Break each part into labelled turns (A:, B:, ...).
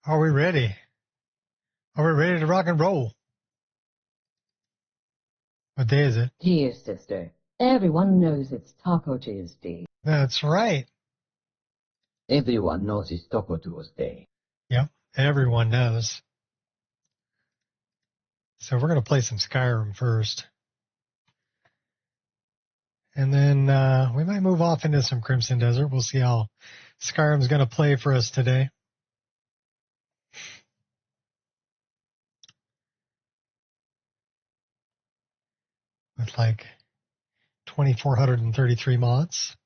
A: Are we ready? Are we ready to rock and roll? What day is it?
B: Dear sister, everyone knows it's Taco Tuesday.
A: That's right.
B: Everyone knows it's Taco Tuesday.
A: Yep, everyone knows. So we're going to play some Skyrim first. And then we might move off into some Crimson Desert. We'll see how Skyrim's going to play for us today. With like 2,433 mods.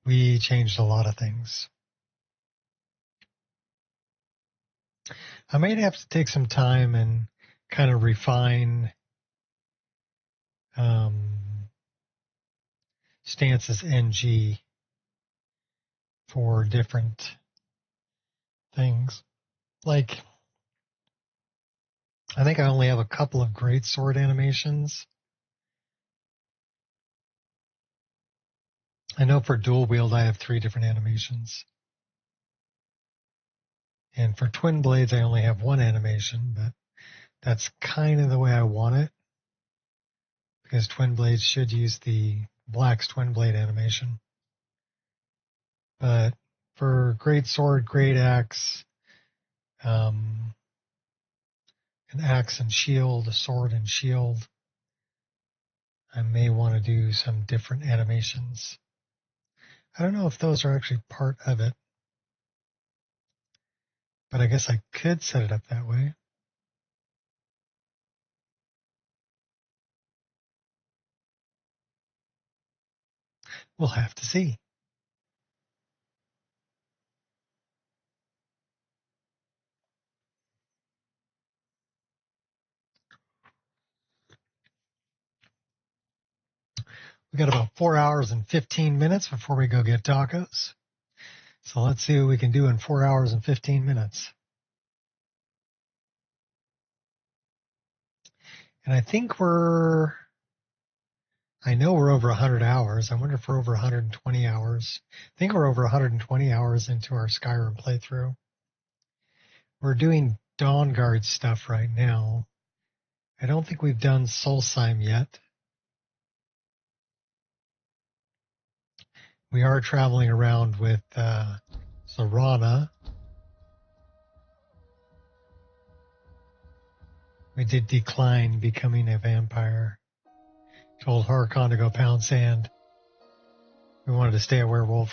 A: We changed a lot of things. I might have to take some time and kind of refine stances NG for different things. Like, I think I only have a couple of great sword animations. I know for dual wield I have 3 different animations. And for twin blades I only have 1 animation, but that's kind of the way I want it. Because twin blades should use the Black's twin blade animation. But for great sword, great axe, an axe and shield, a sword and shield, I may want to do some different animations. I don't know if those are actually part of it, but I guess I could set it up that way. We'll have to see. We got about 4 hours and 15 minutes before we go get tacos. So let's see what we can do in 4 hours and 15 minutes. And I think I know we're over 100 hours. I wonder if we're over 120 hours. I think we're over 120 hours into our Skyrim playthrough. We're doing Dawnguard stuff right now. I don't think we've done Solstheim yet. We are traveling around with Zorana. We did decline becoming a vampire. Told Harkon to go pound sand. We wanted to stay a werewolf.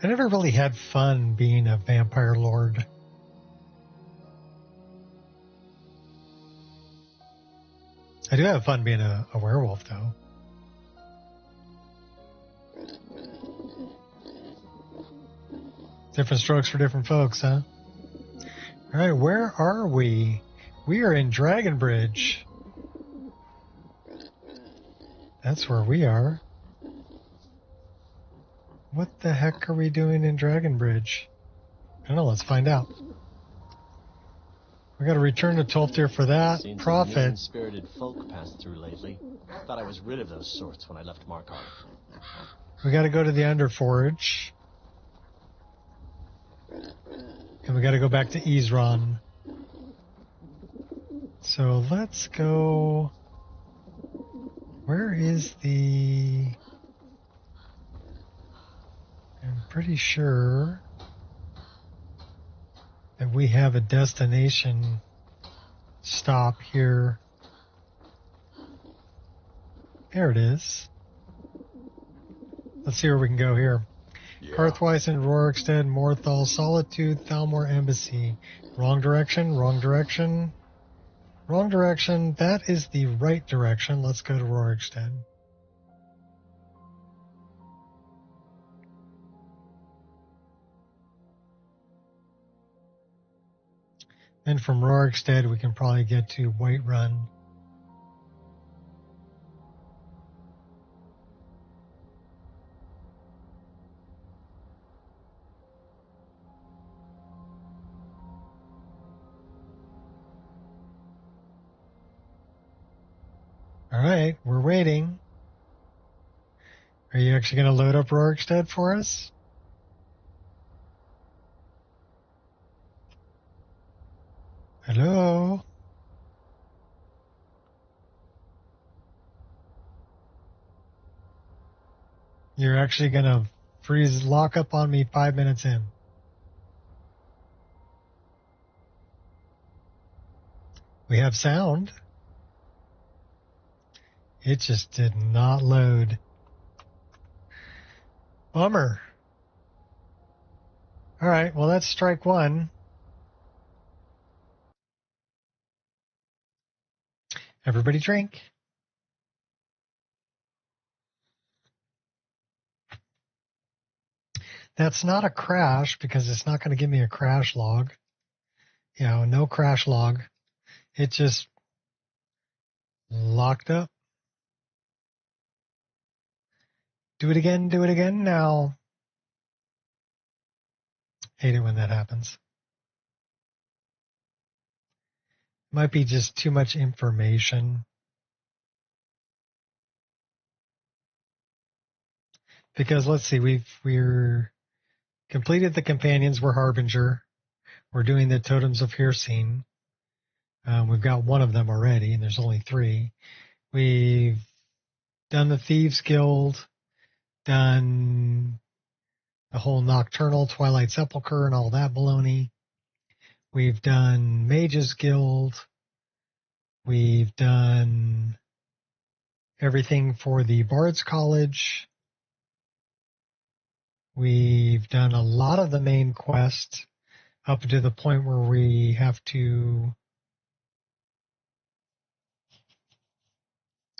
A: I never really had fun being a vampire lord. I do have fun being a werewolf, though. Different strokes for different folks, huh? All right, where are we? We are in Dragonbridge. That's where we are. What the heck are we doing in Dragonbridge? I don't know, let's find out. We got to return to Tolfdir for that.
C: Seen
A: Profit.
C: some mean-spirited folk pass through lately. Thought I was rid of those sorts when I left Markarth.
A: We got to go to the Underforge. And we got to go back to Isran. So let's go... Where is the... I'm pretty sure that we have a destination stop here. There it is. Let's see where we can go here. Yeah. Hearthwyson, Rorikstead, Morthal, Solitude, Thalmor Embassy. Wrong direction, wrong direction. Wrong direction. That is the right direction. Let's go to Rorikstead. Then from Rorikstead, we can probably get to Whiterun. All right, we're waiting. Are you actually going to load up Rorikstead for us? Hello? You're actually going to lock up on me 5 minutes in. We have sound. It just did not load. Bummer. All right, well, that's strike one. Everybody drink. That's not a crash because it's not going to give me a crash log. You know, no crash log. It just locked up. Do it again now. Hate it when that happens. Might be just too much information. Because let's see, we're completed the companions. We're Harbinger. We're doing the Totems of Hircine. We've got one of them already, and there's only 3. We've done the Thieves Guild, done the whole Nocturnal Twilight Sepulchre and all that baloney. We've done Mages Guild. We've done everything for the Bard's College. We've done a lot of the main quest up to the point where we have to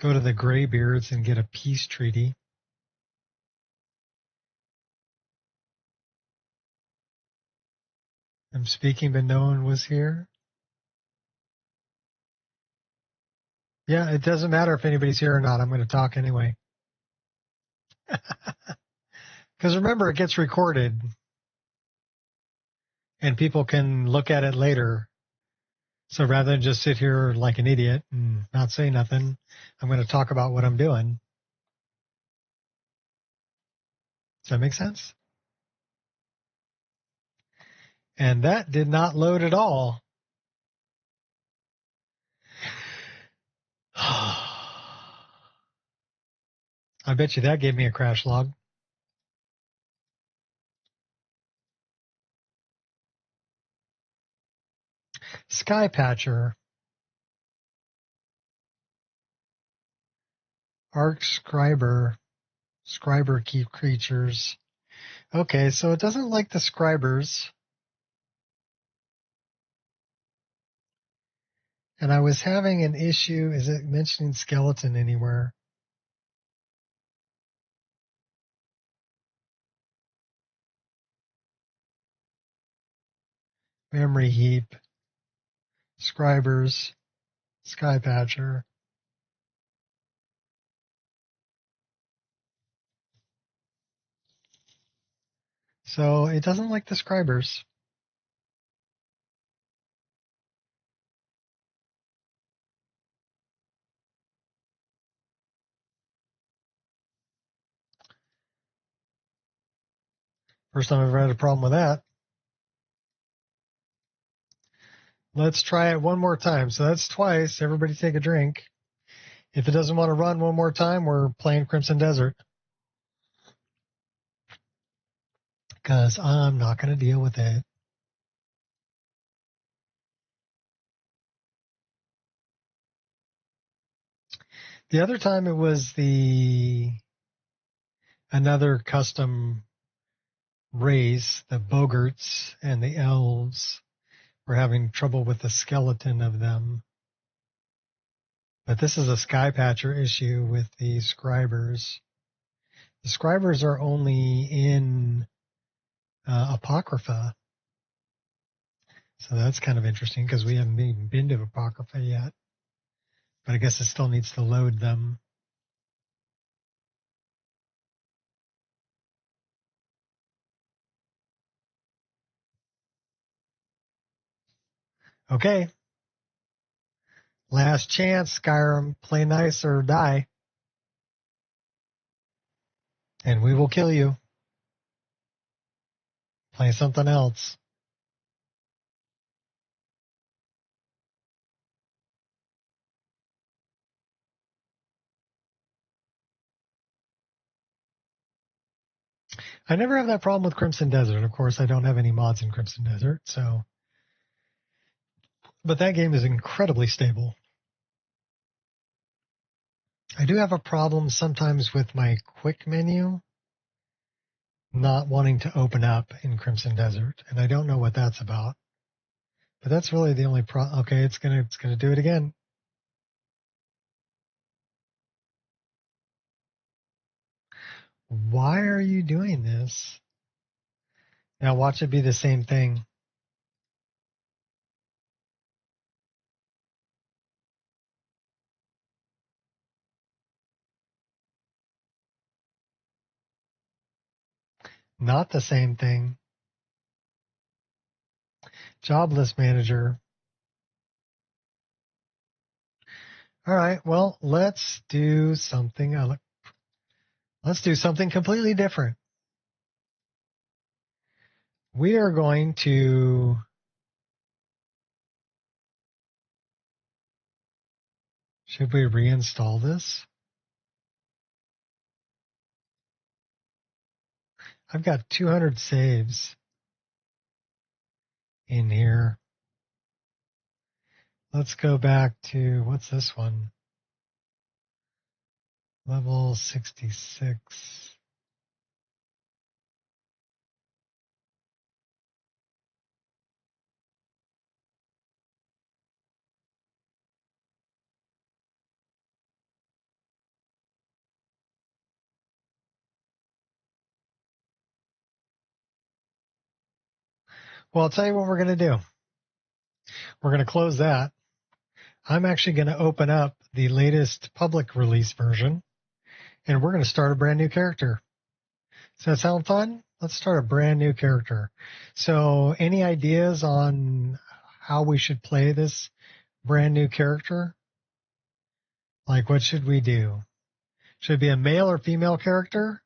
A: go to the Greybeards and get a peace treaty. I'm speaking, but no one was here. Yeah, it doesn't matter if anybody's here or not. I'm going to talk anyway. Because remember, it gets recorded and people can look at it later. So rather than just sit here like an idiot and not say nothing, I'm going to talk about what I'm doing. Does that make sense? And that did not load at all. I bet you that gave me a crash log. Skypatcher. Arc Scriber. Scriber keep creatures. Okay, so it doesn't like the Scribers. And I was having an issue. Is it mentioning skeleton anywhere? Memory heap. Scribers. Skypatcher. So it doesn't like the Scribers. First time I've ever had a problem with that. Let's try it one more time. So that's twice. Everybody take a drink. If it doesn't want to run one more time, we're playing Crimson Desert. Because I'm not going to deal with it. The other time it was another custom race, the Bogarts and the Elves. We're having trouble with the skeleton of them. But this is a Skypatcher issue with the Scribers. The Scribers are only in Apocrypha. So that's kind of interesting because we haven't even been to Apocrypha yet. But I guess it still needs to load them. Okay. Last chance, Skyrim. Play nice or die. And we will kill you. Play something else. I never have that problem with Crimson Desert. Of course, I don't have any mods in Crimson Desert, so. But that game is incredibly stable. I do have a problem sometimes with my quick menu not wanting to open up in Crimson Desert, and I don't know what that's about. But that's really the only problem. Okay, it's gonna do it again. Why are you doing this? Now watch it be the same thing. Not the same thing. Jobless manager. All right, well, let's do something. Let's do something completely different. We are going to should we reinstall this? I've got 200 saves in here. Let's go back to, what's this one? Level 66. Well, I'll tell you what we're going to do. We're going to close that. I'm actually going to open up the latest public release version, and we're going to start a brand new character. Does that sound fun? Let's start a brand new character. So any ideas on how we should play this brand new character? Like, what should we do? Should it be a male or female character?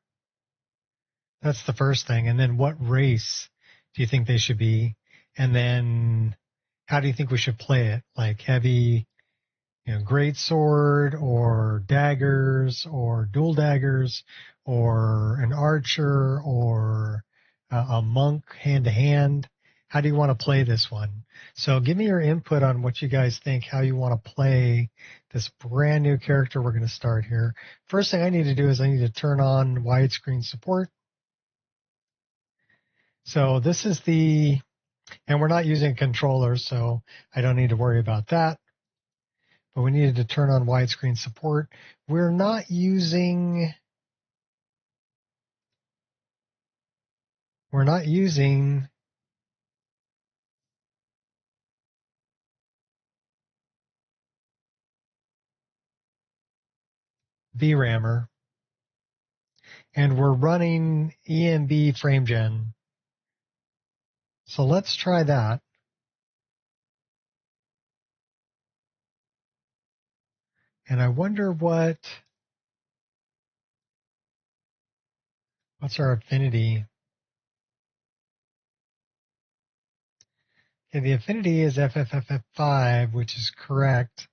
A: That's the first thing. And then what race do you think they should be? And then how do you think we should play it? Like heavy, great sword or daggers or dual daggers or an archer or a monk hand to hand. How do you want to play this one? So give me your input on what you guys think, how you want to play this brand new character we're going to start here. First thing I need to do is I need to turn on widescreen support. So this is and we're not using controllers, so I don't need to worry about that. But we needed to turn on widescreen support. We're not using VRAMer, and we're running EMB FrameGen. So let's try that. And I wonder what's our affinity? Okay, the affinity is FFFF5, which is correct.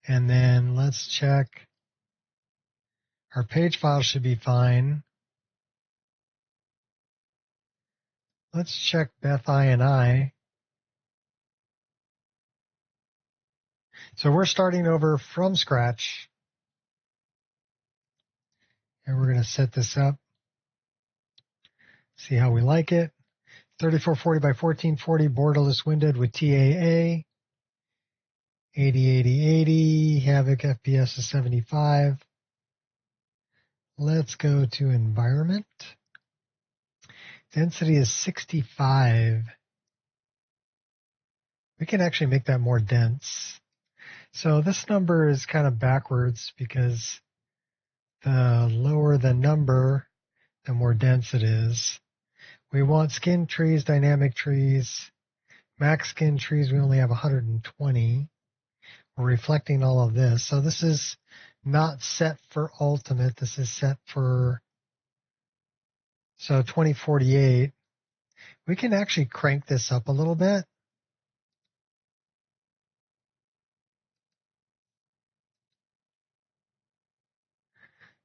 A: And then let's check. Our page file should be fine. Let's check Beth I. So we're starting over from scratch. And we're going to set this up. See how we like it. 3440 by 1440 borderless windowed with TAA. 80, Havoc FPS is 75. Let's go to environment. Density is 65. We can actually make that more dense. So this number is kind of backwards because the lower the number, the more dense it is. We want skin trees, dynamic trees. Max skin trees, we only have 120. We're reflecting all of this. So this is not set for ultimate. This is set for, so 2048. We can actually crank this up a little bit.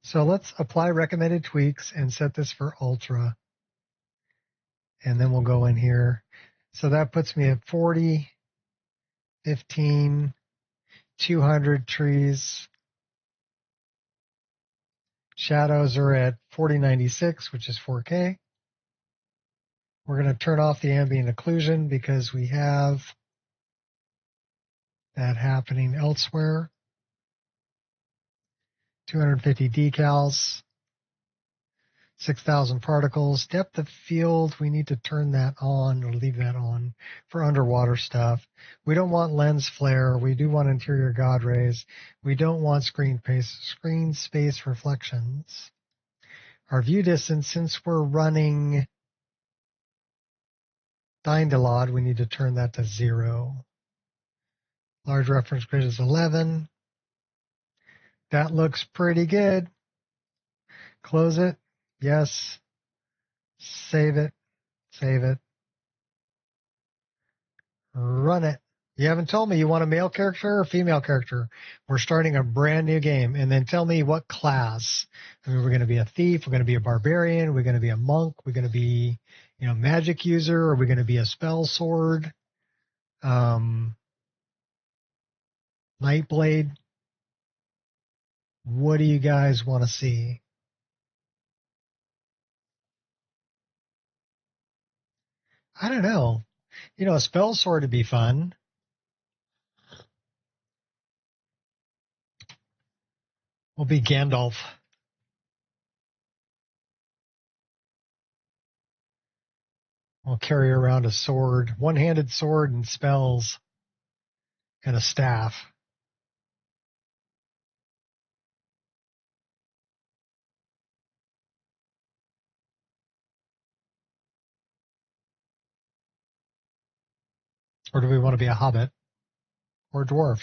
A: So let's apply recommended tweaks and set this for ultra. And then we'll go in here. So that puts me at 40, 15, 200 trees. Shadows are at 4096, which is 4K. We're going to turn off the ambient occlusion because we have that happening elsewhere. 250 decals, 6,000 particles. Depth of field, we need to turn that on or leave that on for underwater stuff. We don't want lens flare. We do want interior God rays. We don't want screen space reflections. Our view distance, since we're running Dyndelod, we need to turn that to 0. Large reference grid is 11. That looks pretty good. Close it. Yes. Save it. Save it. Run it. You haven't told me you want a male character or female character. We're starting a brand new game. And then tell me what class. I mean, we're going to be a thief. We're going to be a barbarian. We're going to be a monk. We're going to be, magic user. Or we're going to be a spell sword. Nightblade. What do you guys want to see? I don't know. A spell sword would be fun. We'll be Gandalf. We'll carry around a sword, one-handed sword and spells, and a staff. Or do we want to be a hobbit? Or a dwarf?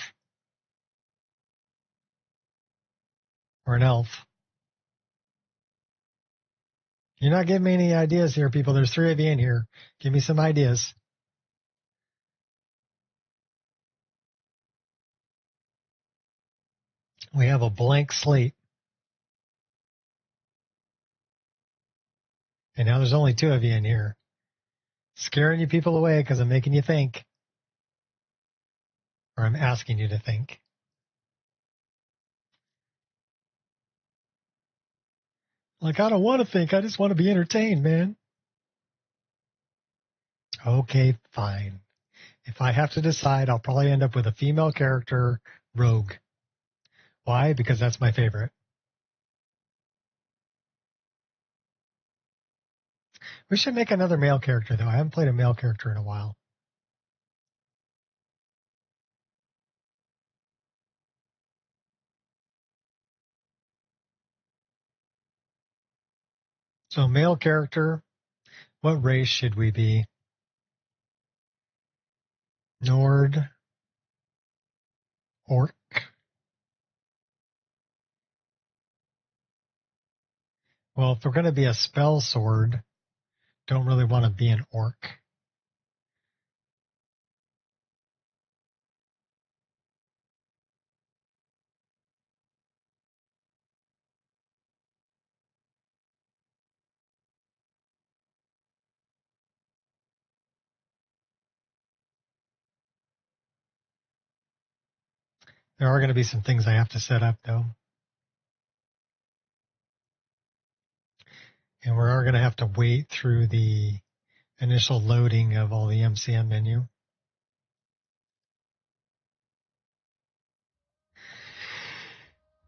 A: Or an elf? You're not giving me any ideas here, people. There's 3 of you in here. Give me some ideas. We have a blank slate. And now there's only 2 of you in here. Scaring you people away because I'm making you think. Or I'm asking you to think. Like, I don't want to think. I just want to be entertained, man. Okay, fine. If I have to decide, I'll probably end up with a female character, rogue. Why? Because that's my favorite. We should make another male character, though. I haven't played a male character in a while. So male character, what race should we be? Nord, orc. Well, if we're going to be a spell sword, don't really want to be an orc. There are going to be some things I have to set up, though. And we are going to have to wait through the initial loading of all the MCM menu.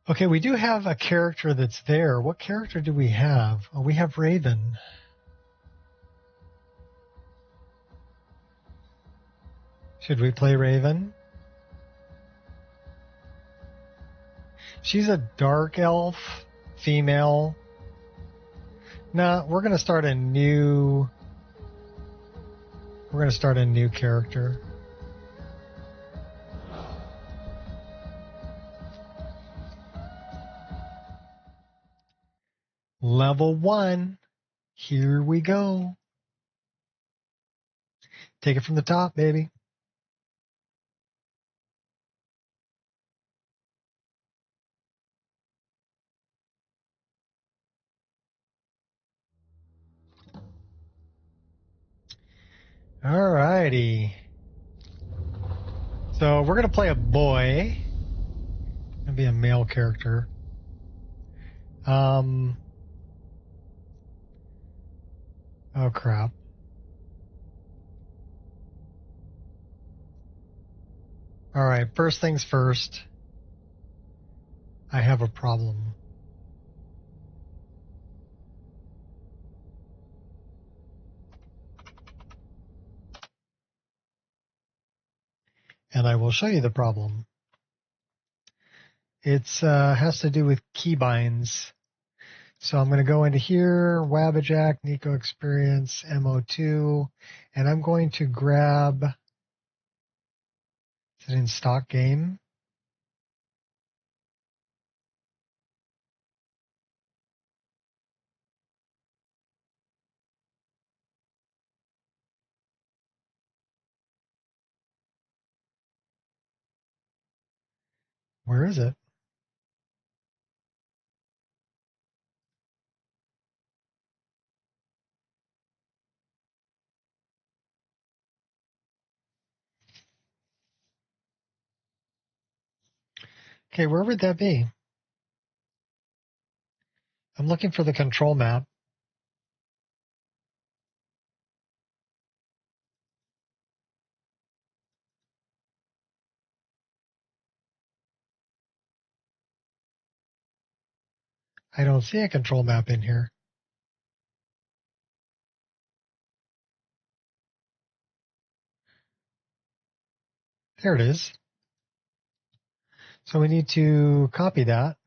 A: Okay, we do have a character that's there. What character do we have? Oh, we have Raven. Should we play Raven? She's a dark elf, female. No, we're gonna start a new character. Level 1. Here we go. Take it from the top, baby. Alrighty. So we're gonna play a boy. Gonna be a male character. Oh crap. Alright, first things first. I have a problem. And I will show you the problem. It has to do with keybinds. So I'm going to go into here, Wabbajack, Nico Experience, MO2, and I'm going to grab, is it in stock game? Where is it? Okay, where would that be? I'm looking for the control map. I don't see a control map in here. There it is. So we need to copy that.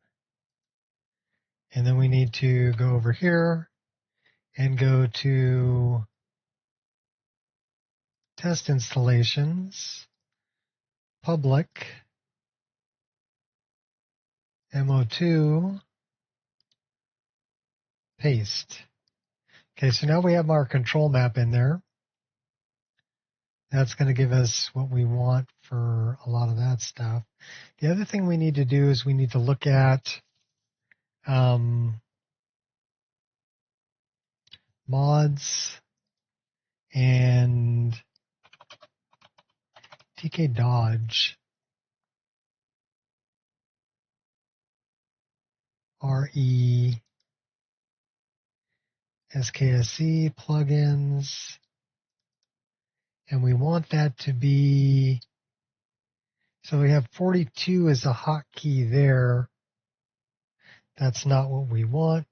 A: And then we need to go over here and go to test installations, public, MO2, paste. Okay, so now we have our control map in there. That's going to give us what we want for a lot of that stuff. The other thing we need to do is we need to look at mods and TK Dodge, RE, SKSE plugins, and we want that to be, so we have 42 as a hotkey there. That's not what we want.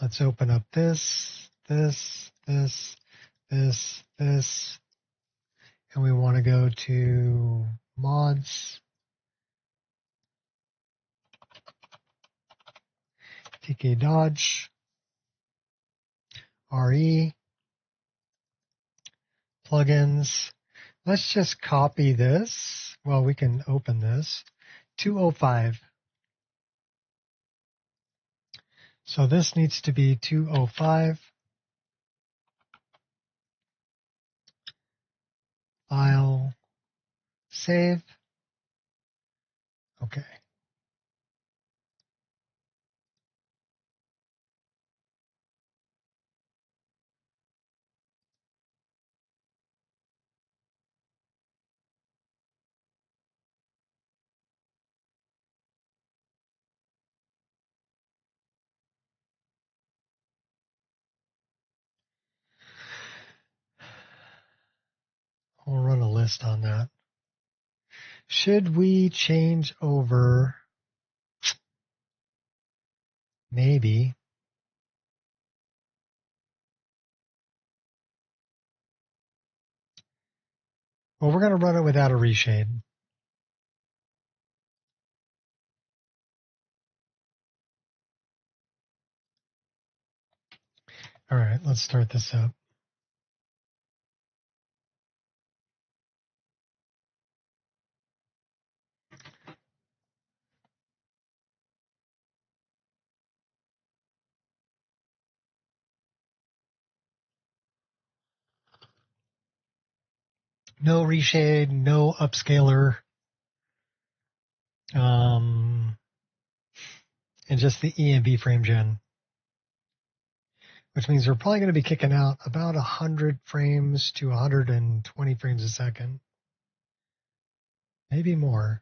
A: Let's open up this, and we want to go to mods, TK Dodge, RE, plugins. Let's just copy this. Well, we can open this. 205. So this needs to be 205. File, save. Okay. We'll run a list on that. Should we change over? Maybe. Well, we're going to run it without a reshade. All right, let's start this up. No reshade, no upscaler, and just the ENV frame gen, which means we're probably going to be kicking out about 100 frames to 120 frames a second, maybe more.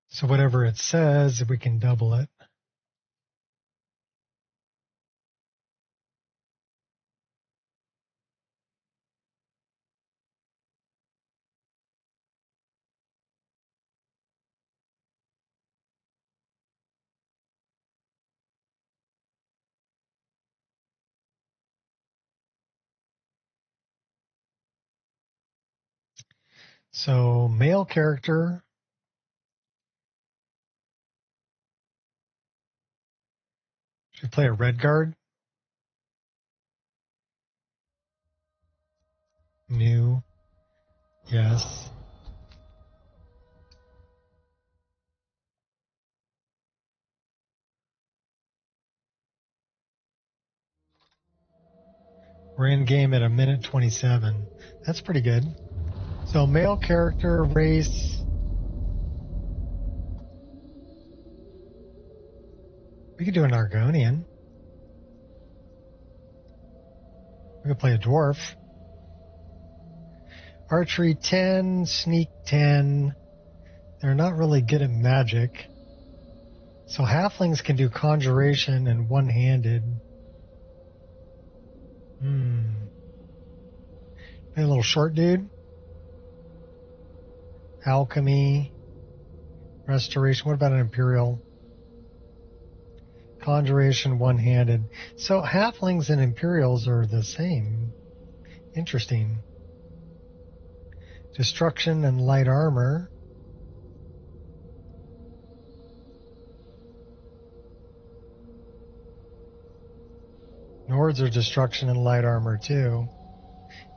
A: So whatever it says, if we can double it. So male character. Should we play a red guard? New. Yes. We're in game at 1:27. That's pretty good. So male character, race. We could do an Argonian. We could play a dwarf. Archery 10, sneak 10. They're not really good at magic. So halflings can do conjuration and one-handed. A little short dude. Alchemy. Restoration. What about an imperial? Conjuration one-handed. So halflings and imperials are the same. Interesting. Destruction and light armor. Nords are destruction and light armor too.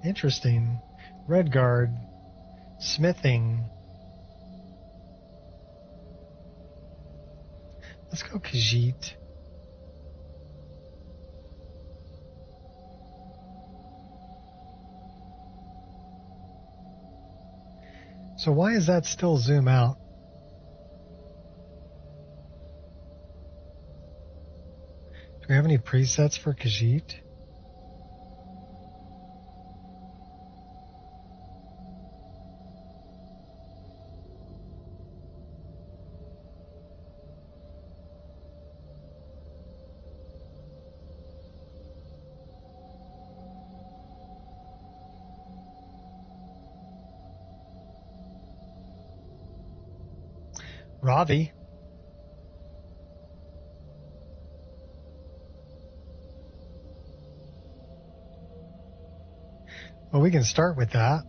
A: Interesting. Red guard. Smithing. Let's go Khajiit. So why is that still zoom out? Do we have any presets for Khajiit? Ravi. Well, we can start with that.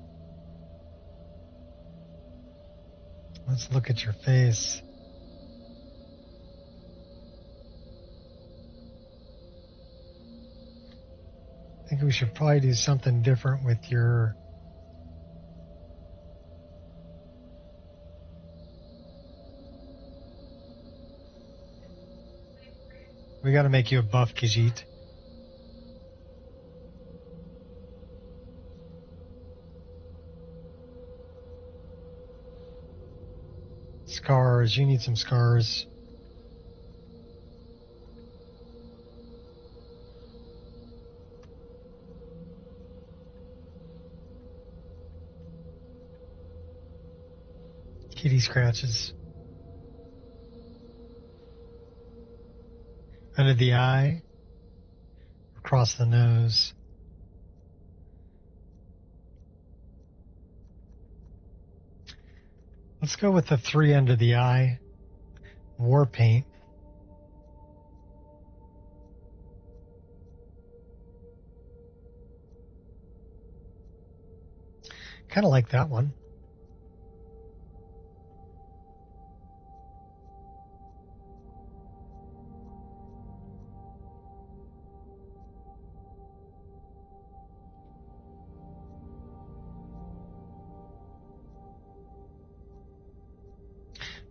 A: Let's look at your face. I think we should probably do something different with your... We got to make you a buff Khajiit. Scars. You need some scars. Kitty scratches. Under the eye. Across the nose. Let's go with the 3 under the eye. War paint. Kind of like that one.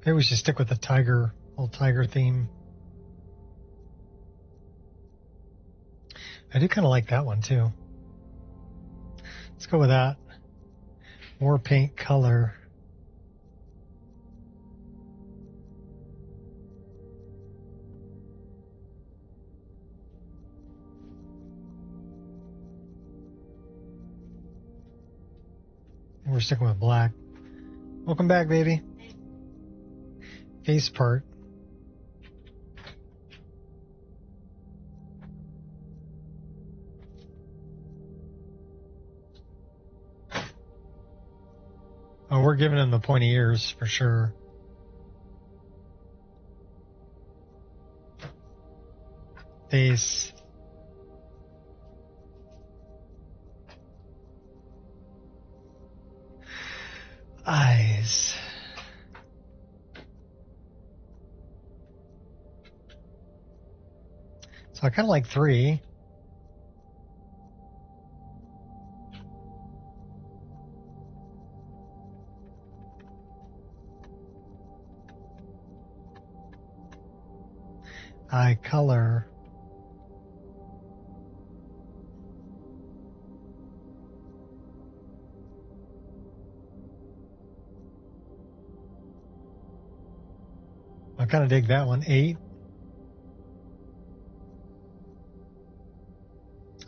A: Maybe we should stick with the tiger, old tiger theme. I do kind of like that one too. Let's go with that. More paint color. We're sticking with black. Welcome back, baby. Face part. Oh, we're giving him the pointy ears for sure. Face. Eyes. So I kind of like 3. Eye color. I kind of dig that one. 8.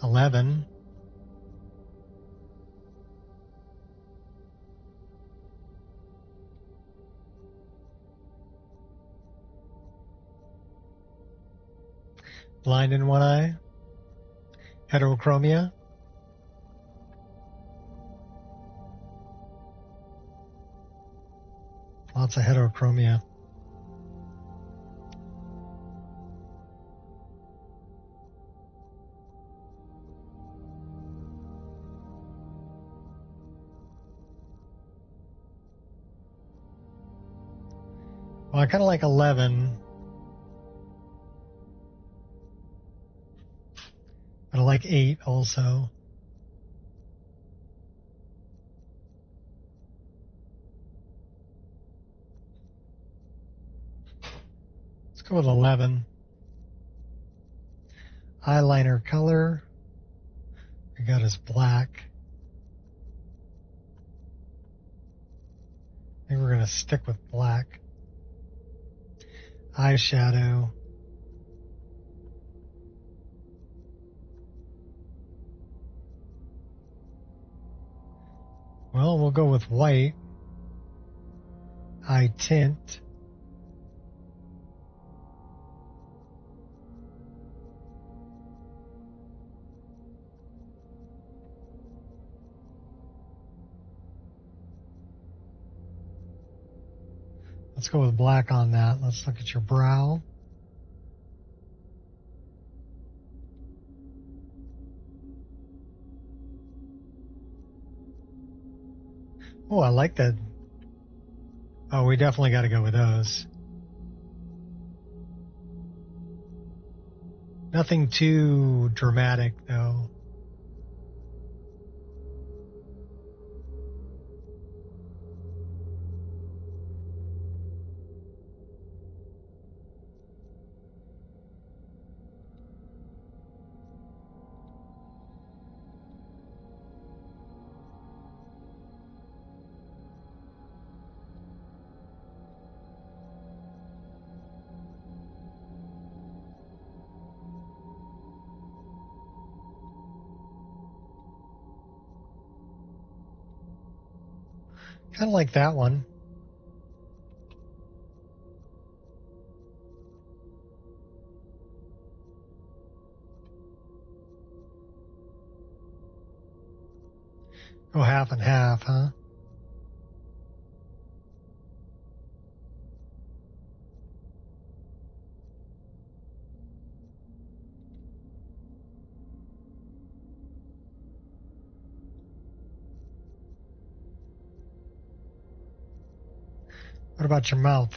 A: 11. Blind in one eye. Heterochromia. Lots of heterochromia. Well, I kind of like 11. But I like 8 also. Let's go with 11. Eyeliner color. We got his black. I think we're going to stick with black. Eyeshadow. Well, we'll go with white. Eye tint. Let's go with black on that. Let's look at your brow. Oh, I like that. Oh, we definitely got to go with those. Nothing too dramatic, though. Kind of like that one. Go half and half, huh? What about your mouth?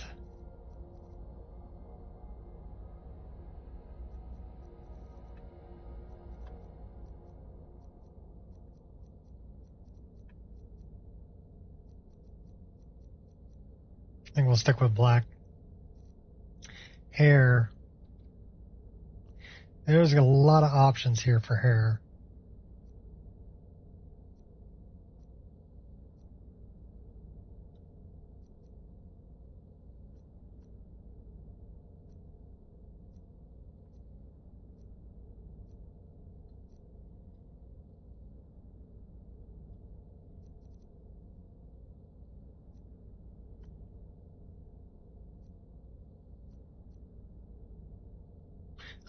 A: I think we'll stick with black. Hair. There's a lot of options here for hair.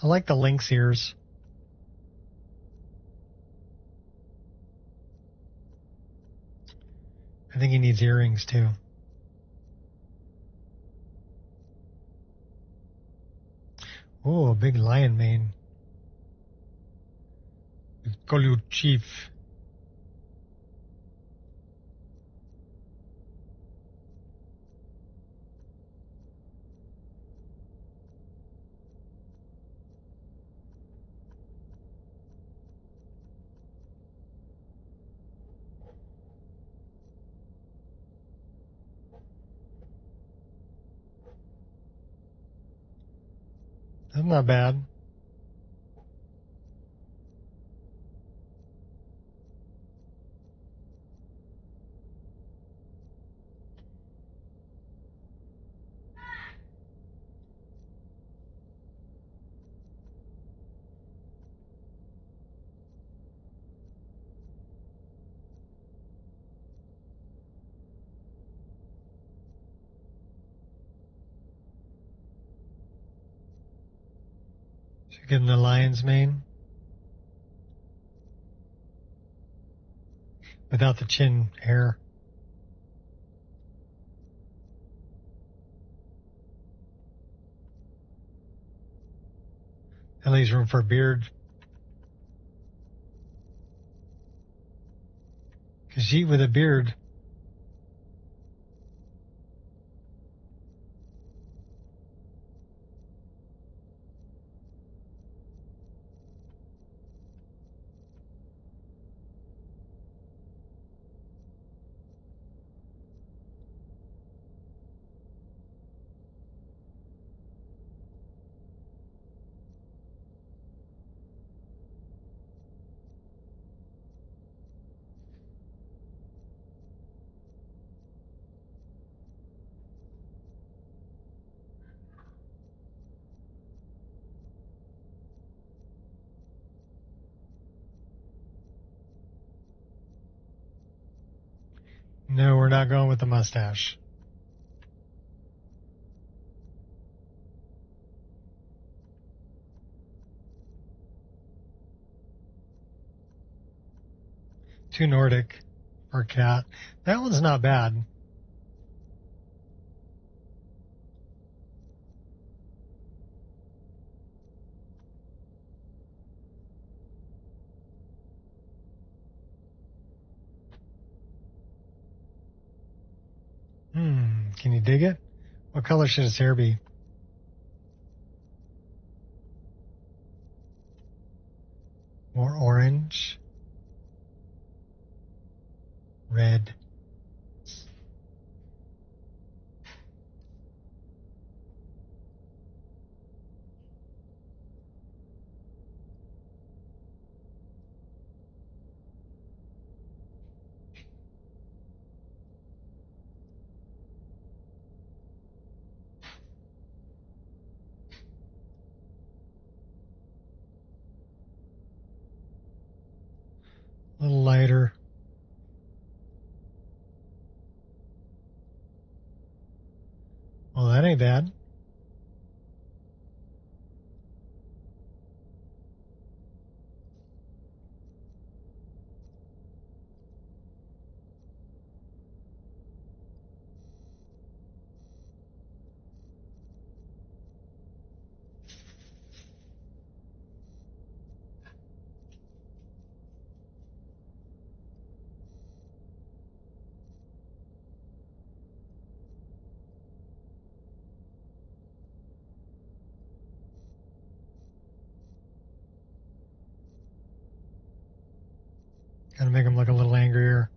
A: I like the lynx ears. I think he needs earrings too. Oh, a big lion mane. Call you chief. That's not bad. Should give him the lion's mane without the chin hair. That leaves room for a beard. Khajiit with a beard. No, we're not going with the mustache. Too Nordic for a cat. That one's not bad. Can you dig it? What color should his hair be? More orange? Red? A little lighter. Well, that ain't bad. Gonna make him look a little angrier.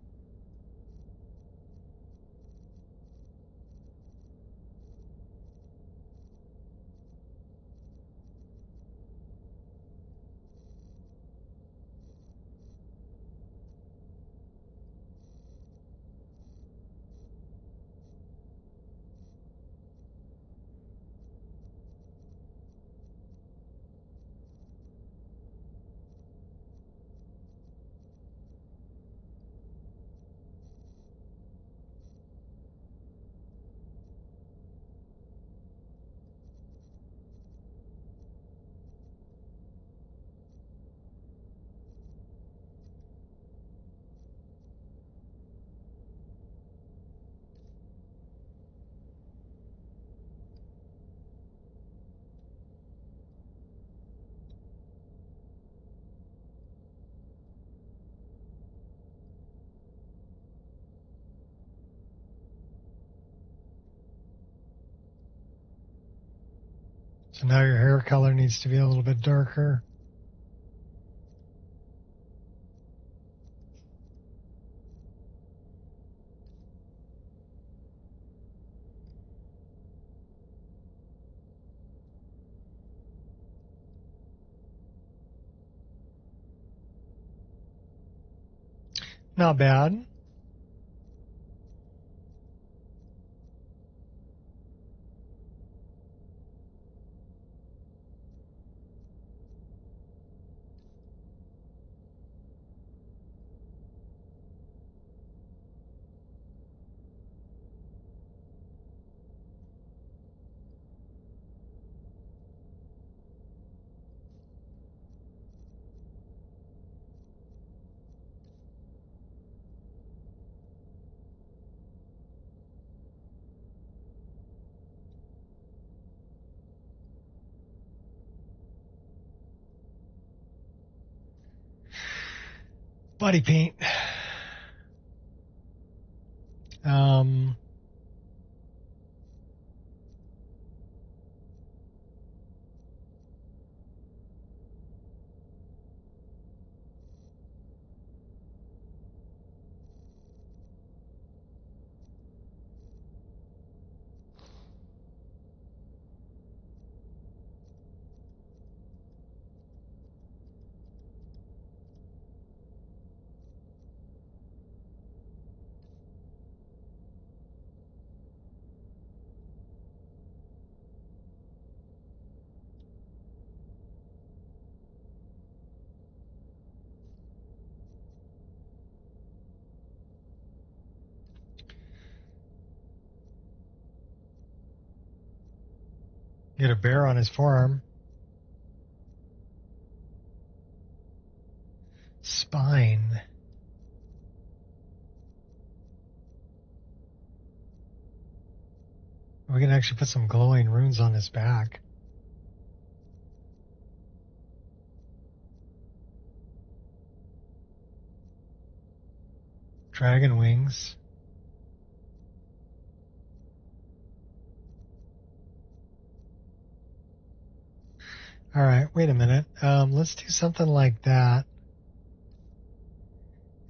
A: So now your hair color needs to be a little bit darker. Not bad. Body paint. Get a bear on his forearm. Spine. We can actually put some glowing runes on his back. Dragon wings. All right, wait a minute. Let's do something like that.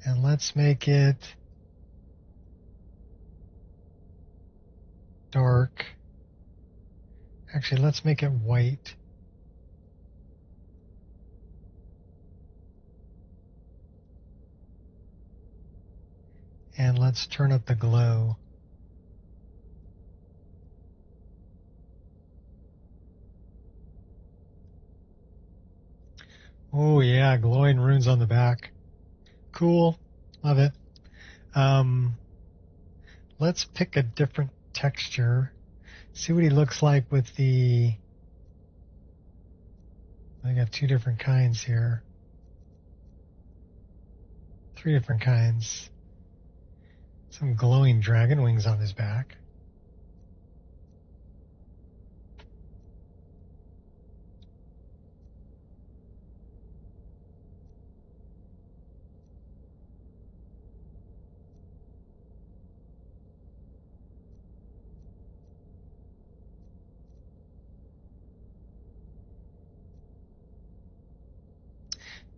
A: And let's make it dark. Actually, let's make it white. And let's turn up the glow. Oh yeah, glowing runes on the back. Cool. Love it. Let's pick a different texture. See what he looks like with the... I got two different kinds here. Three different kinds. Some glowing dragon wings on his back.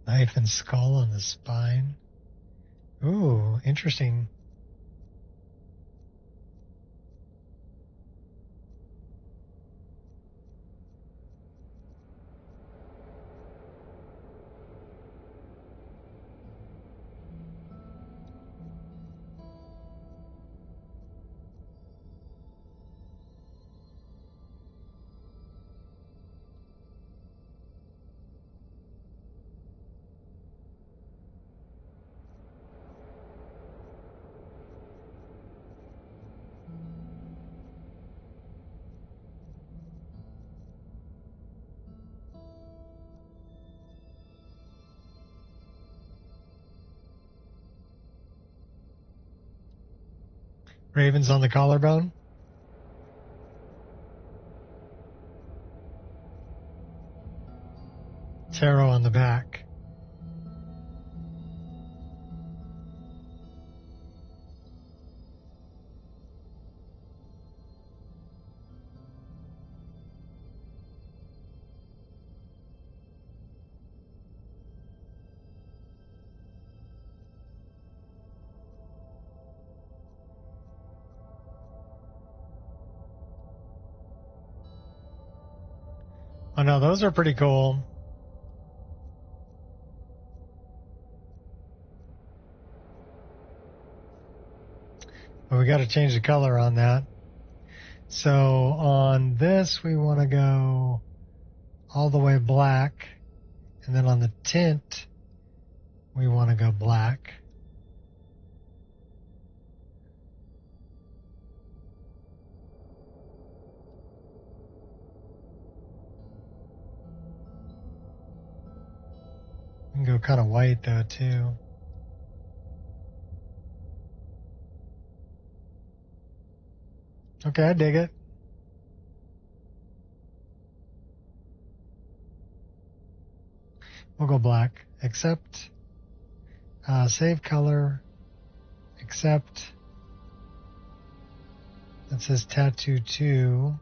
A: Knife and skull on the spine. Ooh, interesting. Ravens on the collarbone. Tarot on the back. Oh no, those are pretty cool. But we got to change the color on that. So on this, we want to go all the way black. And then on the tint, we want to go black. We can go kind of white though too. Okay, I dig it. We'll go black. Accept. Save color. Accept. That says tattoo 2.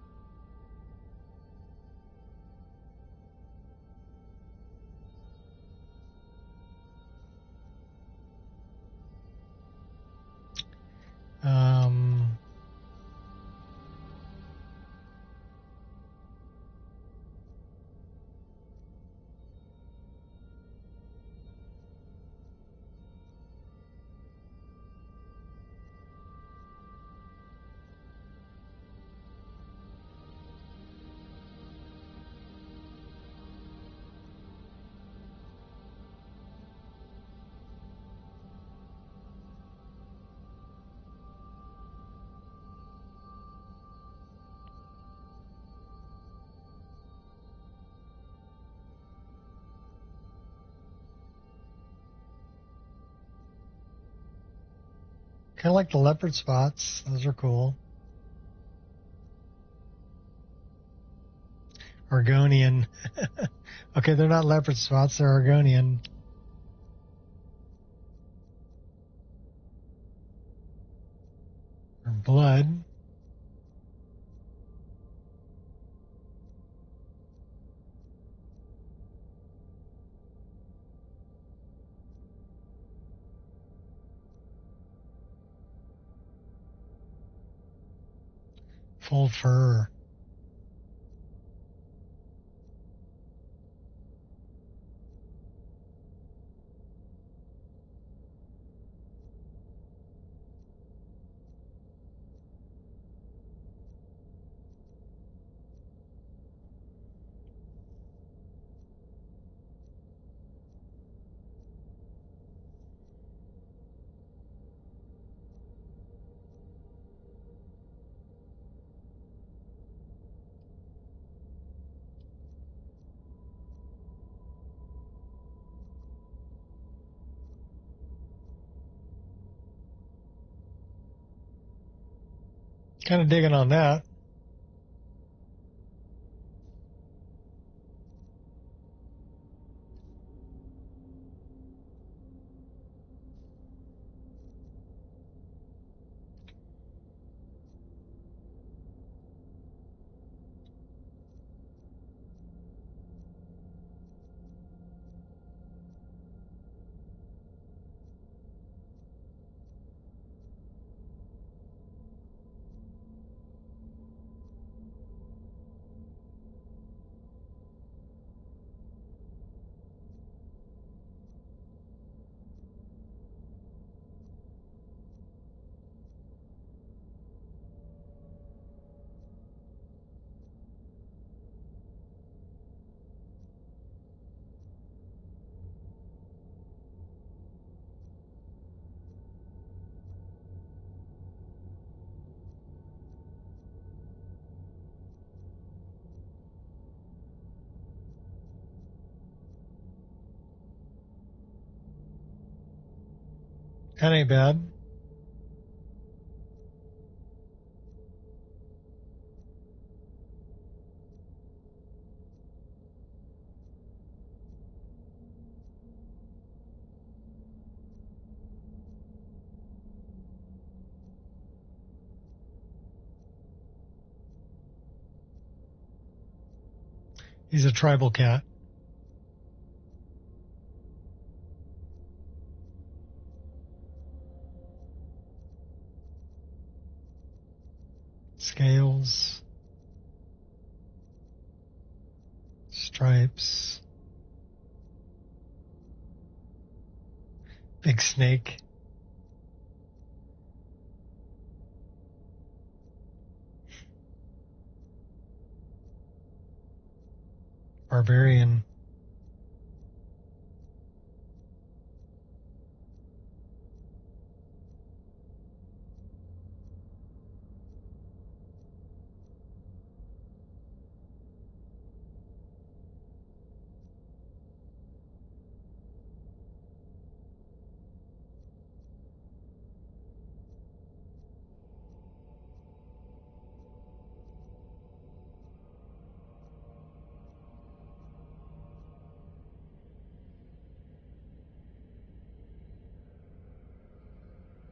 A: Kind of like the leopard spots. Those are cool. Argonian. Okay, they're not leopard spots. They're Argonian. Or blood. Full fur. Kind of digging on that. That ain't bad. He's a tribal cat. Scales. Stripes. Big snake. Barbarian.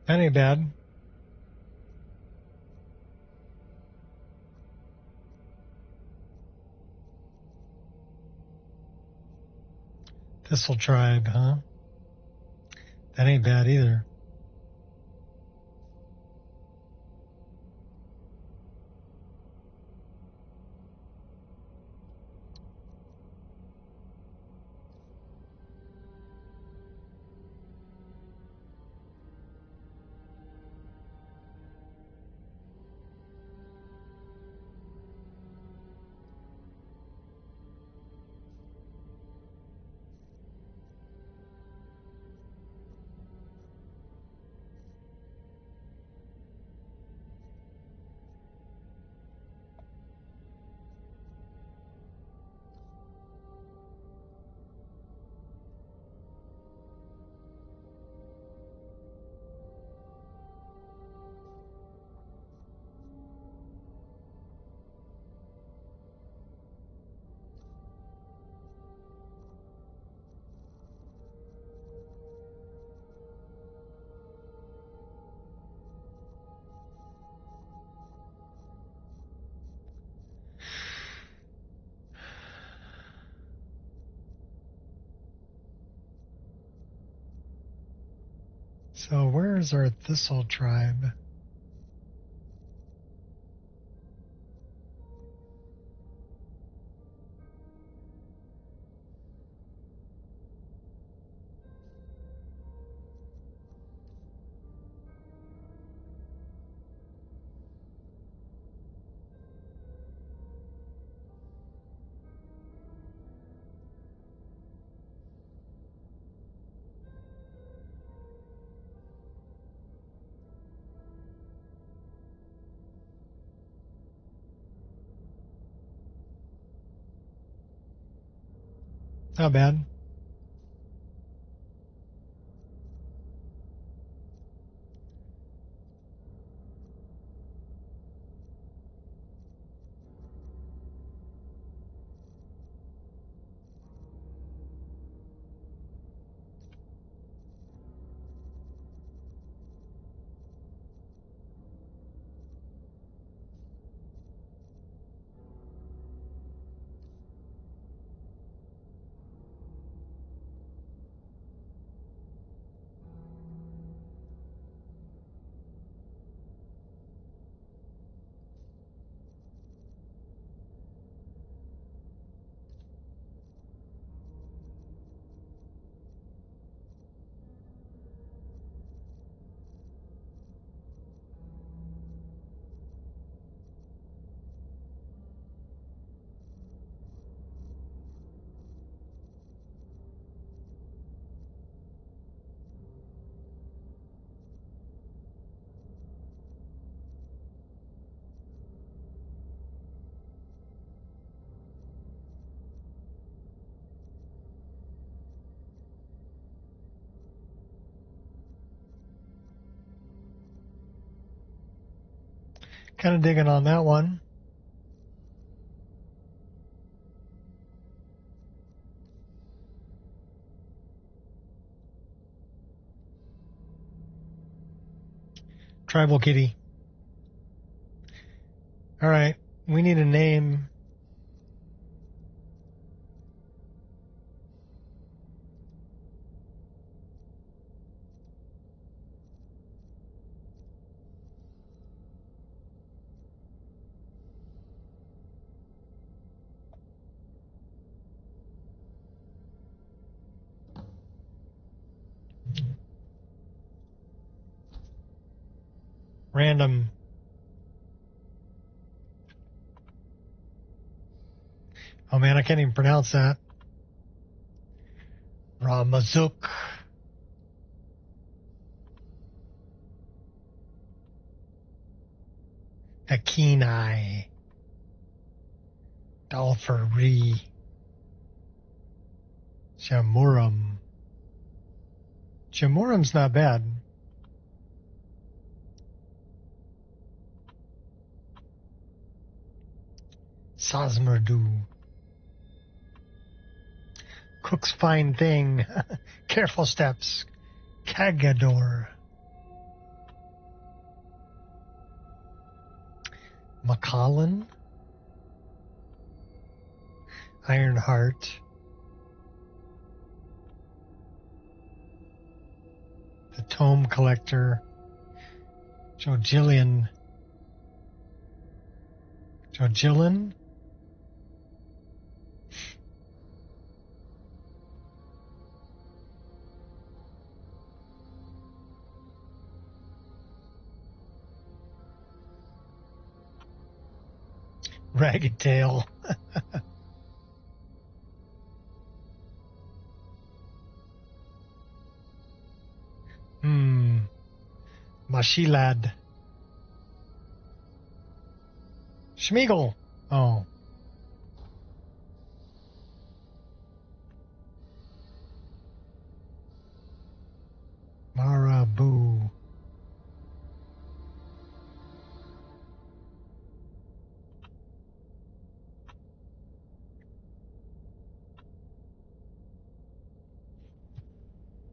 A: That ain't bad. Thistle tribe, huh? That ain't bad either. So where's our thistle tribe? Not bad. Kind of digging on that one. Tribal kitty. All right, we need a name. Random. Oh man, I can't even pronounce that. Ramazuk. Akinai. Dalfari. Shamuram. Shamuram's not bad. Sazmerdu. Cook's fine thing. Careful steps. Kagador. Macallan. Ironheart. The Tome Collector. Jogillian. Jogillan? Ragged Tail. Mashilad. Schmeagle. Oh. Marabou.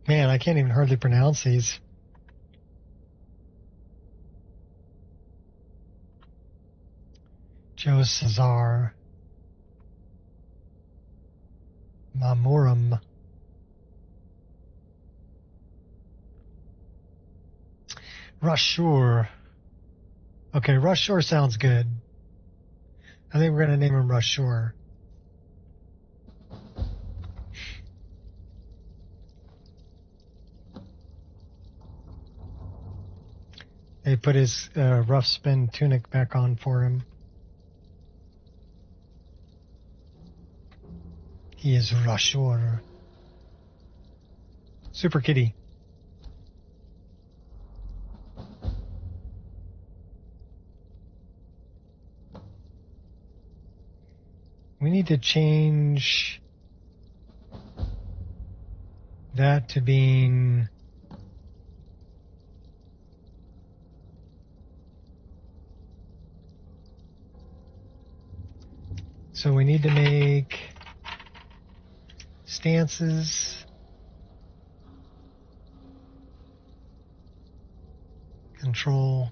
A: Man, I can't even hardly pronounce these. Joe Cesar. Mamuram. Rushur. Okay, Rushur sounds good. I think we're going to name him Rushur. They put his rough spin tunic back on for him. He is Rushur. Super Kitty. We need to change that to being so we need to make stances, control,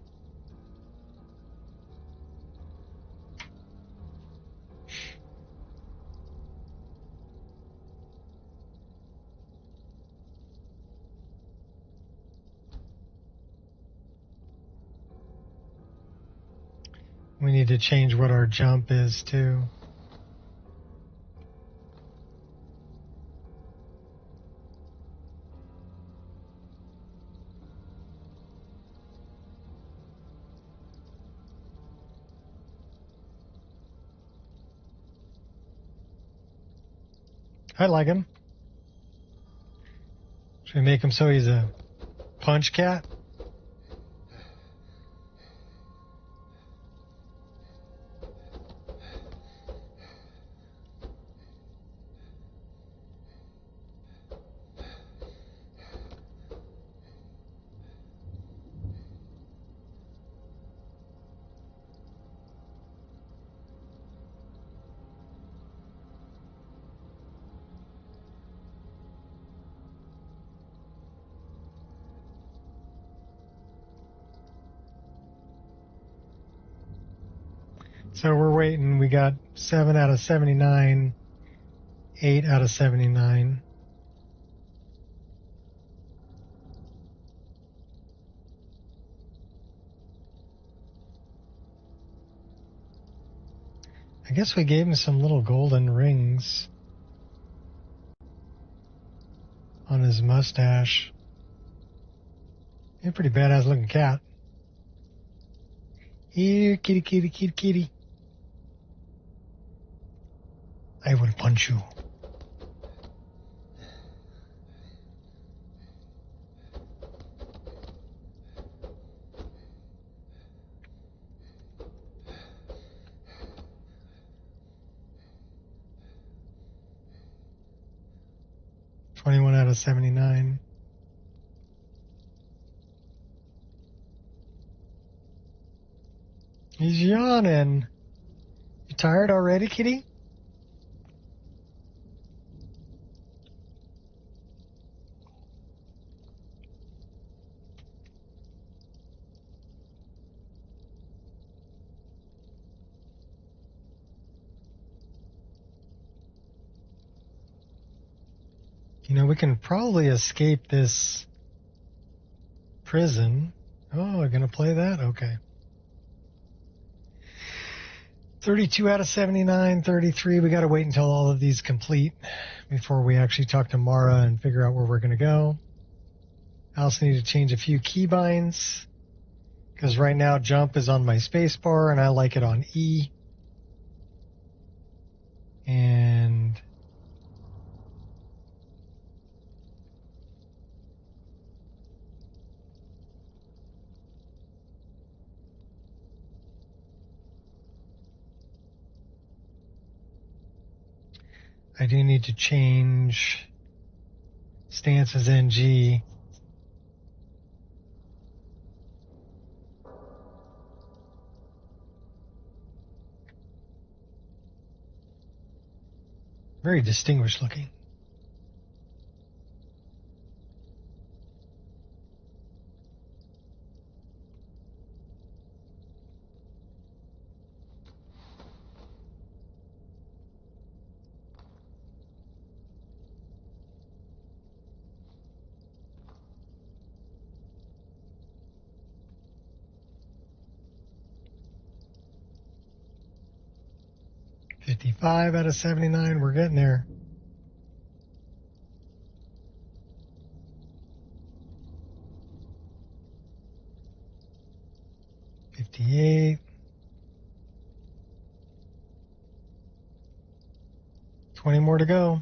A: we need to change what our jump is too. I like him. Should we make him so he's a punch cat? So we're waiting. We got 7 out of 79, 8 out of 79. I guess we gave him some little golden rings on his mustache. He's a pretty badass looking cat. Here, kitty, kitty, kitty, kitty. I will punch you. $21 out of 79. He's yawning. You tired already, kitty? You know, we can probably escape this prison. Oh, we're going to play that? Okay. 32 out of 79, 33. We got to wait until all of these complete before we actually talk to Mara and figure out where we're going to go. I also need to change a few keybinds because right now jump is on my space bar and I like it on E. And I do need to change stances NG. Very distinguished looking. $55 out of 79. We're getting there. $58. 20 more to go.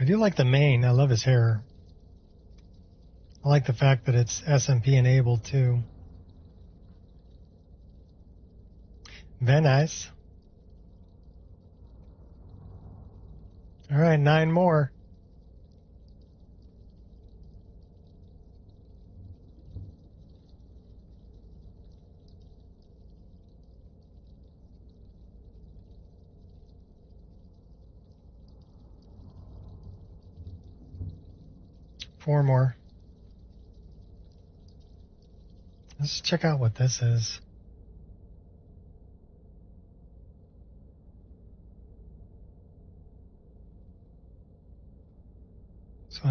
A: I do like the mane. I love his hair. I like the fact that it's SMP enabled too. Very nice. All right, 9 more. Four more. Let's check out what this is. So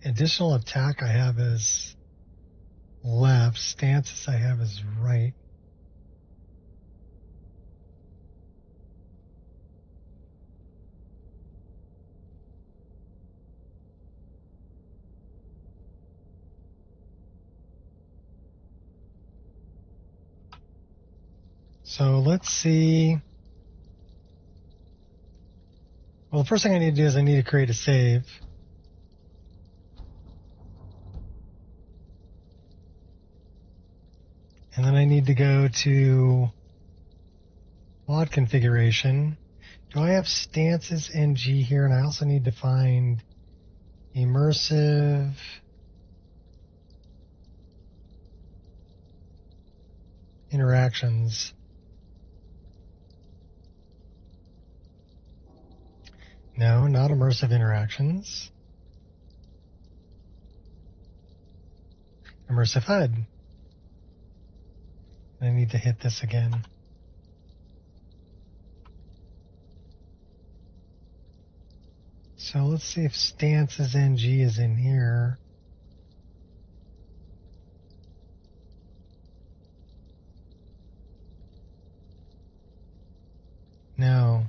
A: additional attack I have is left. Stances I have is right. So let's see. Well, the first thing I need to do is I need to create a save. And then I need to go to mod configuration. Do I have stances NG here? And I also need to find immersive. interactions. No, not immersive interactions. Immersive HUD. I need to hit this again. So let's see if stances NG is in here. No.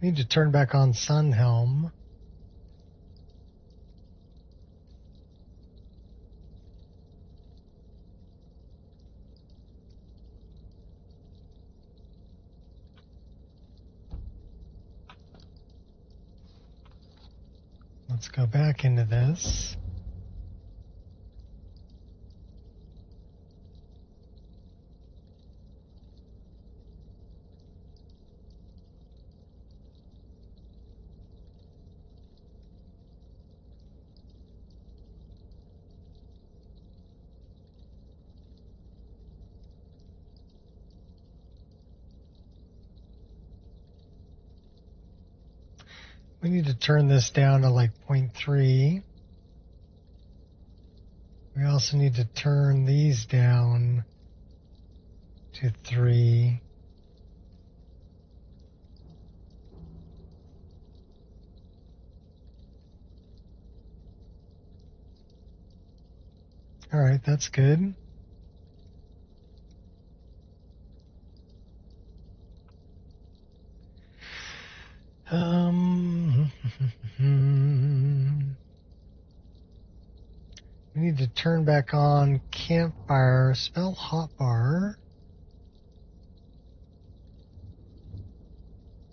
A: We need to turn back on Sunhelm. Let's go back into this. We need to turn this down to like 0.3. We also need to turn these down to 3. All right, that's good. We need to turn back on campfire, spell hotbar.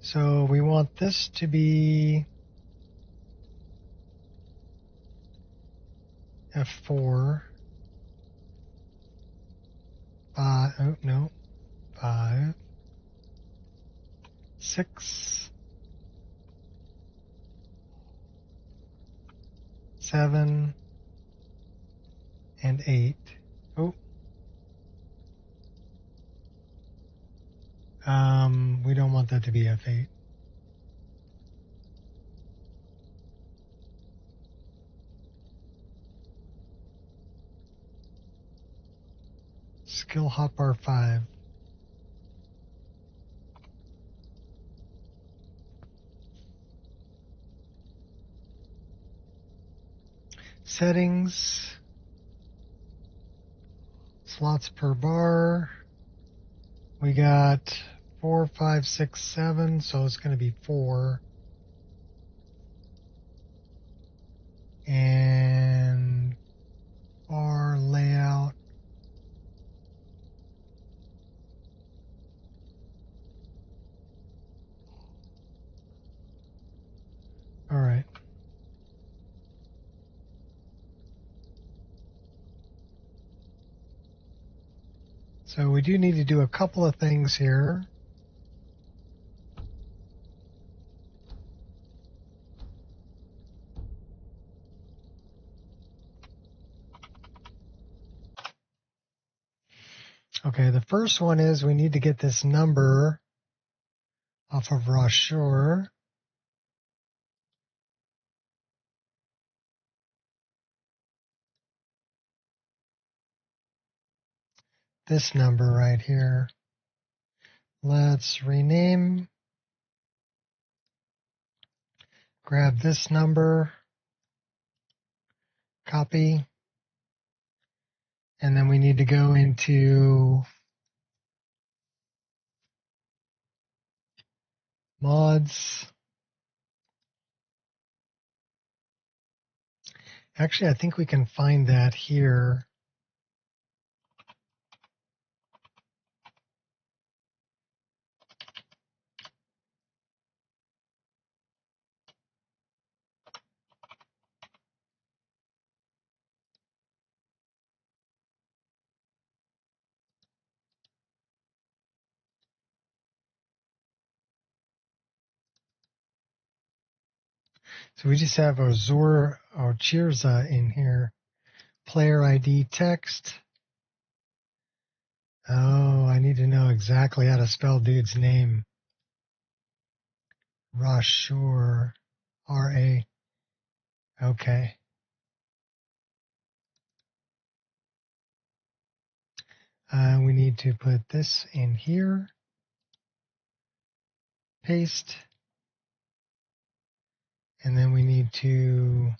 A: So we want this to be F4. 5, oh no, 5, 6, 7, and 8. Oh. We don't want that to be F8. Skill hotbar 5. Settings. Slots per bar. We got 4, 5, 6, 7, so it's going to be 4. And bar layout. All right. So we do need to do a couple of things here. Okay, the first one is we need to get this number off of Rocheur. This number right here. Let's rename. Grab this number. Copy. And then we need to go into mods. Actually, I think we can find that here. So we just have Ozor Ochirza in here. Player ID text. Oh, I need to know exactly how to spell dude's name. Rashur. R-A. Okay. We need to put this in here. Paste. And then we need to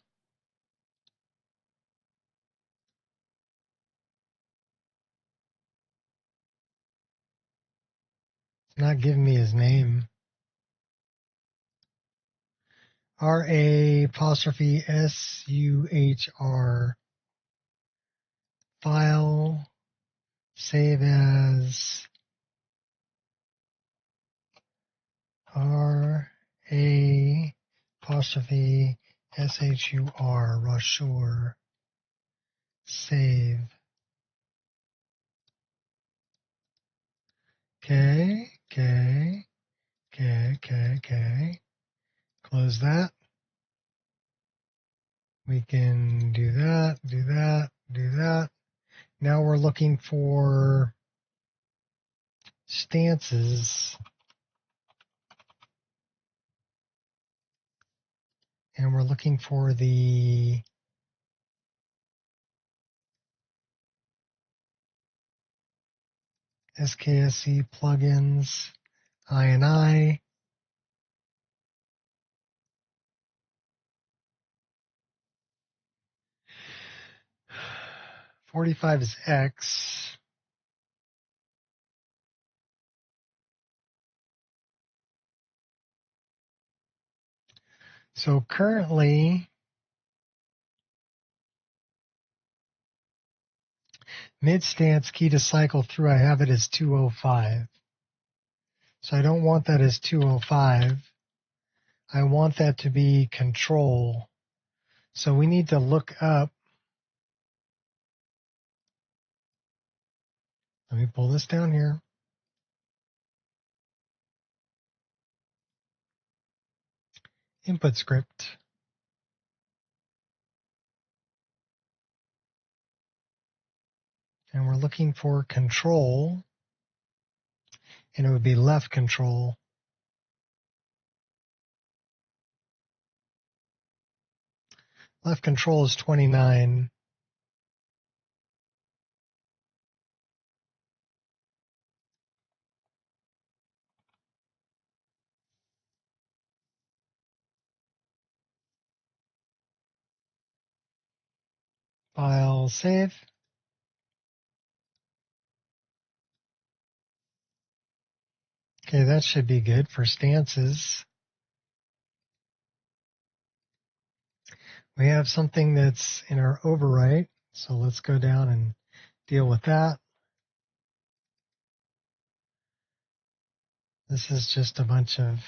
A: it's not giving me his name. R-A apostrophe S-U-H-R. File. Save as R-A apostrophe S-H-U-R. Rashur. Save. Okay. Close that. We can do that. Now we're looking for stances. And we're looking for the SKSE plugins, INI. 45 is X. So currently, mid-stance key to cycle through, I have it as 205. So I don't want that as 205. I want that to be control. So we need to look up. Let me pull this down here. Input script. And we're looking for control. And it would be left control. Left control is 29. File, save. Okay, that should be good for stances. We have something that's in our overwrite, so let's go down and deal with that. This is just a bunch of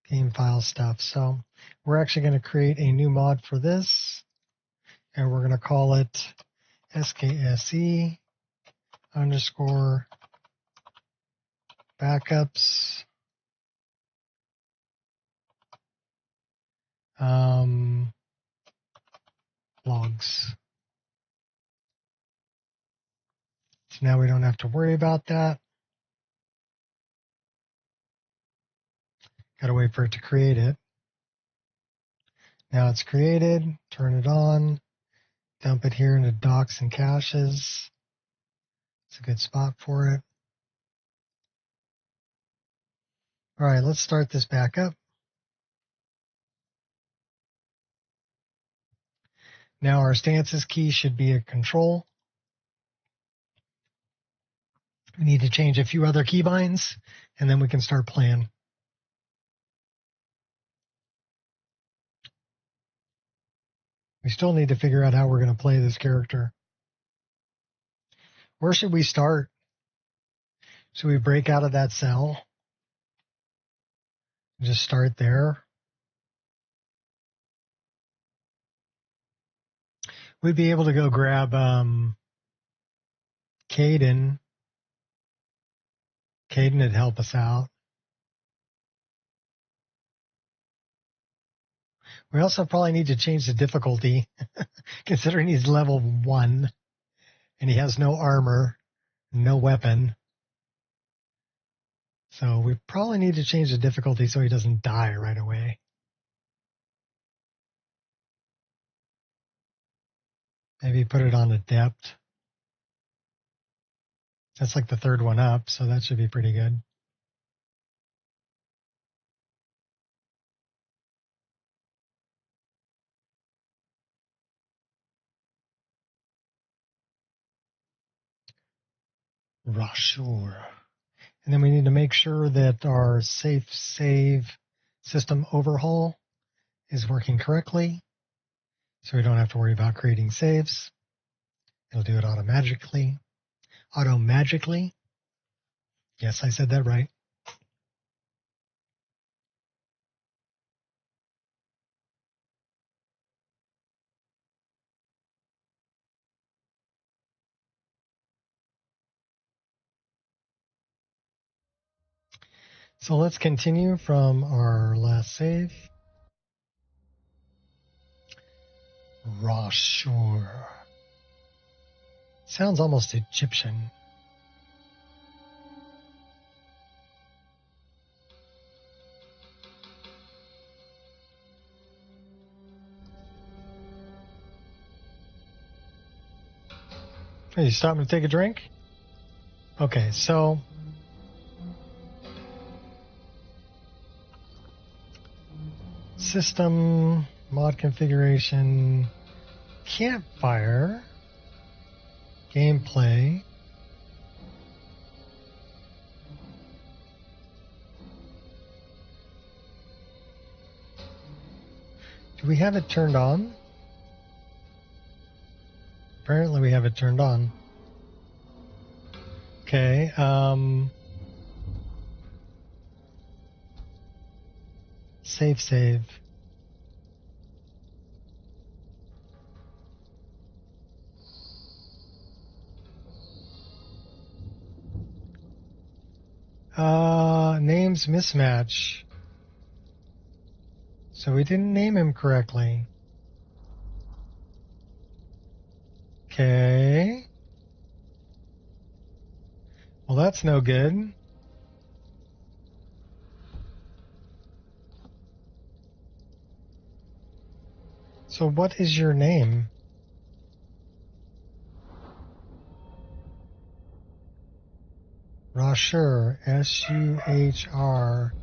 A: game file stuff. So we're actually going to create a new mod for this, and we're going to call it SKSE underscore backups logs. So now we don't have to worry about that. Got to wait for it to create it. Now it's created. Turn it on. Dump it here into docs and caches. It's a good spot for it. All right, let's start this back up. Now our stances key should be a control. We need to change a few other keybinds, and then we can start playing. We still need to figure out how we're going to play this character. Where should we start? Should we break out of that cell? Just start there? We'd be able to go grab Caden. Caden would help us out. We also probably need to change the difficulty, considering he's level 1 and he has no armor, no weapon. So we probably need to change the difficulty so he doesn't die right away. Maybe put it on adept. That's like the third one up, so that should be pretty good. Sure. And then we need to make sure that our safe save system overhaul is working correctly, so we don't have to worry about creating saves. It'll do it automatically. Automagically. Yes, I said that right. So let's continue from our last save. Roshur. Sounds almost Egyptian. Hey, you stopping to take a drink? Okay, so system, mod configuration, campfire, gameplay. Do we have it turned on? Apparently we have it turned on. Okay, save. Names mismatch. So we didn't name him correctly. Okay. Well, that's no good. So what is your name? Rasher. S-U-H-R.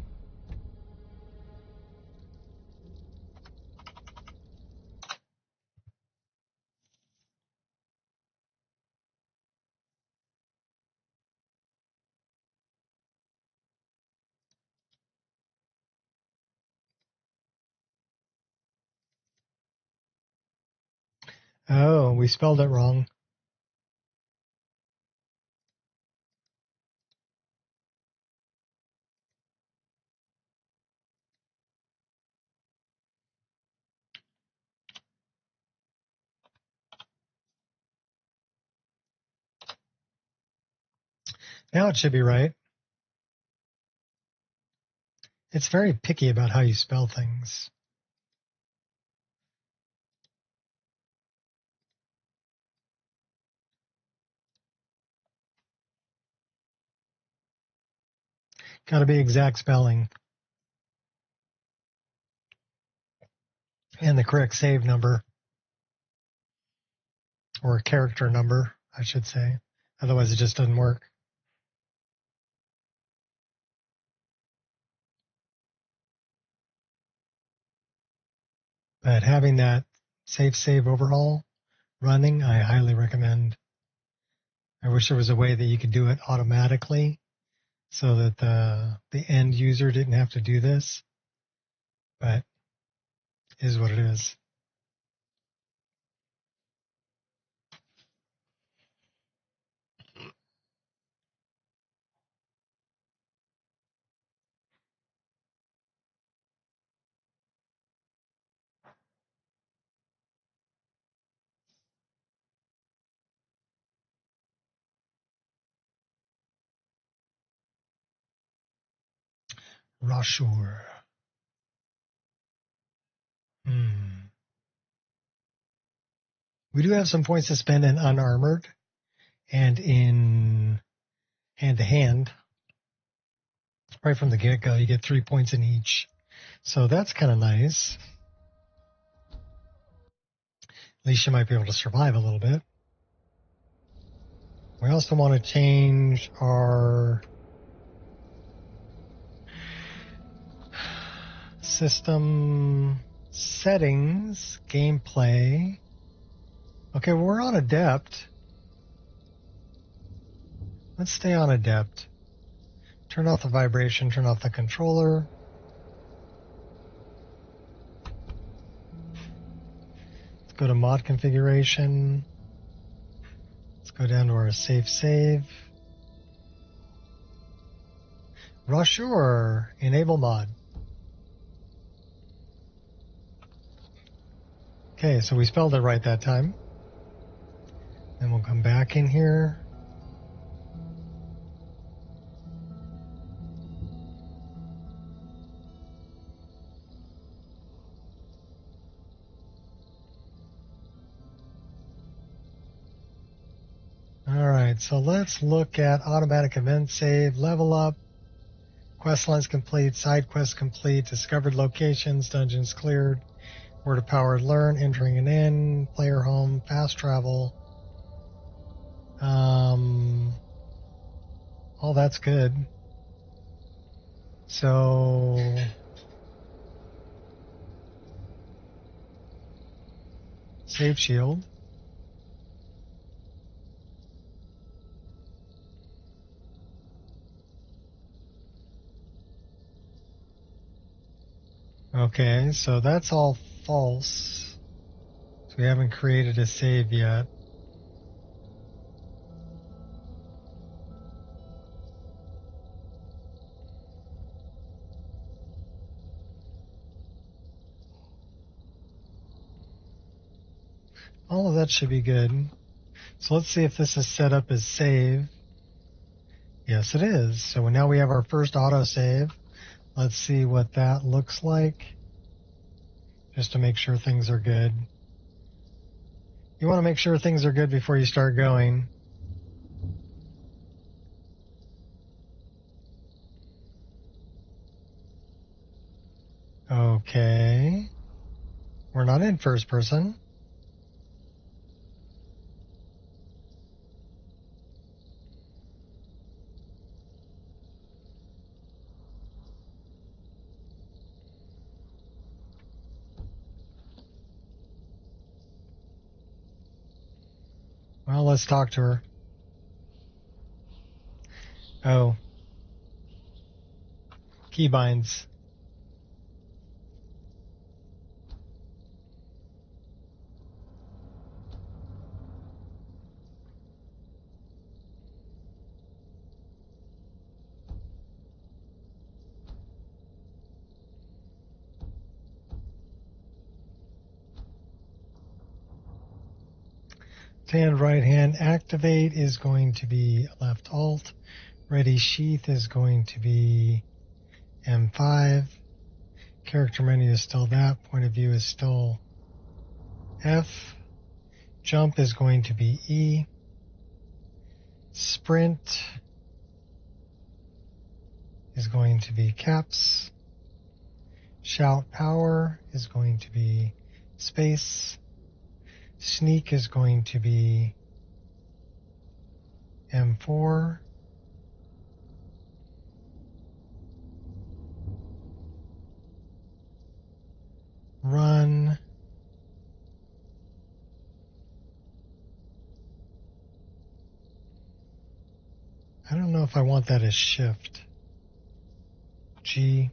A: Oh, we spelled it wrong. Now it should be right. It's very picky about how you spell things. Got to be exact spelling. And the correct save number. Or character number, I should say. Otherwise it just doesn't work. But having that save overhaul running, I highly recommend. I wish there was a way that you could do it automatically so that the end user didn't have to do this. But it is what it is. Rashur. We do have some points to spend in unarmored and in hand-to-hand. Right from the get-go, you get 3 points in each. So that's kind of nice. At least you might be able to survive a little bit. We also want to change our system settings, gameplay. Okay, well, we're on Adept. Let's stay on Adept. Turn off the vibration, turn off the controller. Let's go to mod configuration. Let's go down to our safe save. Rasure, enable mod. Okay, so we spelled it right that time. Then we'll come back in here. Alright, so let's look at automatic event save, level up, quest lines complete, side quests complete, discovered locations, dungeons cleared, word of power learn, entering an inn, player home, fast travel. All that's good. So save shield. Okay, so that's all false. So we haven't created a save yet. All of that should be good. So let's see if this is set up as save. Yes, it is. So now we have our first autosave. Let's see what that looks like, just to make sure things are good. You want to make sure things are good before you start going. Okay. We're not in first person. Well, let's talk to her. Oh. Keybinds. And right hand activate is going to be left alt. Ready sheath is going to be M5. Character menu is still that. Point of view is still F. Jump is going to be E. Sprint is going to be caps. Shout power is going to be space. Sneak is going to be M4. Run. I don't know if I want that as shift. G.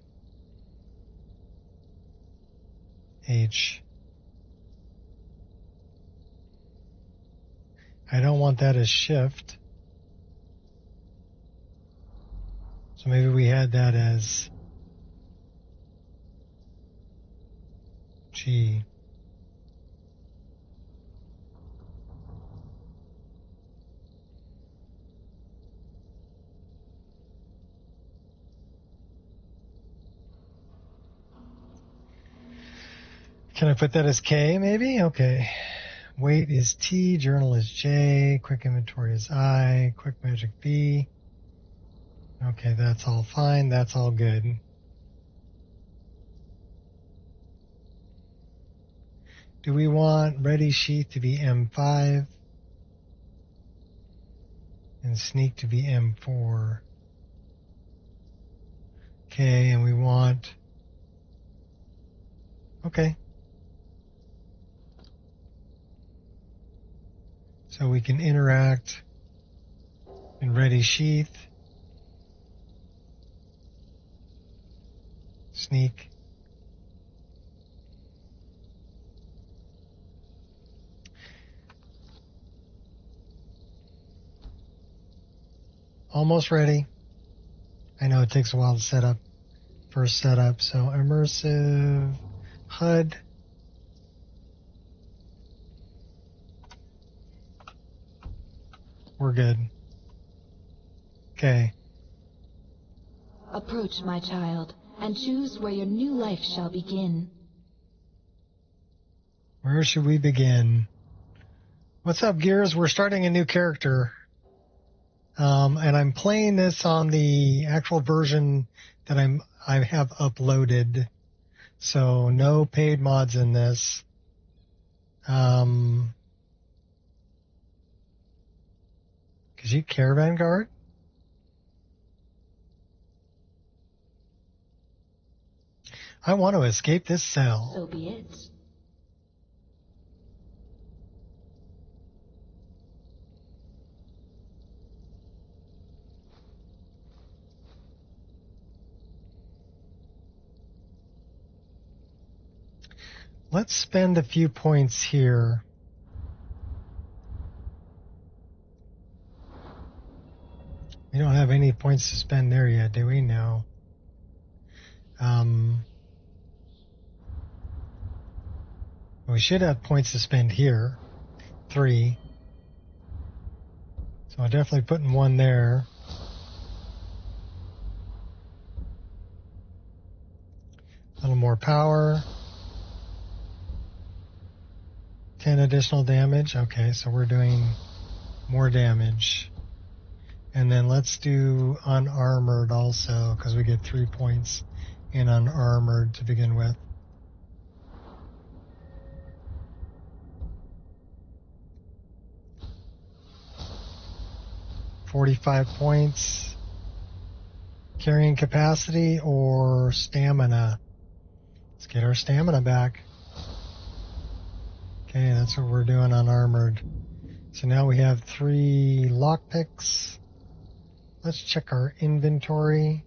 A: H. I don't want that as shift. So maybe we had that as G. Can I put that as K maybe? Okay. Wait is T, journal is J, quick inventory is I, quick magic B. Okay, that's all fine. That's all good. Do we want ready sheath to be M5 and sneak to be M4? Okay, and we want... Okay. So we can interact in ready sheath, sneak. Almost ready. I know it takes a while to set up, first setup. So immersive HUD. We're good. Okay.
D: Approach, my child, and choose where your new life shall begin.
A: Where should we begin? What's up, Gears? We're starting a new character. And I'm playing this on the actual version that I have uploaded. So no paid mods in this. Cause you Caravan Guard? I want to escape this cell.
D: So be it.
A: Let's spend a few points here. We don't have any points to spend there yet, do we? No. We should have points to spend here. 3. So I'm definitely putting 1 there. A little more power. 10 additional damage. Okay, so we're doing more damage. And then let's do unarmored also, because we get 3 points in unarmored to begin with. $45 points. Carrying capacity or stamina? Let's get our stamina back. Okay, that's what we're doing unarmored. So now we have 3 lockpicks. Let's check our inventory.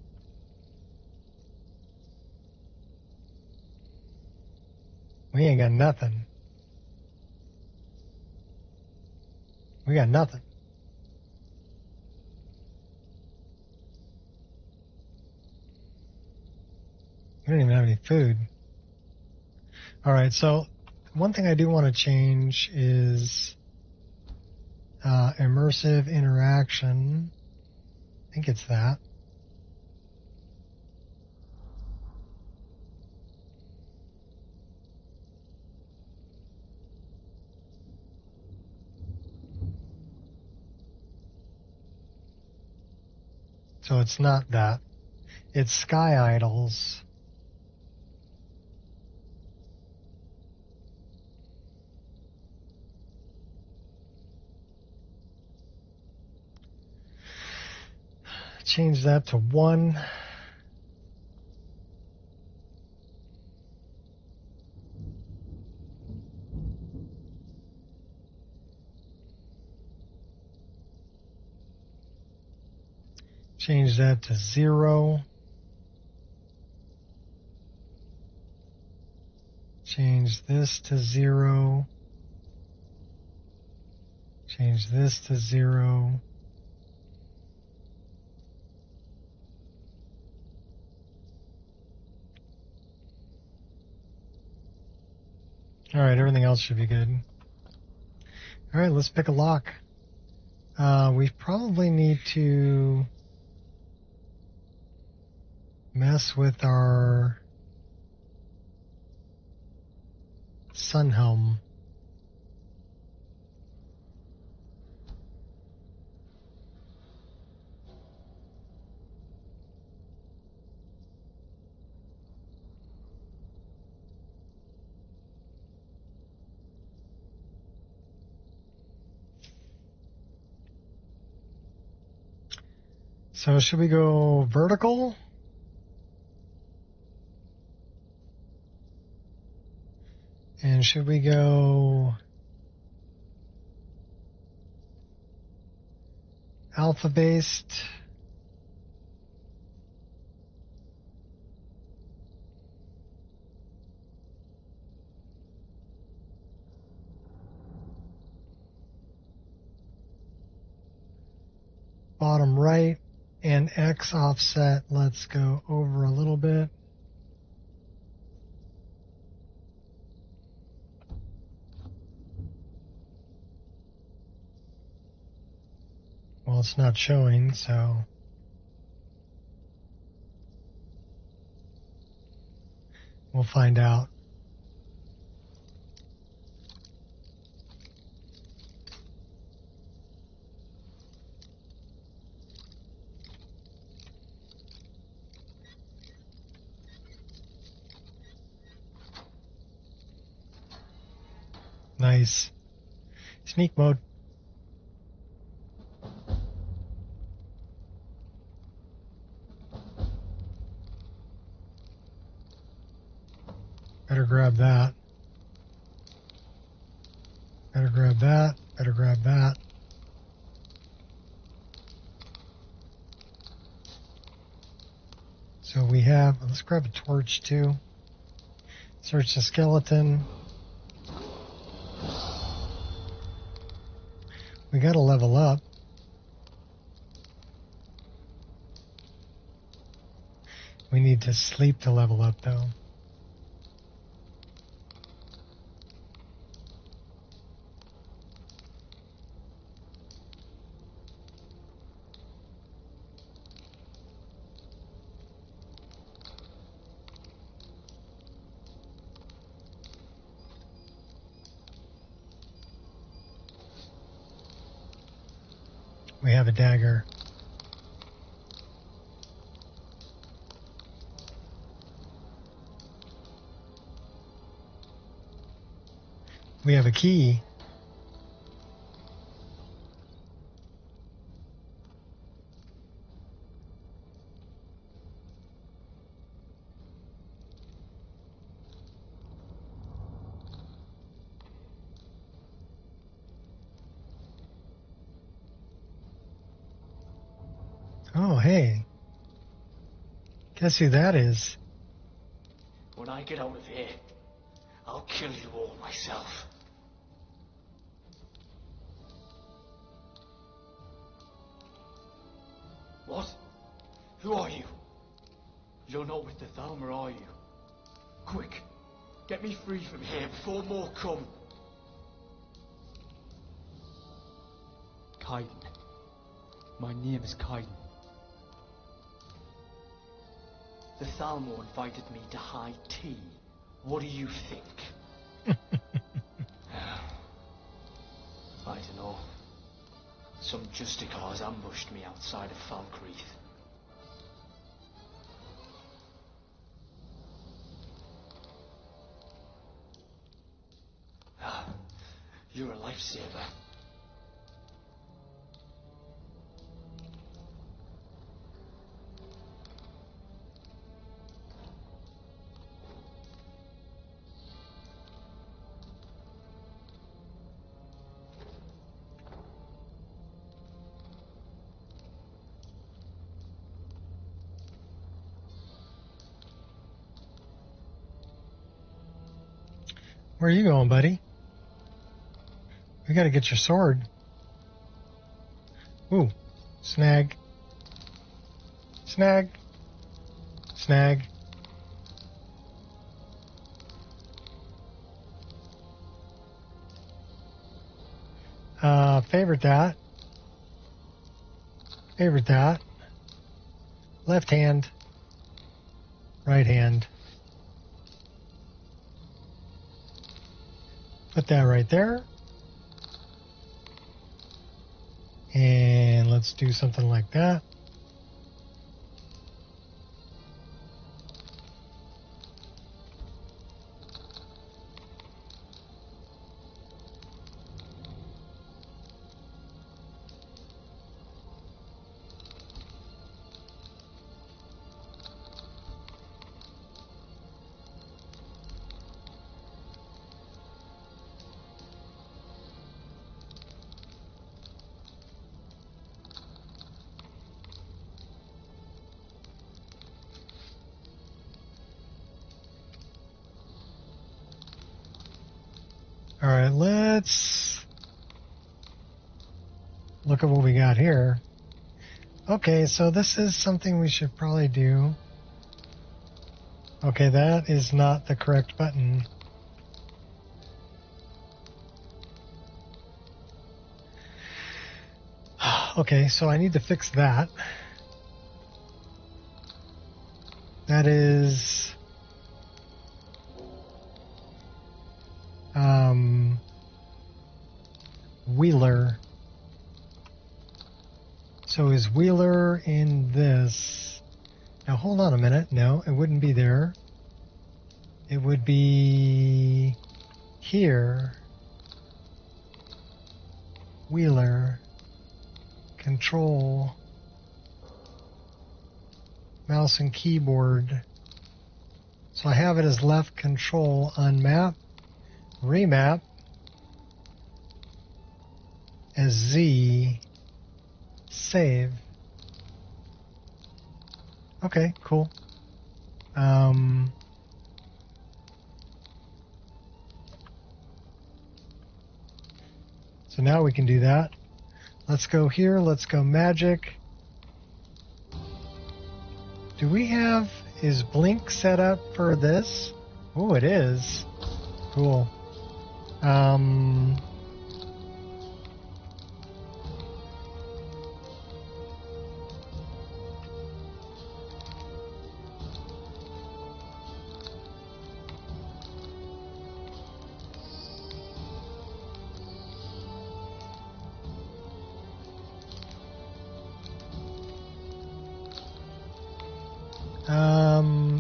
A: We ain't got nothing. We got nothing. We don't even have any food. Alright, so one thing I do want to change is immersive interaction. I think it's that. So it's not that. It's Sky Idols. Change that to 1. Change that to 0. Change this to 0. Change this to 0. Alright, everything else should be good. Alright, let's pick a lock. We probably need to mess with our sun helm. So should we go vertical? And should we go alpha based? Bottom right and X offset. Let's go over a little bit. Well, it's not showing, so we'll find out. Nice. Sneak mode. Better grab that. Better grab that. Better grab that. So we have, let's grab a torch too. Search the skeleton. We gotta level up. We need to sleep to level up though. We have a dagger. We have a key. Oh, hey. Guess who that is?
E: When I get out of here, I'll kill you all myself. What? Who are you? You're not with the Thalmor, are you? Quick, get me free from here before more come.
F: Kaiden. My name is Kaiden.
E: The Thalmor invited me to high tea. What do you think? I don't know. Some Justicars ambushed me outside of Falkreath. You're a lifesaver.
A: Where are you going, buddy? We gotta get your sword. Ooh. Snag. Snag. Snag. Favorite that. Favorite that. Left hand. Right hand. Put that right there. And let's do something like that. Alright, let's look at what we got here. Okay, so this is something we should probably do. Okay, that is not the correct button. Okay, so I need to fix that. That is... Wheeler. So is Wheeler in this? Now hold on a minute. No, it wouldn't be there. It would be here. Wheeler. Control. Mouse and keyboard. So I have it as left control, unmap, remap as Z, save. Okay, cool. So now we can do that. Let's go here, let's go magic. Do we have, is Blink set up for this? Oh, it is. Cool.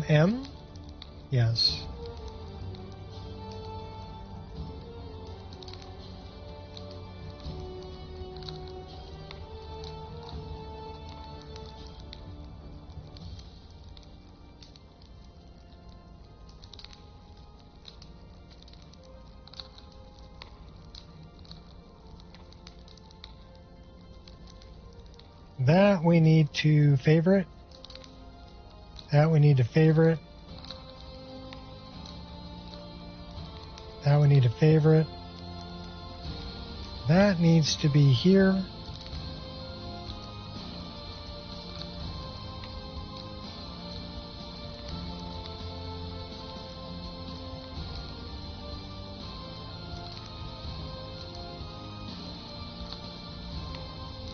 A: M? Yes. That we need to favorite. That we need to favorite. That we need to favorite. That needs to be here.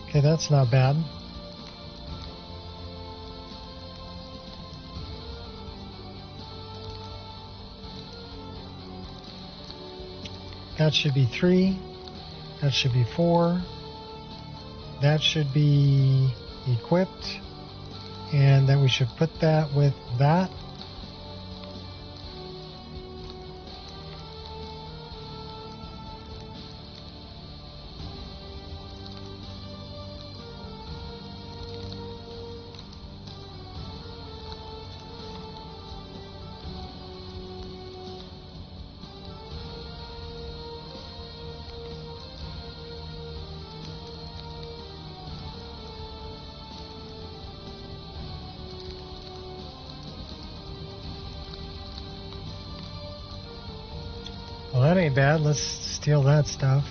A: Okay, that's not bad. That should be 3. That should be 4. That should be equipped. And then we should put that with that. Well, that ain't bad. Let's steal that stuff.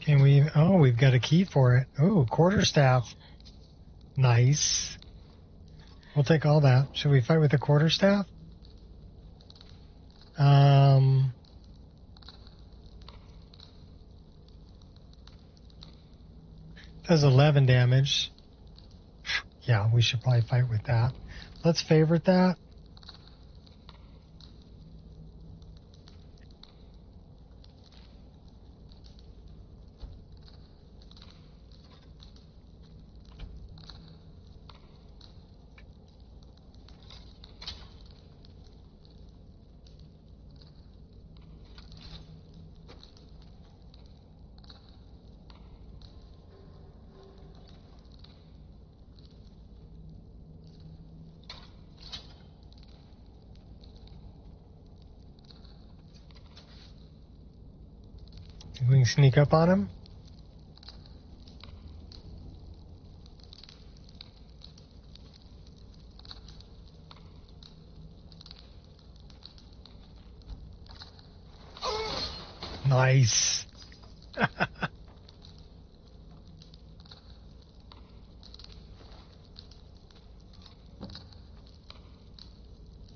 A: Can we... Oh, we've got a key for it. Oh, quarterstaff. Nice. We'll take all that. Should we fight with the quarterstaff? Does 11 damage. Yeah, we should probably fight with that. Let's favorite that. We can sneak up on him. Nice.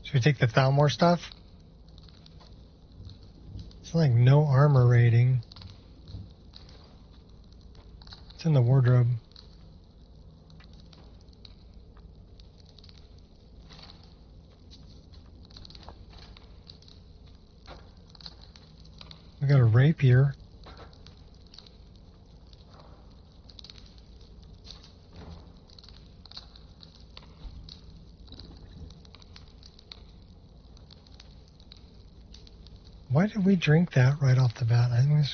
A: Should we take the Thalmor stuff? It's like no armor rating. It's in the wardrobe. We got a rapier. Why did we drink that right off the bat? I think we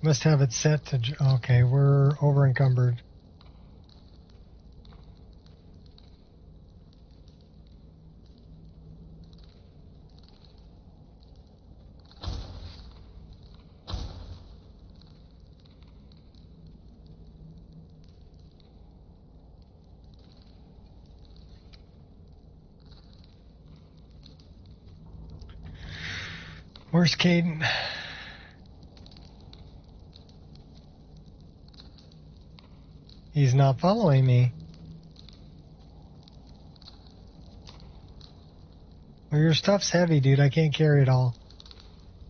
A: must have it set to... Okay, we're over encumbered. Where's Caden? He's not following me. Well, your stuff's heavy, dude. I can't carry it all.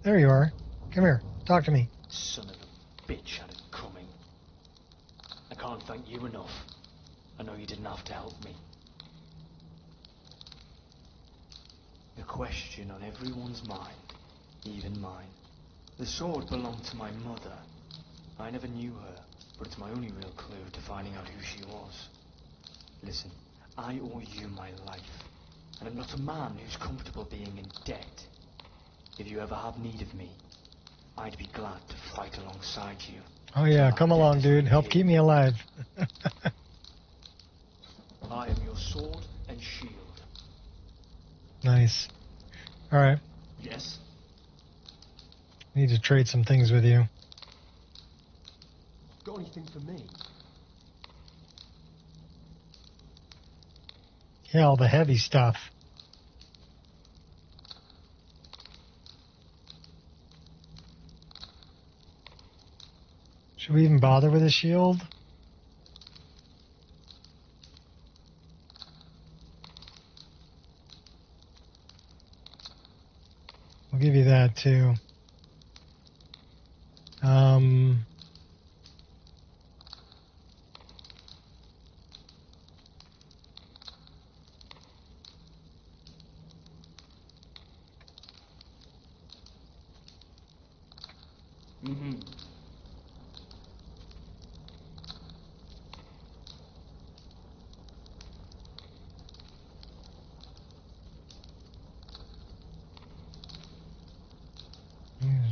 A: There you are. Come here. Talk to me.
E: Son of a bitch had it coming. I can't thank you enough. I know you didn't have to help me. The question on everyone's mind, even mine. The sword belonged to my mother. I never knew her, but it's my only real clue to finding out who she was. Listen, I owe you my life, and I'm not a man who's comfortable being in debt. If you ever have need of me, I'd be glad to fight alongside you.
A: Oh yeah, come along, dude. Help keep me alive.
E: I am your sword and shield.
A: Nice. All right.
E: Yes?
A: Need to trade some things with you.
F: Got anything for me?
A: Yeah, all the heavy stuff. Should we even bother with a shield? We'll give you that too.
E: Mm-hmm.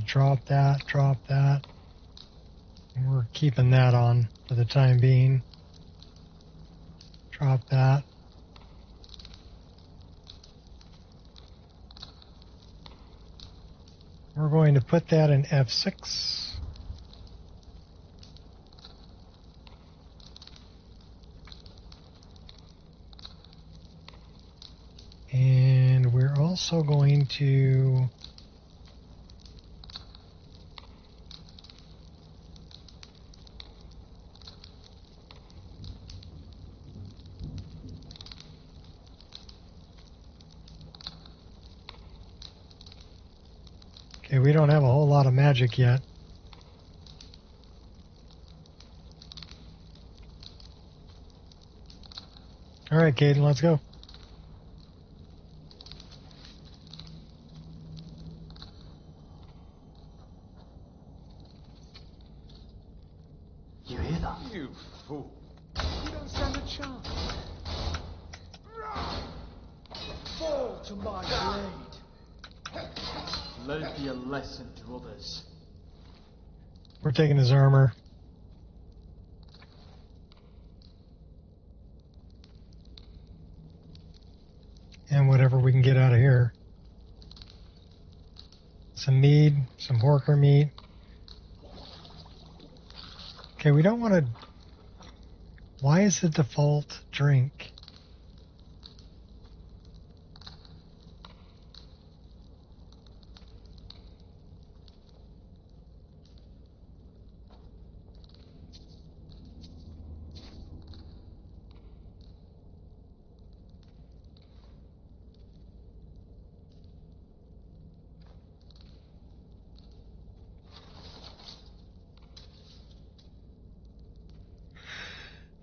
A: Drop that, drop that. We're keeping that on for the time being. Drop that. We're going to put that in F6. And we're also going to Okay, we don't have a whole lot of magic yet. All right, Caden, let's go.
E: You hear that?
F: You fool. You don't stand a chance. Fall to my blade. Let it be a lesson to others.
A: We're taking his armor. And whatever we can get out of here. Some mead, some horker meat. Okay, we don't want to... Why is the default drink?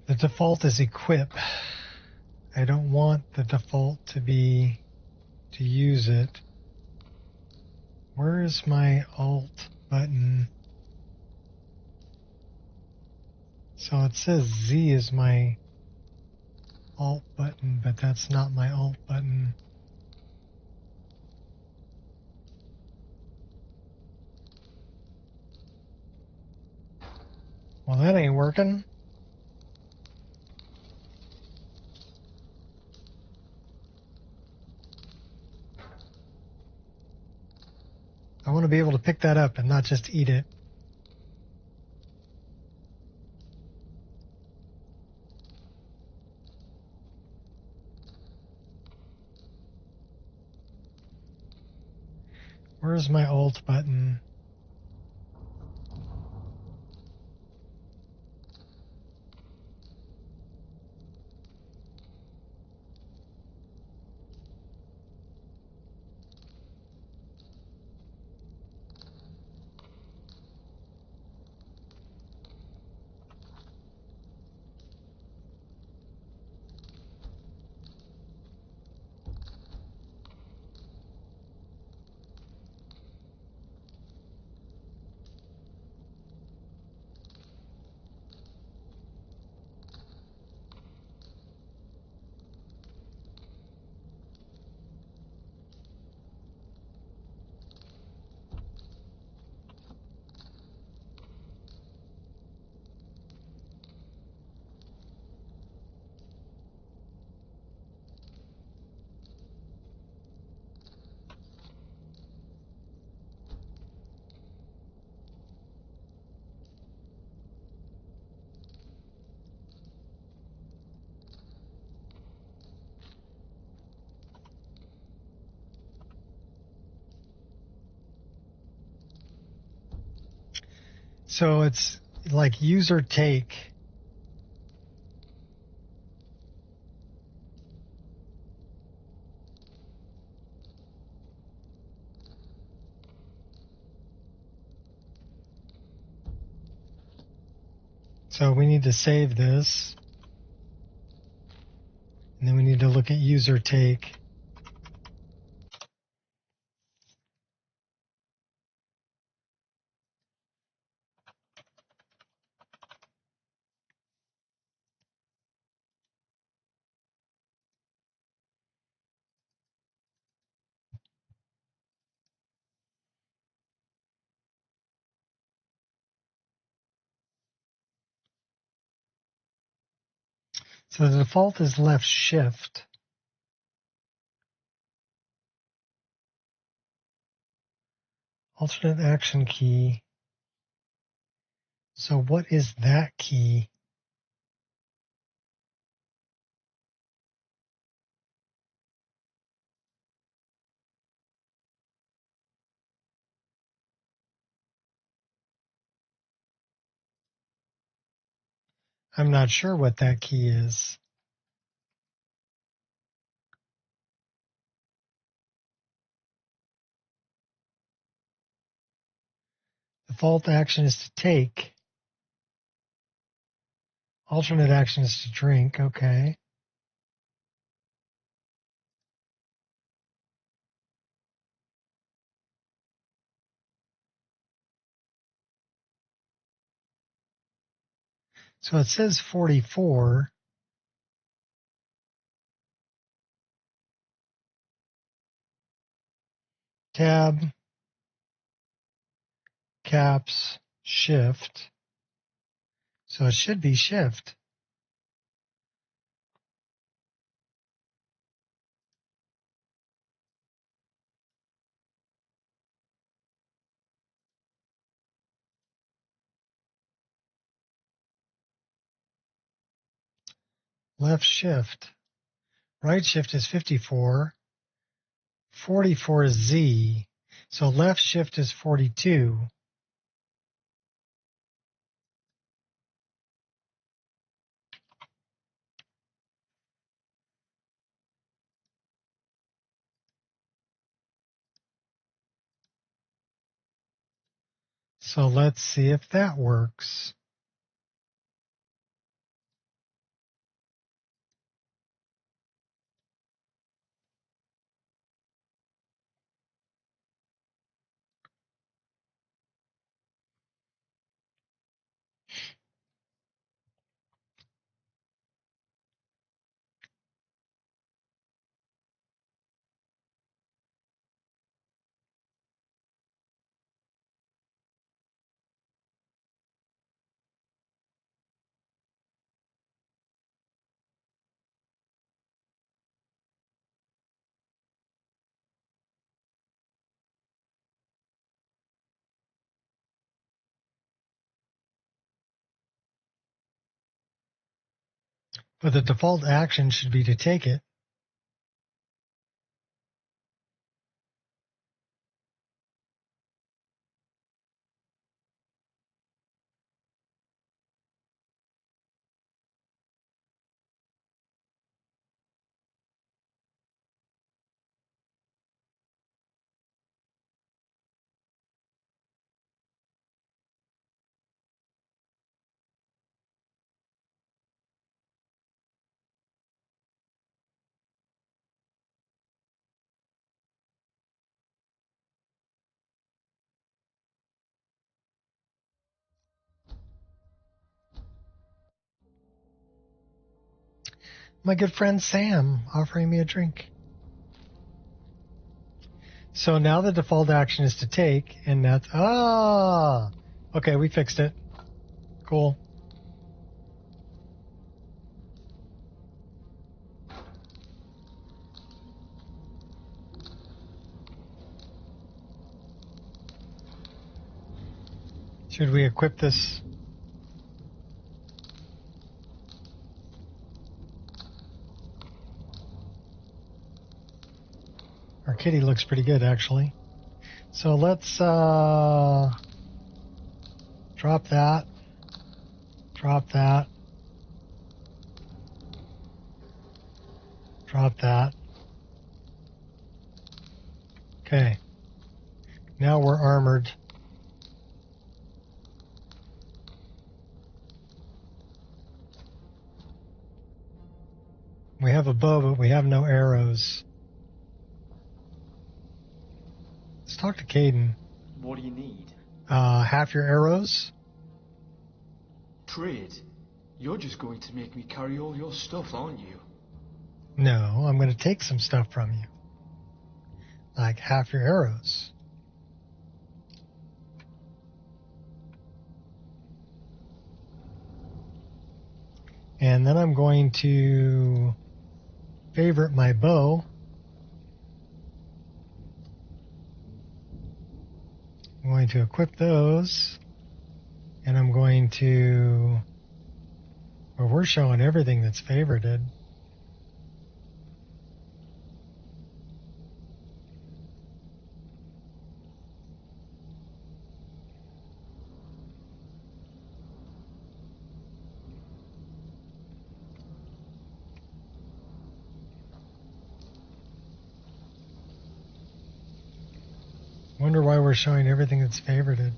A: The default is equip. I don't want the default to be to use it. Where is my alt button? So it says Z is my alt button, but that's not my alt button. Well, that ain't working. I want to be able to pick that up and not just eat it. Where's my alt button? So it's like user take. So we need to save this. And then we need to look at user take. So the default is left shift. Alternate action key. So what is that key? I'm not sure what that key is. Default action is to take. Alternate action is to drink. Okay. So it says 44. Tab, caps, shift. So it should be shift. Left shift. Right shift is 54. 44 is Z. So left shift is 42. So let's see if that works. But the default action should be to take it. My good friend Sam offering me a drink. So now the default action is to take, and that's, okay, we fixed it. Cool. Should we equip this? Our kitty looks pretty good, actually. So let's drop that, drop that, drop that. Okay. Now we're armored. We have a bow, but we have no arrows. Let's talk to Caden.
F: What do you need?
A: Half your arrows?
F: Trade? You're just going to make me carry all your stuff, aren't you?
A: No, I'm going to take some stuff from you. Like half your arrows. And then I'm going to favorite my bow. I'm going to equip those. And I'm going to... Well, we're showing everything that's favorited. Wonder why we're showing everything that's favorited.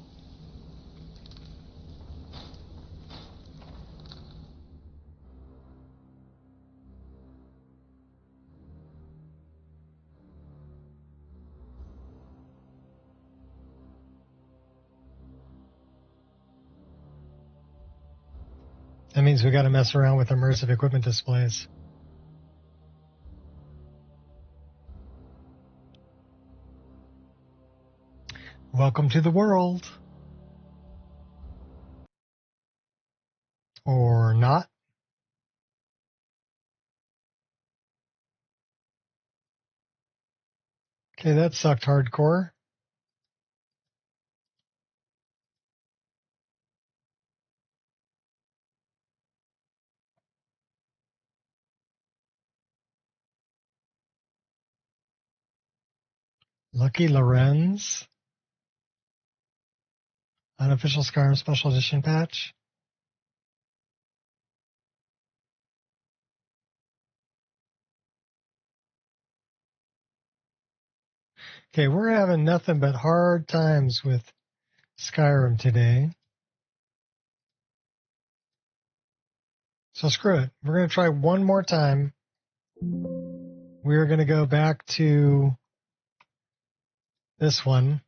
A: That means we got to mess around with immersive equipment displays. Welcome to the world. Or not. Okay, that sucked hardcore. Lucky Lorenz. Unofficial Skyrim Special Edition patch. Okay, we're having nothing but hard times with Skyrim today. So screw it. We're going to try one more time. We're going to go back to this one.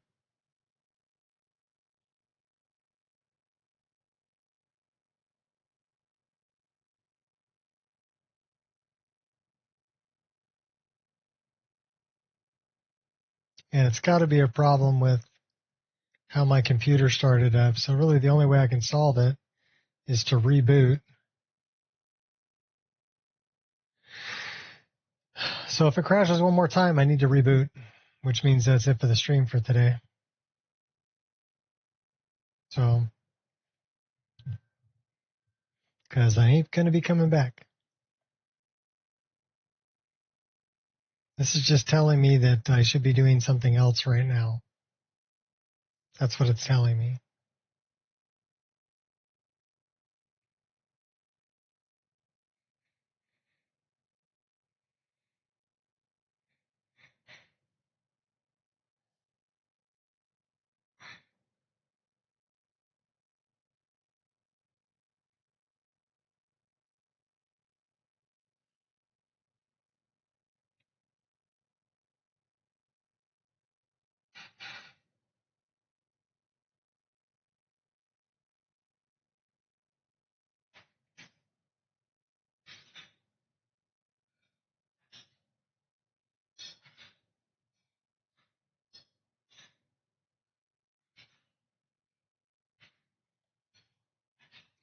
A: And it's got to be a problem with how my computer started up. So really the only way I can solve it is to reboot. So if it crashes one more time, I need to reboot, which means that's it for the stream for today. So, because I ain't going to be coming back. This is just telling me that I should be doing something else right now. That's what it's telling me.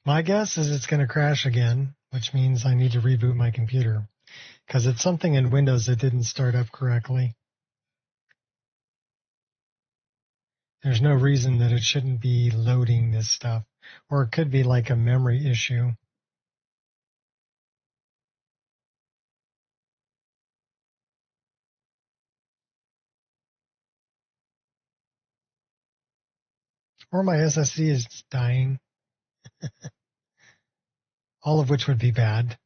A: My guess is it's going to crash again, which means I need to reboot my computer because it's something in Windows that didn't start up correctly. There's no reason that it shouldn't be loading this stuff, or it could be like a memory issue. Or my SSD is dying, all of which would be bad.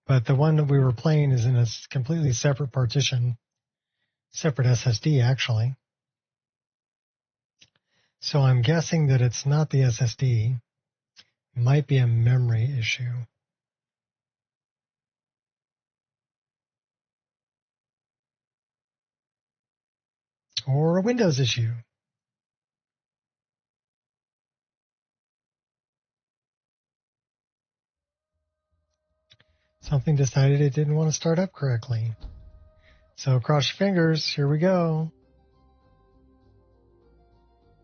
A: But the one that we were playing is in a completely separate partition, separate SSD actually. So I'm guessing that it's not the SSD. It might be a memory issue. Or a Windows issue. Something decided it didn't want to start up correctly. So cross your fingers, here we go.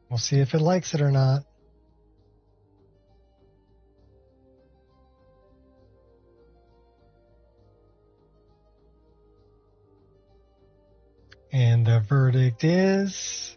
A: We'll see if it likes it or not. And the verdict is...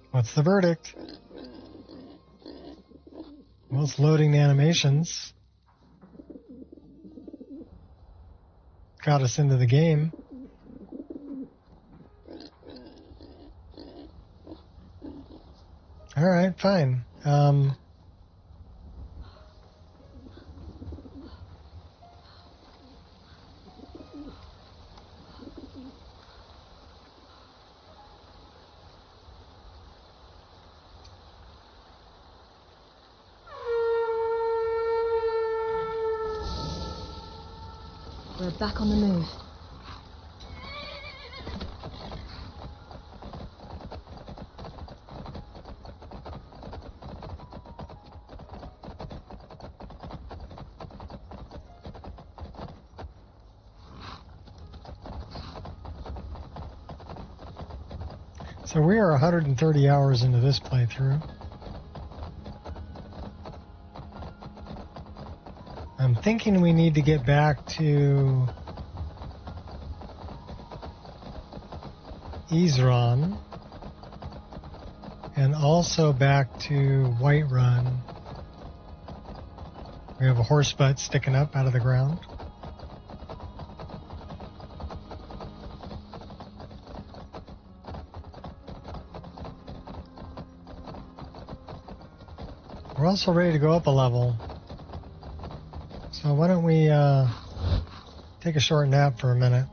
A: What's the verdict? Well, it's loading the animations. Got us into the game. All right, fine.
D: We're back on the move.
A: So we are 130 hours into this playthrough. I'm thinking we need to get back to Ezron and also back to Whiterun. We have a horse butt sticking up out of the ground. We're also ready to go up a level. So why don't we take a short nap for a minute.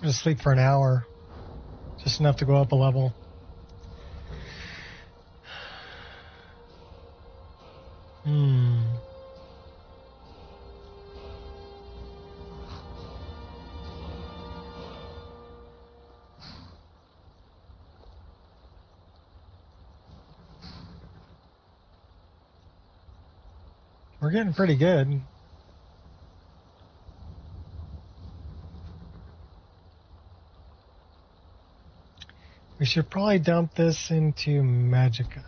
A: Just sleep for an hour. Just enough to go up a level. We're getting pretty good. We should probably dump this into Magicka.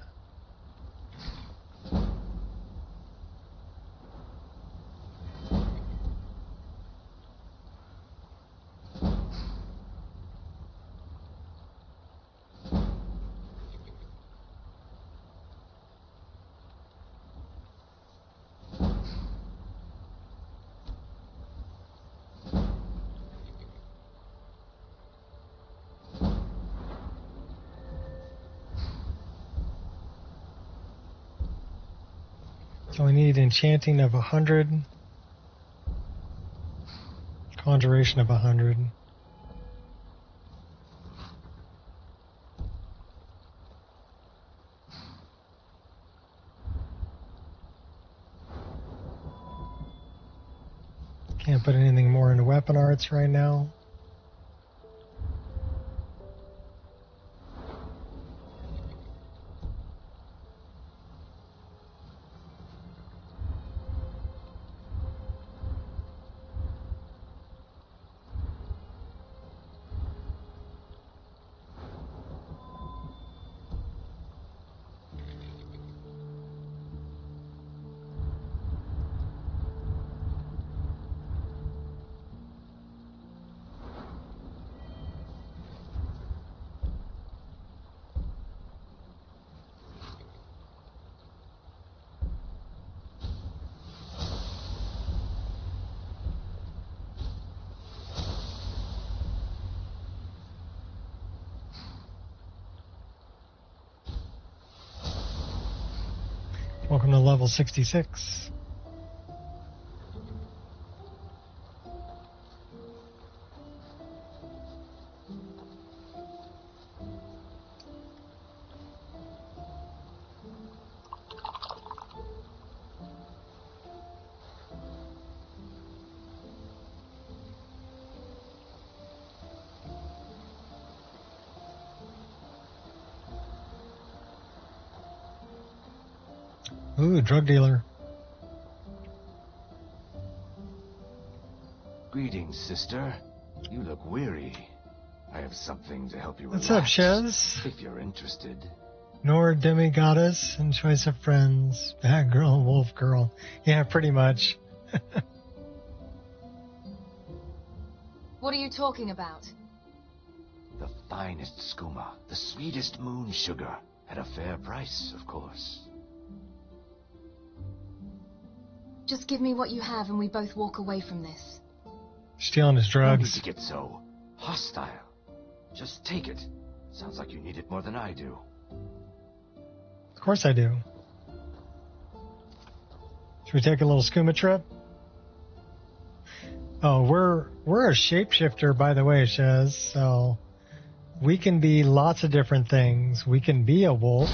A: So we need enchanting of 100, conjuration of 100. Can't put anything more into weapon arts right now. Welcome to level 66. Ooh, drug dealer.
G: Greetings, sister. You look weary. I have something to help you
A: What's
G: relax.
A: up, Shez?
G: If you're interested.
A: Nord, demigoddess, and choice of friends. Bad girl, wolf girl. Yeah, pretty much.
D: What are you talking about?
G: The finest skooma, the sweetest moon sugar, at a fair price, of course.
D: Just give me what you have and we both walk away from this.
A: Stealing his
G: No need
A: drugs.
G: to get so hostile. Just take it. Sounds like you need it more than I do.
A: Of course I do. Should we take a little skooma trip? Oh, we're a shapeshifter, by the way, Shez. So we can be lots of different things. We can be a wolf,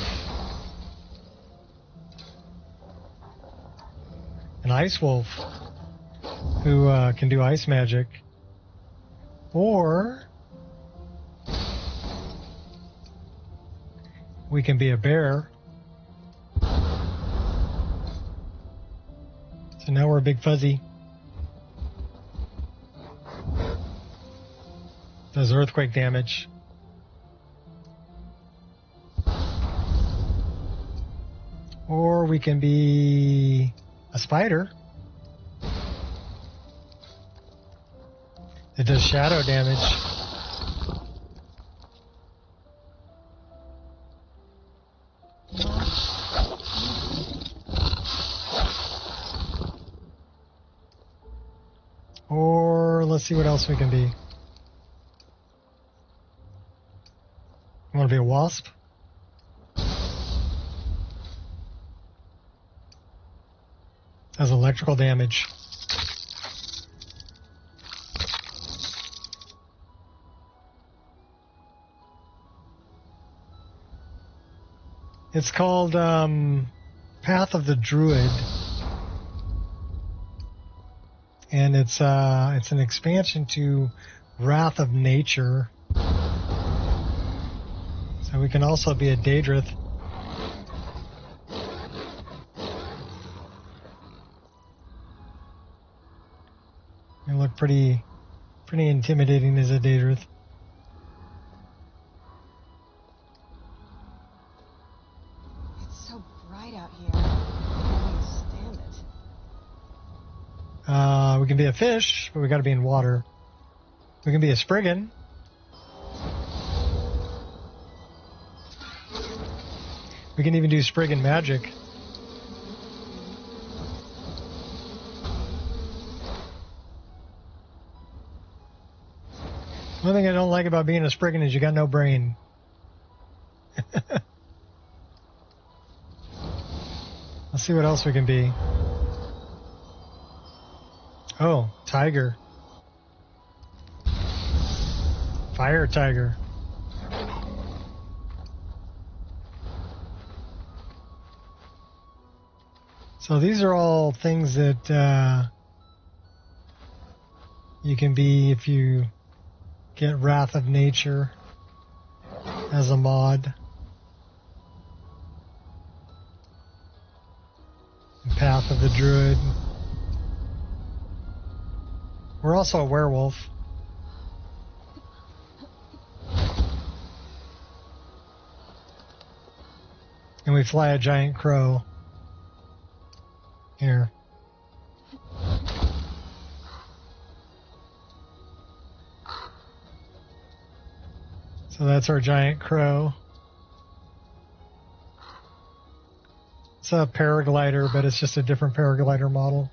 A: an ice wolf who can do ice magic, or we can be a bear. So now we're a big fuzzy. Does earthquake damage. Or we can be a spider. It does shadow damage. Or let's see what else we can be. You want to be a wasp? Has electrical damage. It's called Path of the Druid, and it's an expansion to Wrath of Nature. So we can also be a Daedrith. You look pretty intimidating as a Daedrith.
H: It's so bright out here. I can't stand it.
A: We can be a fish, but we got to be in water. We can be a Spriggan. We can even do Spriggan magic. One thing I don't like about being a Spriggan is you got no brain. Let's see what else we can be. Oh, tiger. Fire tiger. So these are all things that you can be if you get Wrath of Nature as a mod. And Path of the Druid. We're also a werewolf. And we fly a giant crow. Here. So that's our giant crow. It's a paraglider, but it's just a different paraglider model.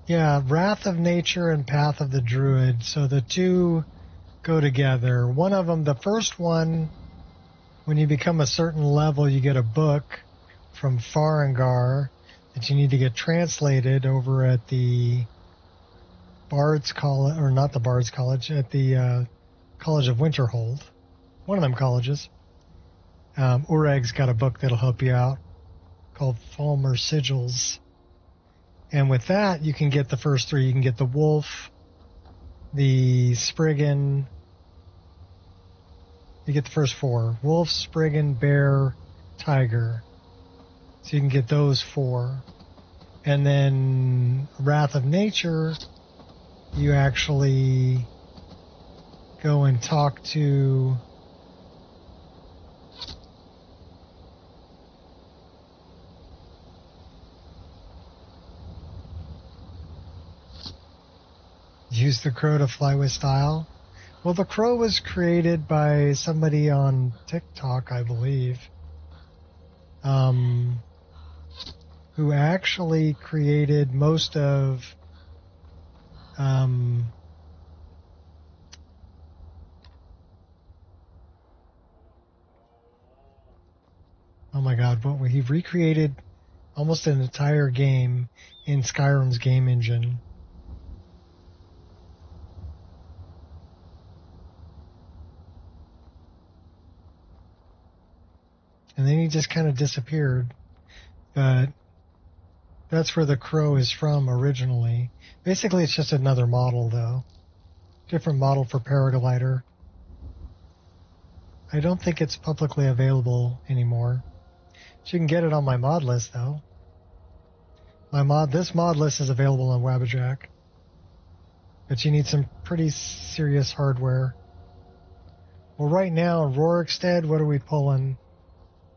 A: Yeah, Wrath of Nature and Path of the Druid. So the two go together. One of them, the first one, when you become a certain level, you get a book from Farengar that you need to get translated over at the Bard's College, or not the Bard's College, at the College of Winterhold. One of them colleges. Ureg's got a book that'll help you out called Falmer Sigils. And with that, you can get the first three. You can get the wolf, the Spriggan. You get the first four. Wolf, Spriggan, bear, tiger. So you can get those four. And then Wrath of Nature, you actually go and talk to use the crow to fly with style. Well, the crow was created by somebody on TikTok, I believe, who actually created most of oh my god, he recreated almost an entire game in Skyrim's game engine. And then he just kind of disappeared. But that's where the crow is from originally. Basically, it's just another model, though. Different model for paraglider. I don't think it's publicly available anymore. So you can get it on my mod list, though. This mod list is available on Wabbajack. But you need some pretty serious hardware. Well, right now, in Rorikstead, what are we pulling?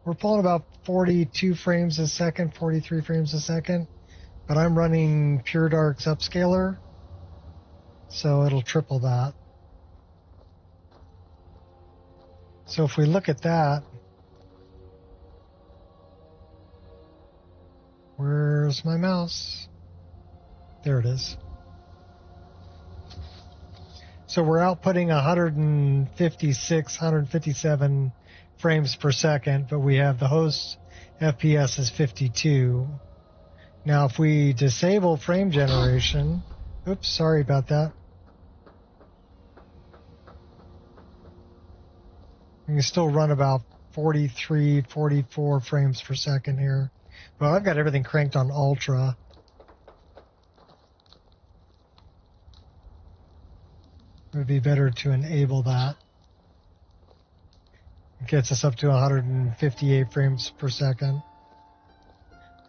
A: We're pulling about 42 frames a second, 43 frames a second. But I'm running Pure Dark's upscaler, so it'll triple that. So if we look at that, where's my mouse? There it is. So we're outputting 156, 157 frames per second, but we have the host FPS is 52. Now, if we disable frame generation, oops, sorry about that. We can still run about 43, 44 frames per second here. Well, I've got everything cranked on ultra. It would be better to enable that. It gets us up to 158 frames per second.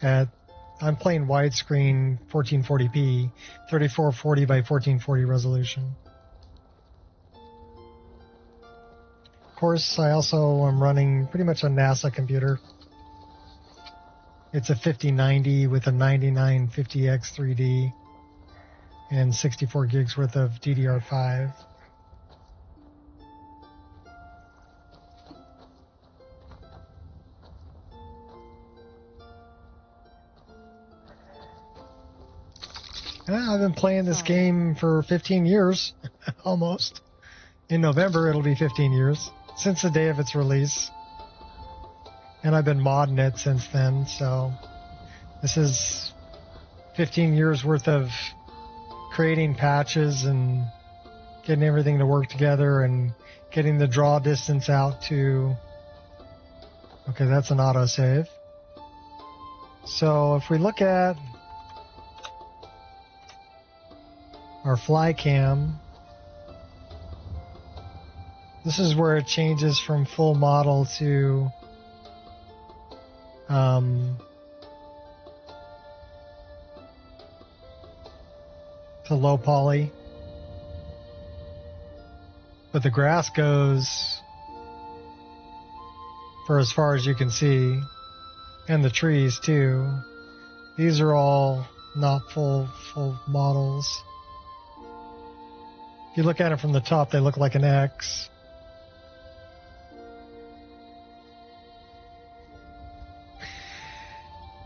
A: I'm playing widescreen 1440p, 3440 by 1440 resolution. Of course, I also am running pretty much a NASA computer. It's a 5090 with a 9950X 3D and 64 gigs worth of DDR5. I've been playing this game for 15 years, almost. In November, it'll be 15 years, since the day of its release. And I've been modding it since then, so this is 15 years worth of creating patches and getting everything to work together and getting the draw distance out to... Okay, that's an autosave. So if we look at our fly cam, this is where it changes from full model to low poly. But the grass goes for as far as you can see, and the trees too. These are all not full models. If you look at it from the top, they look like an X.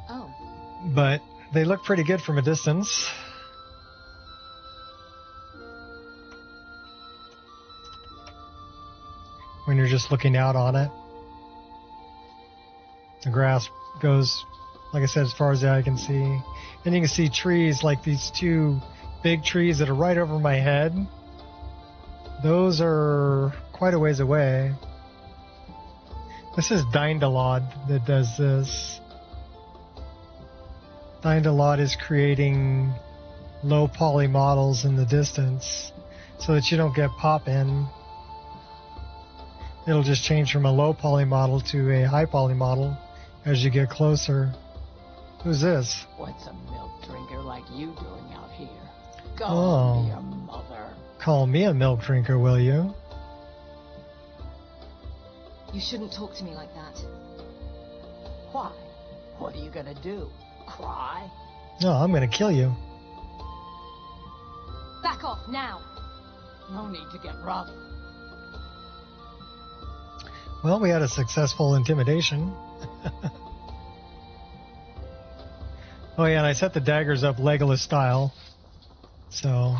H: Oh.
A: But they look pretty good from a distance. When you're just looking out on it. The grass goes, like I said, as far as the eye can see. And you can see trees like these two big trees that are right over my head. Those are quite a ways away. This is Dindalod that does this. Dindalod is creating low poly models in the distance so that you don't get pop-in. It'll just change from a low poly model to a high poly model as you get closer. Who's this?
I: What's a milk drinker like you doing out here? Go be a mother.
A: Call me a milk drinker, will you?
H: You shouldn't talk to me like that.
I: Why? What are you gonna do? Cry?
A: No, I'm gonna kill you.
D: Back off, now!
I: No need to get rough.
A: Well, we had a successful intimidation. Oh yeah, and I set the daggers up Legolas style. So,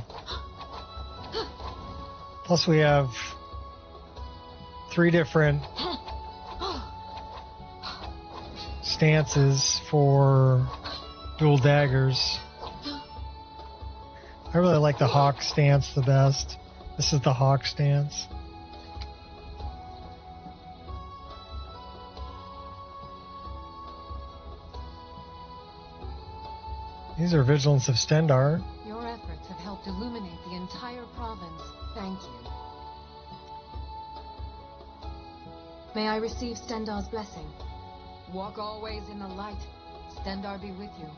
A: plus we have 3 different stances for dual daggers. I really like the hawk stance the best. This is the hawk stance. These are Vigilance of Stendar.
H: Your efforts have helped illuminate the entire province. Thank you. May I receive Stendar's blessing? Walk always in the light. Stendar be with you.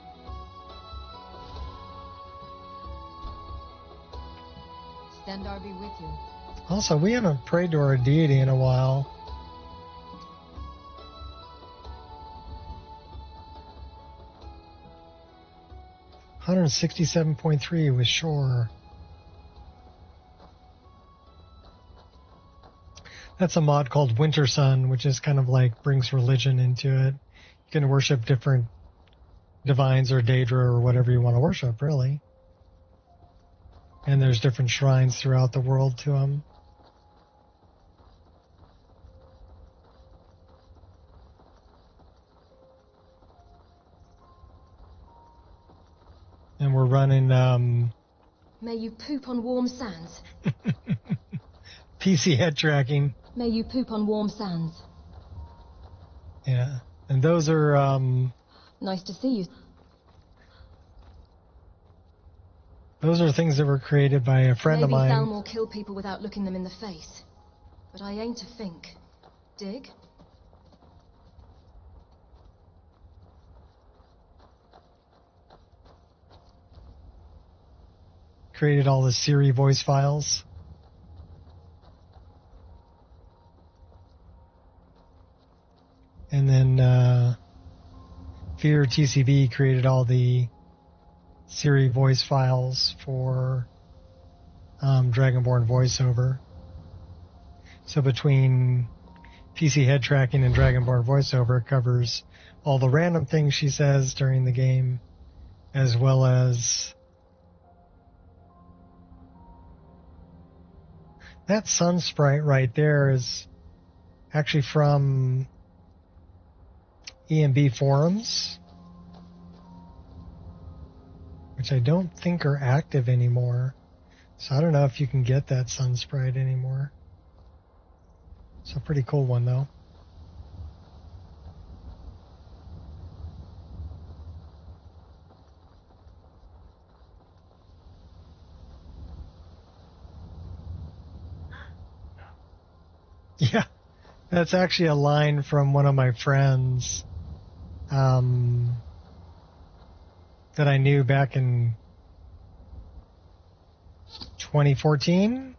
H: Stendar be with you.
A: Also, we haven't prayed to our deity in a while. $167.3 with Shore. That's a mod called Winter Sun, which is kind of like brings religion into it. You can worship different divines or Daedra or whatever you want to worship, really. And there's different shrines throughout the world to them. And we're running
D: May you poop on warm sands.
A: PC head tracking.
D: May you poop on warm sands.
A: Yeah. And those are
D: Nice to see you.
A: those are things that were created by a friend
D: Maybe
A: of mine.
D: Thalmor will kill people without looking them in the face. But I aim to think. Dig?
A: Created all the Siri voice files. And then Fear TCB created all the Siri voice files for Dragonborn voiceover. So between PC head tracking and Dragonborn voiceover, it covers all the random things she says during the game, as well as that sun sprite right there is actually from EMB forums, which I don't think are active anymore. So I don't know if you can get that sun sprite anymore. It's a pretty cool one, though. Yeah, that's actually a line from one of my friends that I knew back in 2014.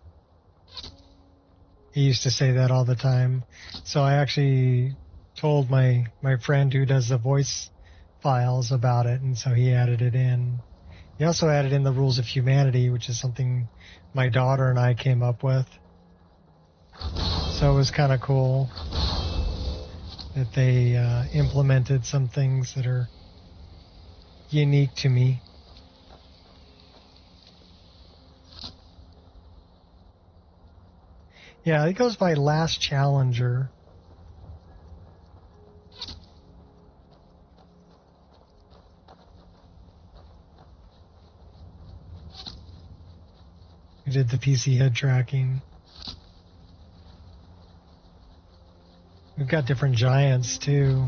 A: He used to say that all the time. So I actually told my friend who does the voice files about it, and so he added it in. He also added in the Rules of Humanity, which is something my daughter and I came up with. So it was kind of cool that they implemented some things that are unique to me. Yeah, it goes by Last Challenger. We did the PC head tracking. We've got different giants too.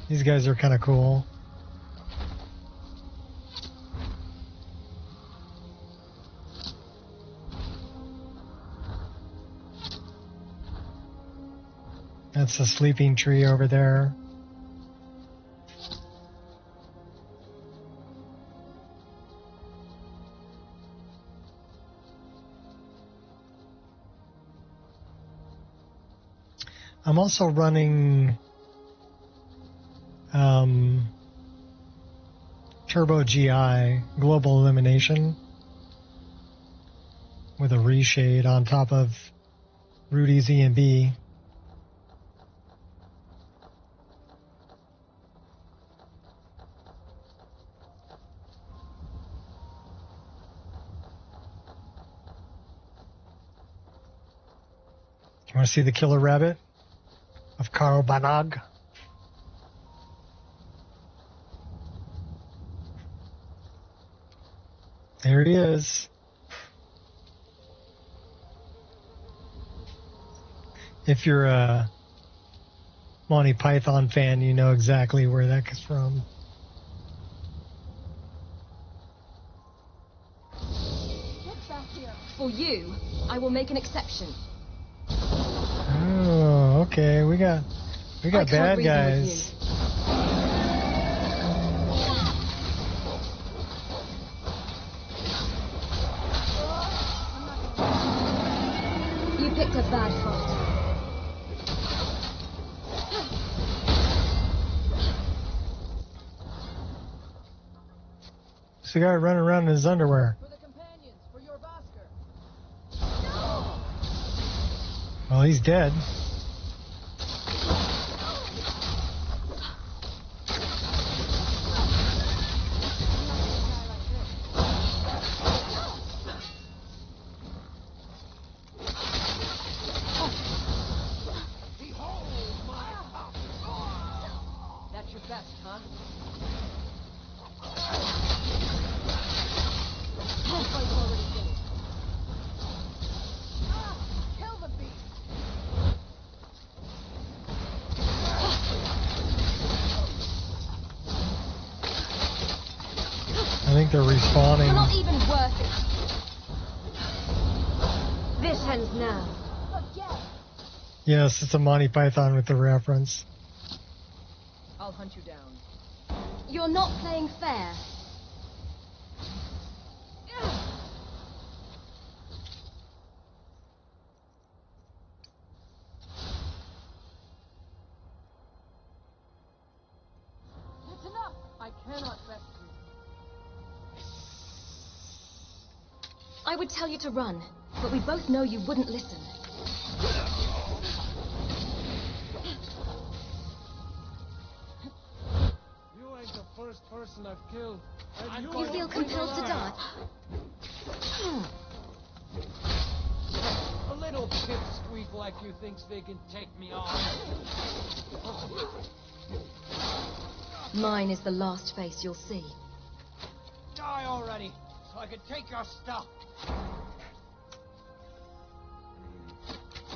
A: These guys are kind of cool. That's the sleeping tree over there. I'm also running Turbo GI, Global Elimination, with a reshade on top of Rudy's E&B. You want to see the killer rabbit of Carl Banag? There he is. If you're a Monty Python fan, you know exactly where that is from.
D: Get back here. For you, I will make an exception.
A: Oh, okay. We got bad guys.
D: You picked a bad fight.
A: It's the guy running around in his underwear.
I: For the companions, for your Vosker.
A: Well, he's dead.
I: That's your best, huh? Fight's already finished. Kill the beast!
A: I think they're respawning.
D: You're not even worth it. This ends now.
A: Yes, it's a Monty Python with the reference.
I: I'll hunt you down.
D: You're not playing fair.
I: That's enough! I cannot rescue.
D: I would tell you to run, but we both know you wouldn't listen.
F: You ain't the first person I've killed.
D: You feel compelled to die?
F: A little pipsqueak like you thinks they can take me on.
D: Mine is the last face you'll see.
F: Die already, so I can take your stuff.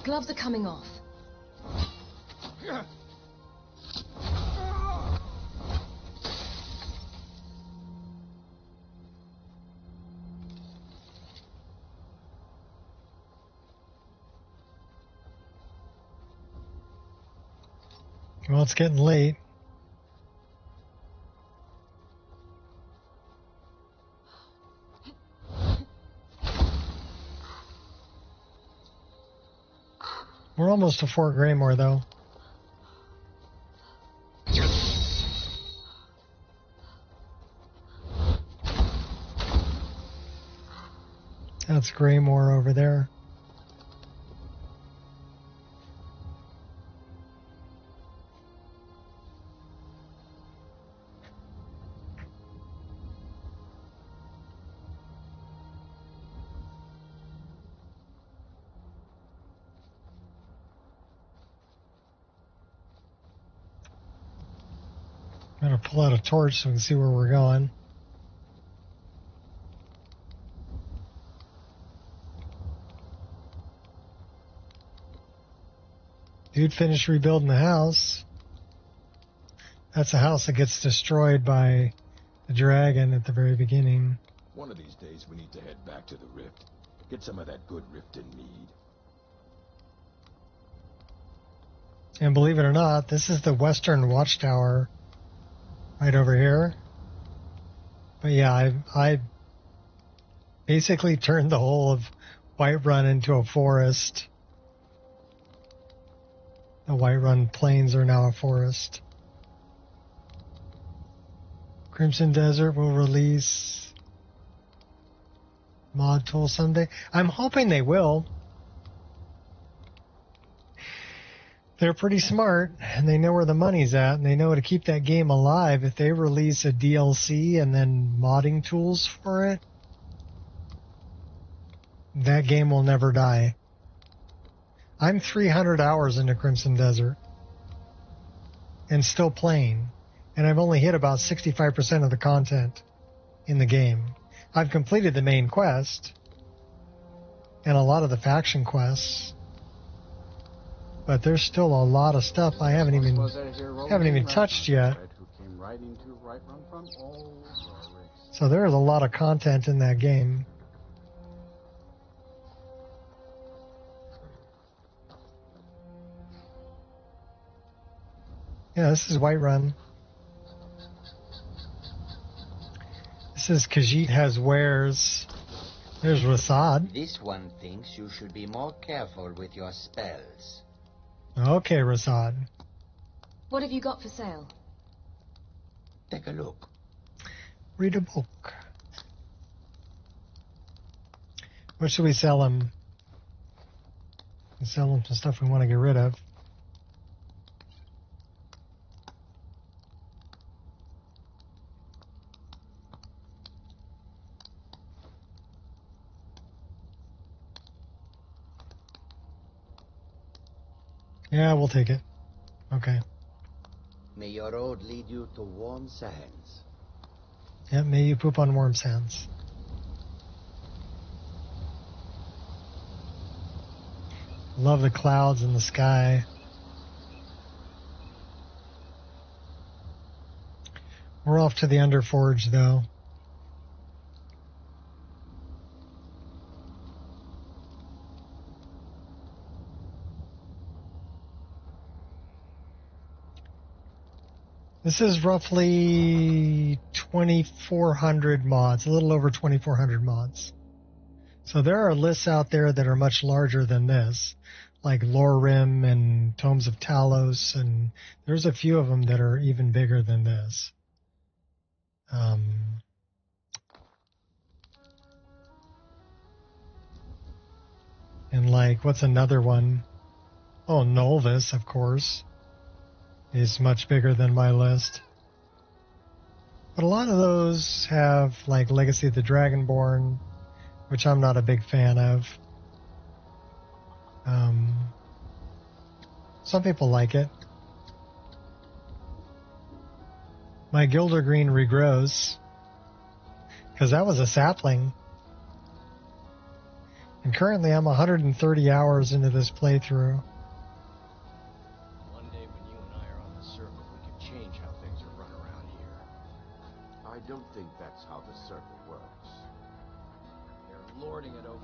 D: Gloves are coming off.
A: Well, it's getting late. We're almost to Fort Graymore, though. That's Graymore over there. I'm gonna pull out a torch so we can see where we're going. Dude finished rebuilding the house. That's a house that gets destroyed by the dragon at the very beginning.
G: One of these days we need to head back to the rift. Get some of that good riften mead.
A: And believe it or not, this is the Western Watchtower right over here. But yeah, I basically turned the whole of Whiterun into a forest. The Whiterun Plains are now a forest. Crimson Desert will release mod tool someday. I'm hoping they will. They're pretty smart, and they know where the money's at, and they know how to keep that game alive. If they release a DLC and then modding tools for it, that game will never die. I'm 300 hours into Crimson Desert, and still playing, and I've only hit about 65% of the content in the game. I've completed the main quest, and a lot of the faction quests, but there's still a lot of stuff I haven't even touched yet. So there is a lot of content in that game. Yeah, this is Whiterun. This is Khajiit has wares. There's Rasad.
J: This one thinks you should be more careful with your spells.
A: Okay, Rasad.
D: What have you got for sale?
J: Take a look.
A: Read a book. What should we sell him? We sell him some stuff we want to get rid of. Yeah, we'll take it. Okay.
J: May your road lead you to warm sands.
A: Yeah, may you poop on warm sands. Love the clouds in the sky. We're off to the Underforge, though. This is roughly 2,400 mods, a little over 2,400 mods. So there are lists out there that are much larger than this, like Lorim and Tomes of Talos, and there's a few of them that are even bigger than this. And like, what's another one? Oh, Nolvis, of course, is much bigger than my list. But a lot of those have like Legacy of the Dragonborn, which I'm not a big fan of. Some people like it. My Gilder Green regrows, because that was a sapling. And currently I'm 130 hours into this playthrough.
C: One day when you and I are on the circle, we can change how things are run around here.
G: I don't think that's how the circle works.
C: They're lording it over.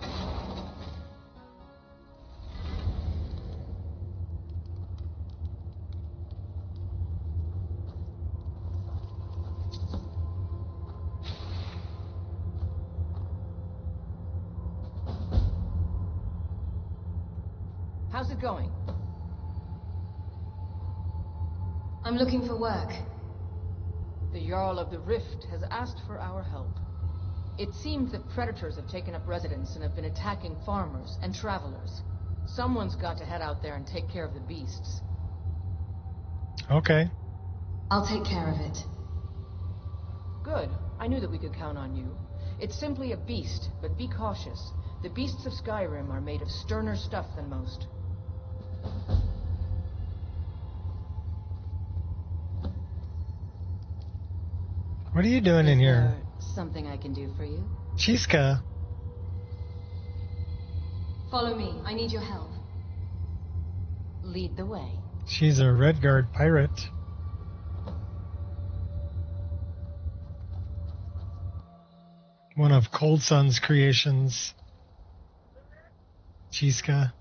H: How's it going?
D: I'm looking for work.
H: The Jarl of the Rift has asked for our help. It seems that predators have taken up residence and have been attacking farmers and travelers. Someone's got to head out there and take care of the beasts.
A: Okay.
D: I'll take care of it.
H: Good. I knew that we could count on you. It's simply a beast, but be cautious. The beasts of Skyrim are made of sterner stuff than most.
A: What are you doing in here?
D: Something I can do for you?
A: Chiska.
D: Follow me. I need your help.
H: Lead the way.
A: She's a Redguard pirate. One of Cold Sun's creations. Chiska.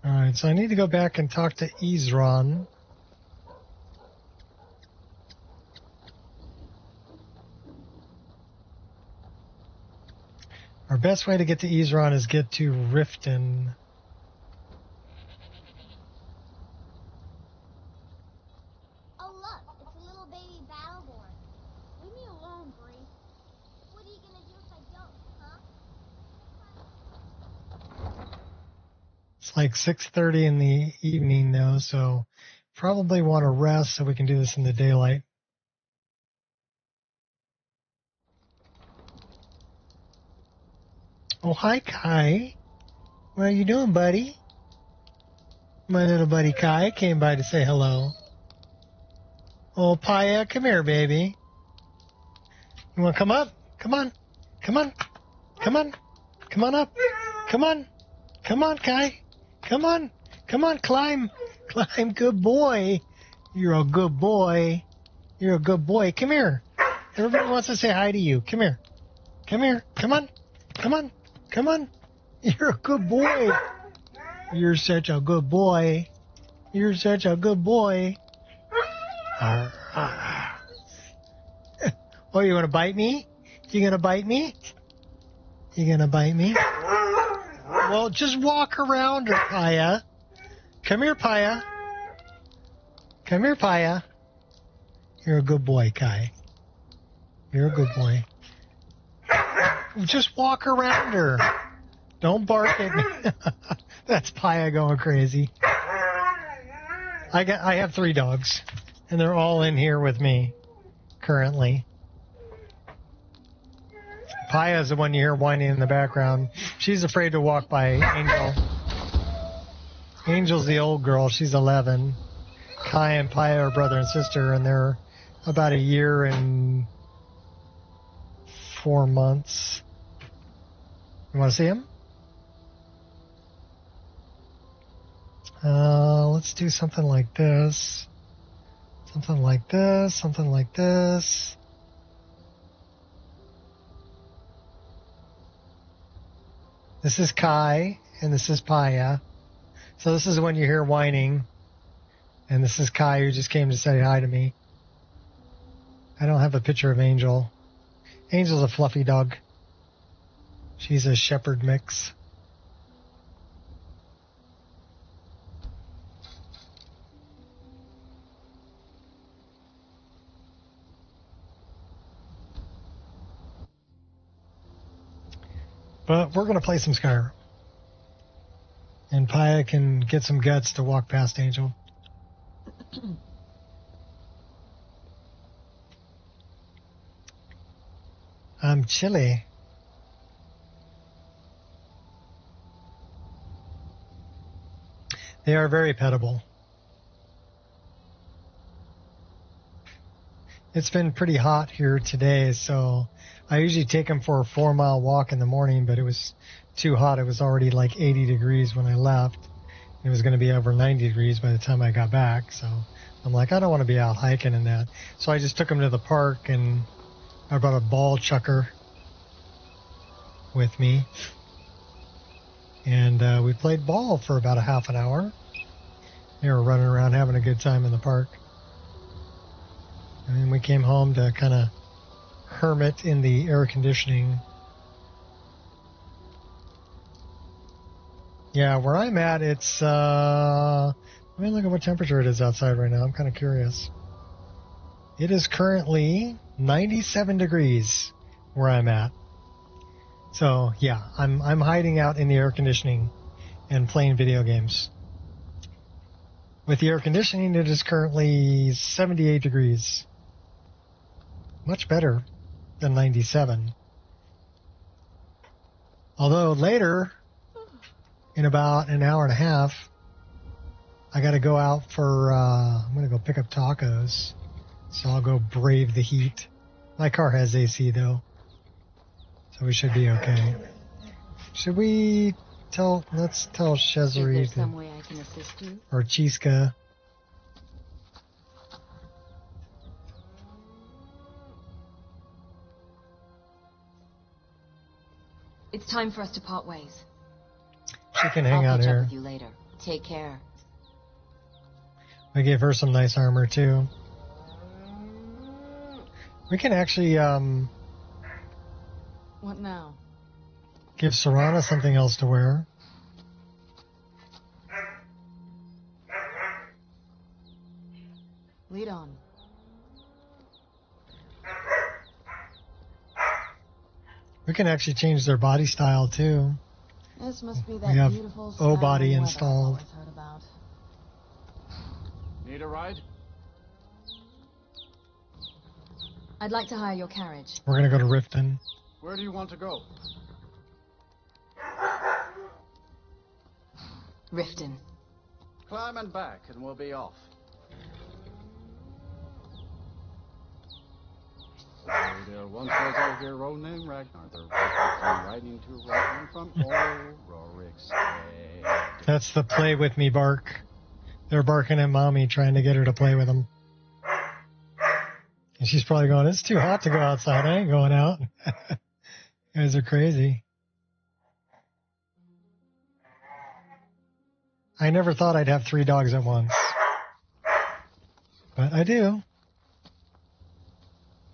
A: Alright, so I need to go back and talk to Ezron. Our best way to get to Ezron is get to Riften. It's like 6:30 in the evening though, so probably want to rest so we can do this in the daylight. Oh, hi, Kai. What are you doing, buddy? My little buddy Kai came by to say hello. Oh, Paya, come here, baby. You want to come up? Come on. Come on. Come on. Come on up. Come on. Come on, Kai. Come on. Come on, climb. Climb, good boy. You're a good boy. You're a good boy. Come here. Everybody wants to say hi to you. Come here. Come here. Come on. Come on. Come on. You're a good boy. You're such a good boy. You're such a good boy. Oh, you want to bite me? You gonna bite me? You gonna bite me? Well, just walk around her, Paya. Come here, Paya. Come here, Paya. You're a good boy, Kai. You're a good boy. Just walk around her. Don't bark at me. That's Paya going crazy. I have 3 dogs, and they're all in here with me currently. Paya's the one you hear whining in the background. She's afraid to walk by Angel. Angel's the old girl. She's 11. Kai and Paya are brother and sister, and they're about 1 year and 4 months. You want to see him? Let's do something like this. Something like this. Something like this. This is Kai, and this is Paya. So this is when you hear whining. And this is Kai, who just came to say hi to me. I don't have a picture of Angel. Angel's a fluffy dog. She's a shepherd mix. But we're going to play some Skyrim. And Paya can get some guts to walk past Angel. I'm chilly. They are very pettable. It's been pretty hot here today, so I usually take them for a 4-mile walk in the morning, but it was too hot. It was already like 80 degrees when I left. It was going to be over 90 degrees by the time I got back, so I'm like, I don't want to be out hiking in that. So I just took them to the park, and I brought a ball chucker with me. And we played ball for about a half an hour. They were running around having a good time in the park. And then we came home to kind of hermit in the air conditioning. Yeah, where I'm at, it's, let me look at what temperature it is outside right now. I'm kind of curious. It is currently 97 degrees where I'm at. So, yeah, I'm hiding out in the air conditioning and playing video games. With the air conditioning, it is currently 78 degrees. Much better than 97. Although later, in about an hour and a half, I got to go out for, I'm going to go pick up tacos. So I'll go brave the heat. My car has AC though. So we should be okay. Should we let's tell Shezri
I: Is there some way I can assist you?
A: or Chiska.
D: It's time for us to part ways.
A: She can hang out
I: I'll catch
A: here.
I: up with you later. Take care.
A: We gave her some nice armor too. We can actually
H: What now?
A: give Serana something else to wear.
H: Lead on.
A: We can actually change their body style too.
D: This must be
A: We
D: that
A: have
D: beautiful
A: O-body
D: Skyrim weather
A: installed.
D: I've always heard about.
C: Need a ride?
D: I'd like to hire your carriage.
A: We're gonna go to Riften.
C: Where do you want to go?
D: Riften.
C: Climb and back, and we'll be off. So there once was a hero named Ragnar, the riding to Ragnar from Ulric's head.
A: That's the play with me bark. They're barking at mommy, trying to get her to play with them. And she's probably going, it's too hot to go outside. I ain't going out. You guys are crazy. I never thought I'd have 3 dogs at once. But I do.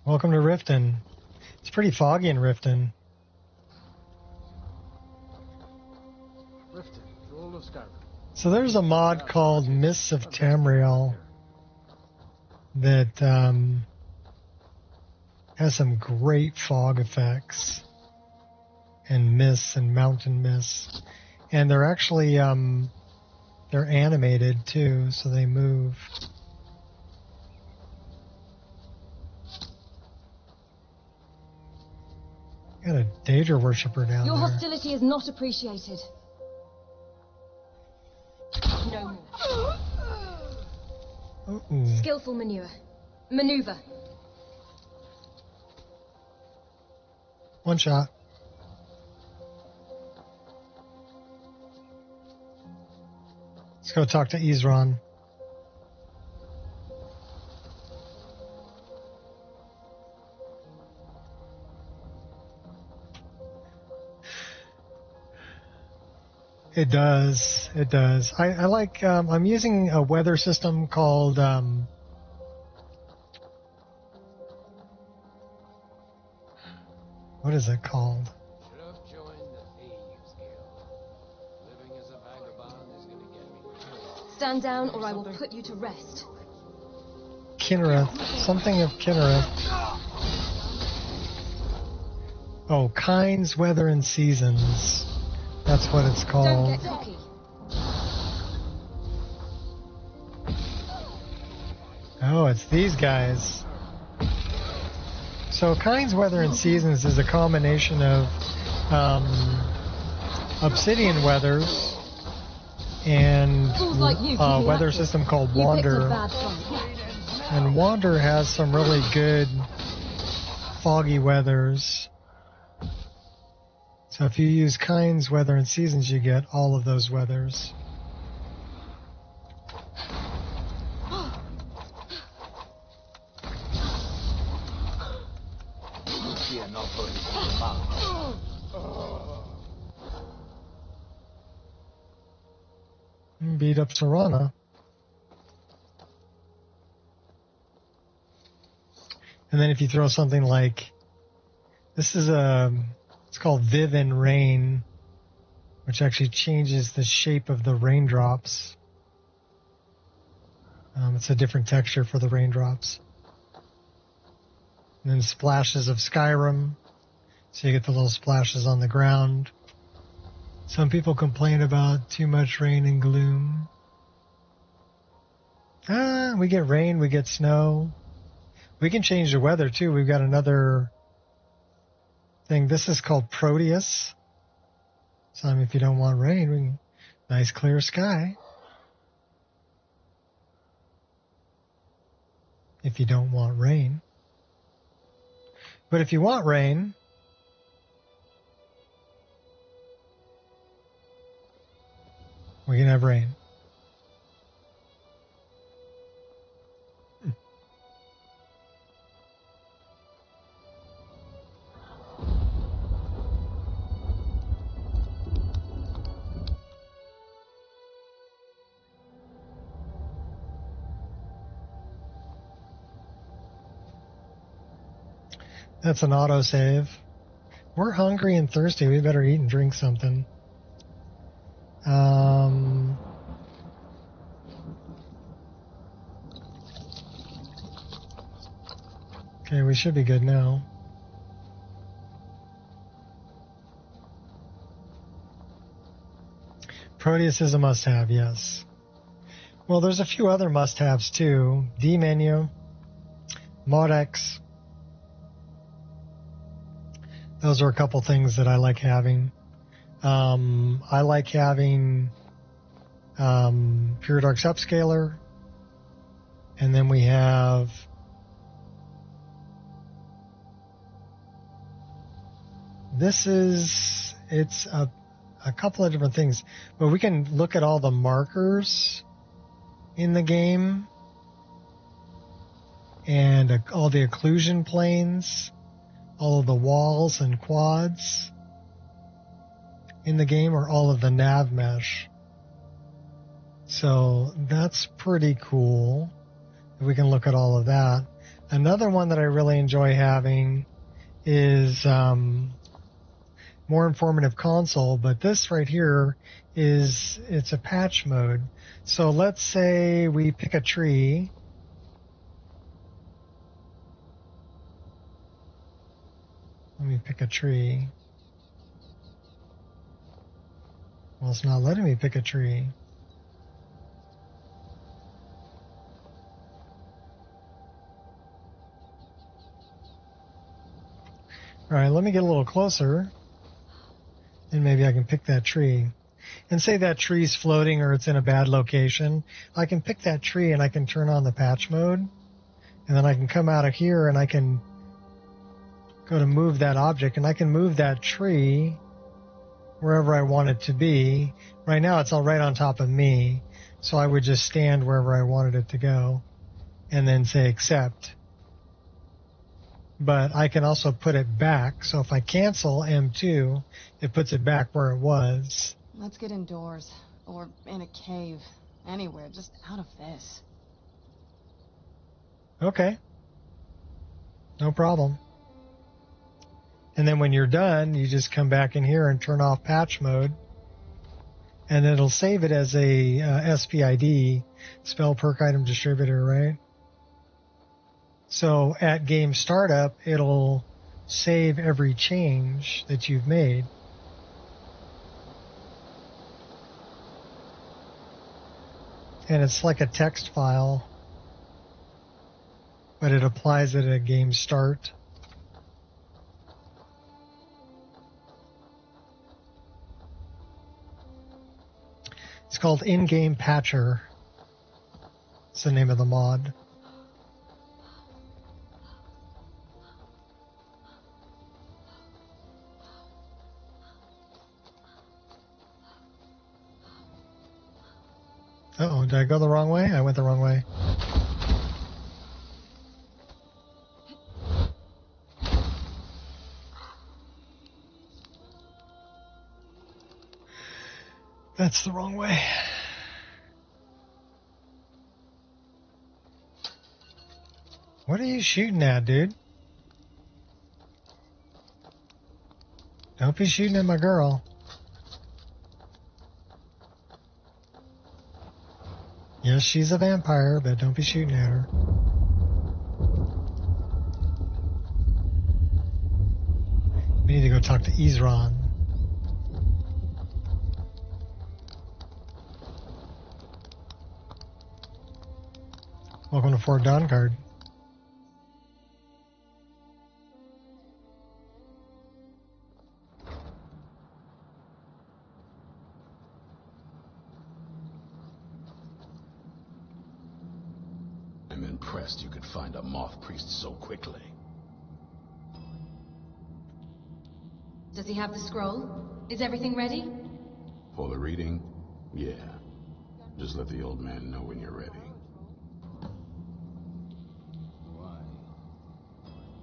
A: Welcome to Riften. It's pretty foggy in Riften.
C: Riften, Jewel of Skyrim.
A: So there's a mod called Mists of Tamriel that has some great fog effects and mists and mountain mists. And they're actually they're animated too, so they move. Got a Daedra worshiper down
D: Your
A: there.
D: hostility is not appreciated. No more.
A: Ooh.
D: Skillful maneuver.
A: One shot. Let's go talk to Ezron. It does. It does. I like, I'm using a weather system called, what is it called?
C: Should have joined the Thieves Guild. Living as a vagabond is gonna get me killed.
D: Stand down or I will put you to rest.
A: Kinnereth. Something of Kinnereth. Oh, Kinds, Weather, and Seasons. That's what it's
D: Don't
A: called.
D: get cocky.
A: Oh, it's these guys. So Kinds, Weather, and Seasons is a combination of Obsidian Weathers and
D: Fools like you
A: a
D: keep me
A: weather
D: active.
A: system called
D: You picked a
A: Wander.
D: bad fight.
A: And Wander has some really good foggy weathers. So if you use Kinds, Weather, and Seasons, you get all of those weathers. Beat up Serana. And then if you throw something like, this is it's called Viv and Rain, which actually changes the shape of the raindrops. It's a different texture for the raindrops. And then splashes of Skyrim, so you get the little splashes on the ground. Some people complain about too much rain and gloom. We get rain, we get snow. We can change the weather too. We've got another thing. This is called Proteus. So if you don't want rain, we can, nice clear sky. If you don't want rain. But if you want rain, we can have rain. That's an autosave. We're hungry and thirsty. We better eat and drink something. Okay, we should be good now. Proteus is a must-have, yes. Well, there's a few other must-haves too. D-menu, Modex. Those are a couple things that I like having. I like having Pure Dark's Upscaler. And then we have it's a couple of different things, but we can look at all the markers in the game and all the occlusion planes, all of the walls and quads in the game, or all of the nav mesh. So that's pretty cool. We can look at all of that. Another one that I really enjoy having is more informative console, but this right here it's a patch mode. So let's say we pick a tree. Let me pick a tree. Well, it's not letting me pick a tree. All right, let me get a little closer, and maybe I can pick that tree. And say that tree's floating or it's in a bad location. I can pick that tree and I can turn on the patch mode, and then I can come out of here and I can go to move that object, and I can move that tree wherever I want it to be. Right now it's all right on top of me, so I would just stand wherever I wanted it to go and then say accept. But I can also put it back, so if I cancel M2, it puts it back where it was.
K: Let's get indoors, or in a cave, anywhere, just out of this.
A: Okay. No problem. And then when you're done, you just come back in here and turn off patch mode, and it'll save it as a SPID, spell perk item distributor, right? So at game startup, it'll save every change that you've made. And it's like a text file, but it applies it at game start. It's called In-Game Patcher. It's the name of the mod. Uh-oh, did I go the wrong way? I went the wrong way. That's the wrong way. What are you shooting at, dude? Don't be shooting at my girl. Yes, she's a vampire, but don't be shooting at her. We need to go talk to Ezron. Welcome to Fort Dawnguard.
L: I'm impressed you could find a moth priest so quickly.
D: Does he have the scroll? Is everything ready?
L: For the reading? Yeah. Just let the old man know when you're ready.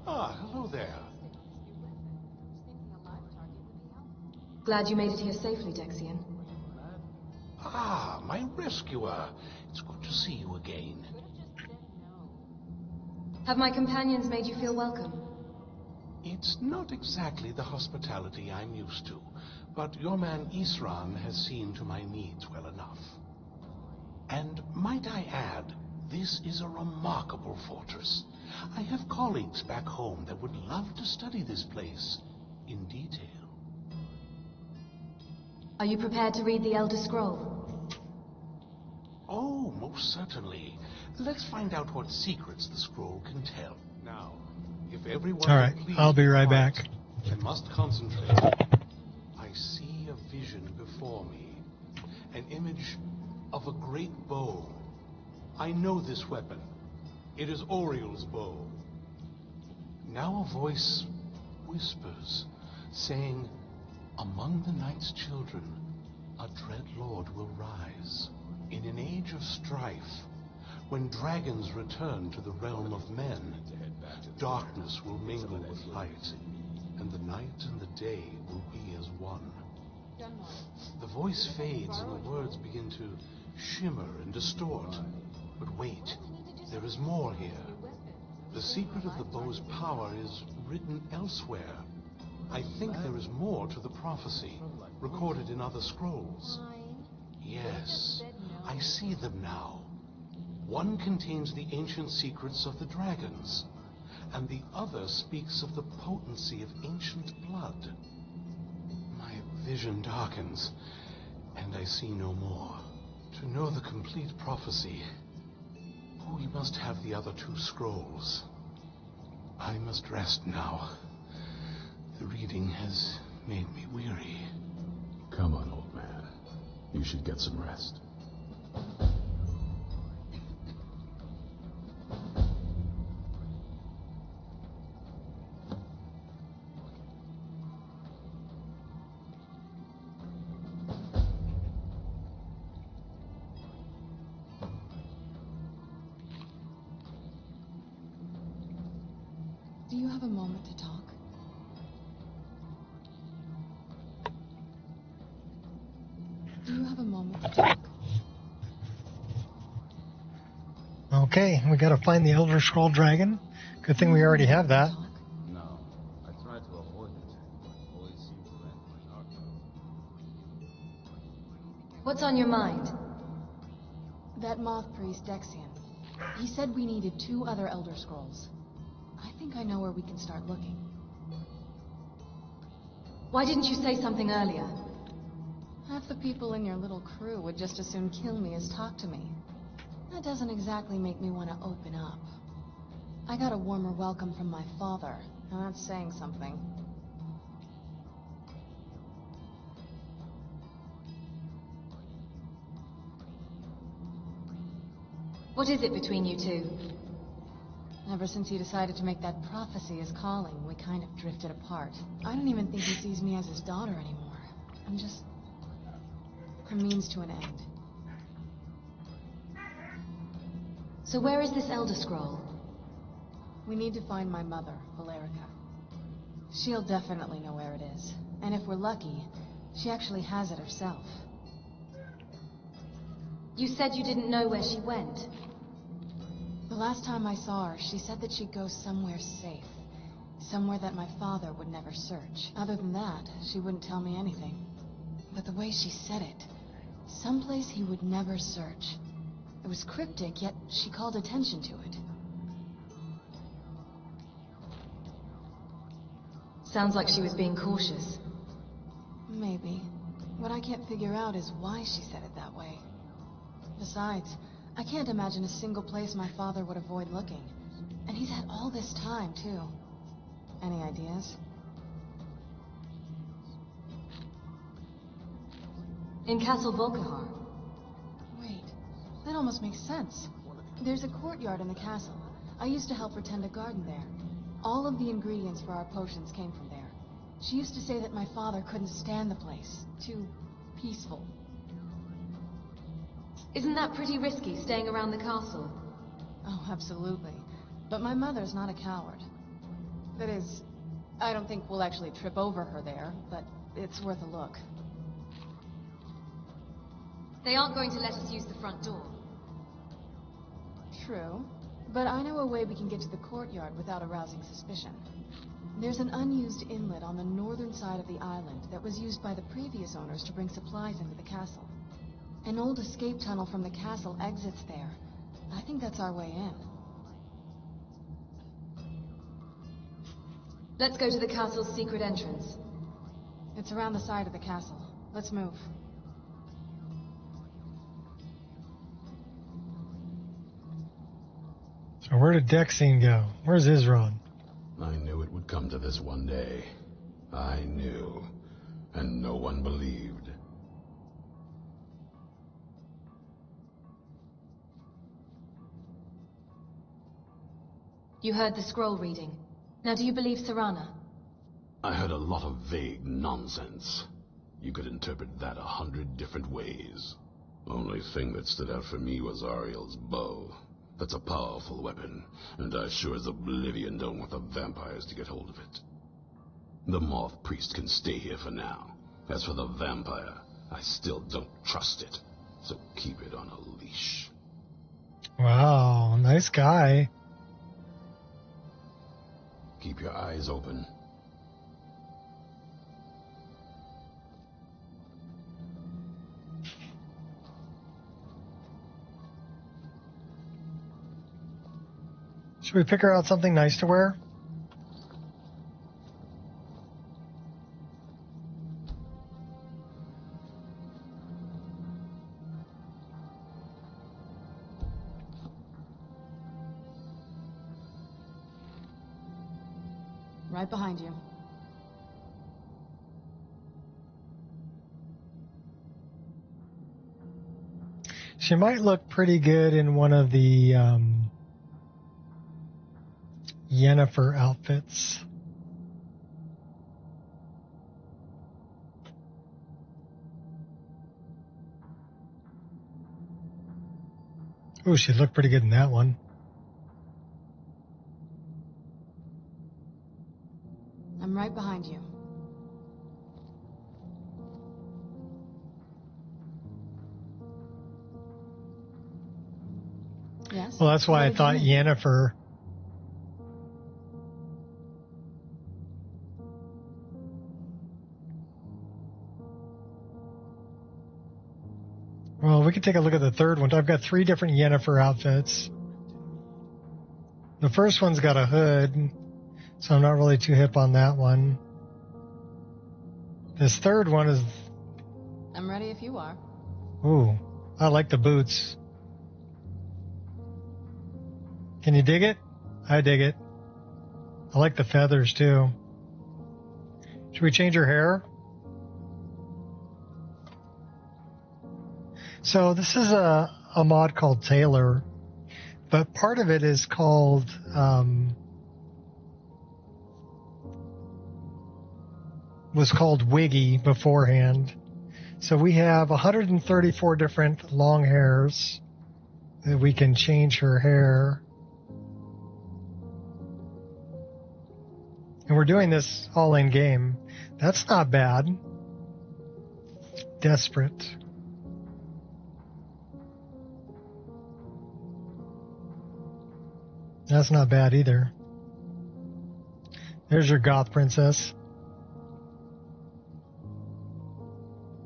M: Ah, hello there.
D: Glad you made it here safely, Dexian.
M: Ah, my rescuer. It's good to see you again.
D: Have my companions made you feel welcome?
M: It's not exactly the hospitality I'm used to, but your man Ezron has seen to my needs well enough. And might I add, this is a remarkable fortress. I have colleagues back home that would love to study this place in detail.
D: Are you prepared to read the Elder Scroll?
M: Oh, most certainly. Let's find out what secrets the scroll can tell. Now, if everyone
A: All right,
M: will please
A: I'll be right back.
M: I must concentrate. I see a vision before me. An image of a great bow. I know this weapon. It is Oriel's bow. Now a voice whispers, saying, among the night's children, a dread lord will rise. In an age of strife, when dragons return to the realm of men, darkness will mingle with light, and the night and the day will be as one. The voice fades and the words begin to shimmer and distort. But wait, there is more here. The secret of the bow's power is written elsewhere. I think there is more to the prophecy, recorded in other scrolls. Yes, I see them now. One contains the ancient secrets of the dragons, and the other speaks of the potency of ancient blood. My vision darkens, and I see no more. To know the complete prophecy, we must have the other two scrolls. I must rest now. The reading has made me weary.
L: Come on, old man. You should get some rest.
K: Do you have a moment to talk? Do you have a moment to talk?
A: Okay, we gotta find the Elder Scroll Dragon. Good thing we already have that.
C: No, I try to avoid it. Always seem to end my argument.
D: What's on your mind?
K: That moth priest, Dexian. He said we needed 2 other Elder Scrolls. I think I know where we can start looking.
D: Why didn't you say something earlier?
K: Half the people in your little crew would just as soon kill me as talk to me. That doesn't exactly make me want to open up. I got a warmer welcome from my father, and that's saying something.
D: What is it between you two?
K: Ever since he decided to make that prophecy his calling, we kind of drifted apart. I don't even think he sees me as his daughter anymore. I'm just a means to an end.
D: So where is this Elder Scroll?
K: We need to find my mother, Valerica. She'll definitely know where it is. And if we're lucky, she actually has it herself.
D: You said you didn't know where she went.
K: The last time I saw her, she said that she'd go somewhere safe. Somewhere that my father would never search. Other than that, she wouldn't tell me anything. But the way she said it, someplace he would never search. It was cryptic, yet she called attention to it.
D: Sounds like she was being cautious.
K: Maybe. What I can't figure out is why she said it that way. Besides, I can't imagine a single place my father would avoid looking. And he's had all this time, too. Any ideas?
D: In Castle Volkihar.
K: Wait, that almost makes sense. There's a courtyard in the castle. I used to help her tend a garden there. All of the ingredients for our potions came from there. She used to say that my father couldn't stand the place. Too peaceful.
D: Isn't that pretty risky, staying around the castle?
K: Oh, absolutely. But my mother's not a coward. That is, I don't think we'll actually trip over her there, but it's worth a look.
D: They aren't going to let us use the front door.
K: True. But I know a way we can get to the courtyard without arousing suspicion. There's an unused inlet on the northern side of the island that was used by the previous owners to bring supplies into the castle. An old escape tunnel from the castle exits there. I think that's our way in.
D: Let's go to the castle's secret entrance.
K: It's around the side of the castle. Let's move.
A: So where did Dexine go? Where's Isron?
L: I knew it would come to this one day. I knew. And no one believed.
D: You heard the scroll reading. Now do you believe Serana?
L: I heard a lot of vague nonsense. You could interpret that 100 different ways. Only thing that stood out for me was Ariel's bow. That's a powerful weapon, and I sure as oblivion don't want the vampires to get hold of it. The Moth Priest can stay here for now. As for the vampire, I still don't trust it, so keep it on a leash.
A: Wow, nice guy.
L: Keep your eyes open.
A: Should we pick her out something nice to wear?
K: Right behind you.
A: She might look pretty good in one of the Yennefer outfits. Ooh, she'd look pretty good in that one.
K: I'm right behind you. Yes?
A: Well, that's why I thought Yennefer. Well, we could take a look at the third one. I've got 3 different Yennefer outfits. The first one's got a hood, so I'm not really too hip on that one. This third one is...
K: I'm ready if you are.
A: Ooh, I like the boots. Can you dig it? I dig it. I like the feathers, too. Should we change her hair? So this is a mod called Tailor, but part of it is called was called Wiggy beforehand. So we have 134 different long hairs that we can change her hair. And we're doing this all in game. That's not bad. Desperate. That's not bad either. There's your goth princess.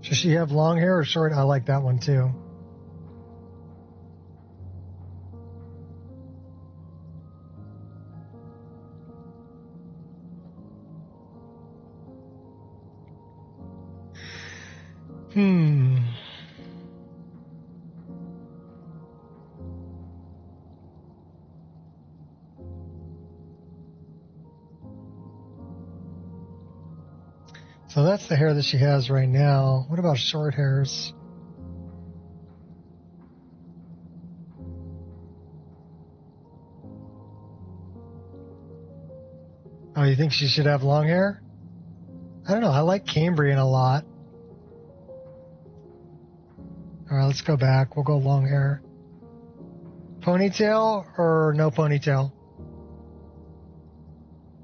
A: Should she have long hair or short? I like that one too. So that's the hair that she has right now. What about short hairs? Oh, you think she should have long hair? I don't know. I like Cambrian a lot. All right, let's go back. We'll go long hair. Ponytail or no ponytail?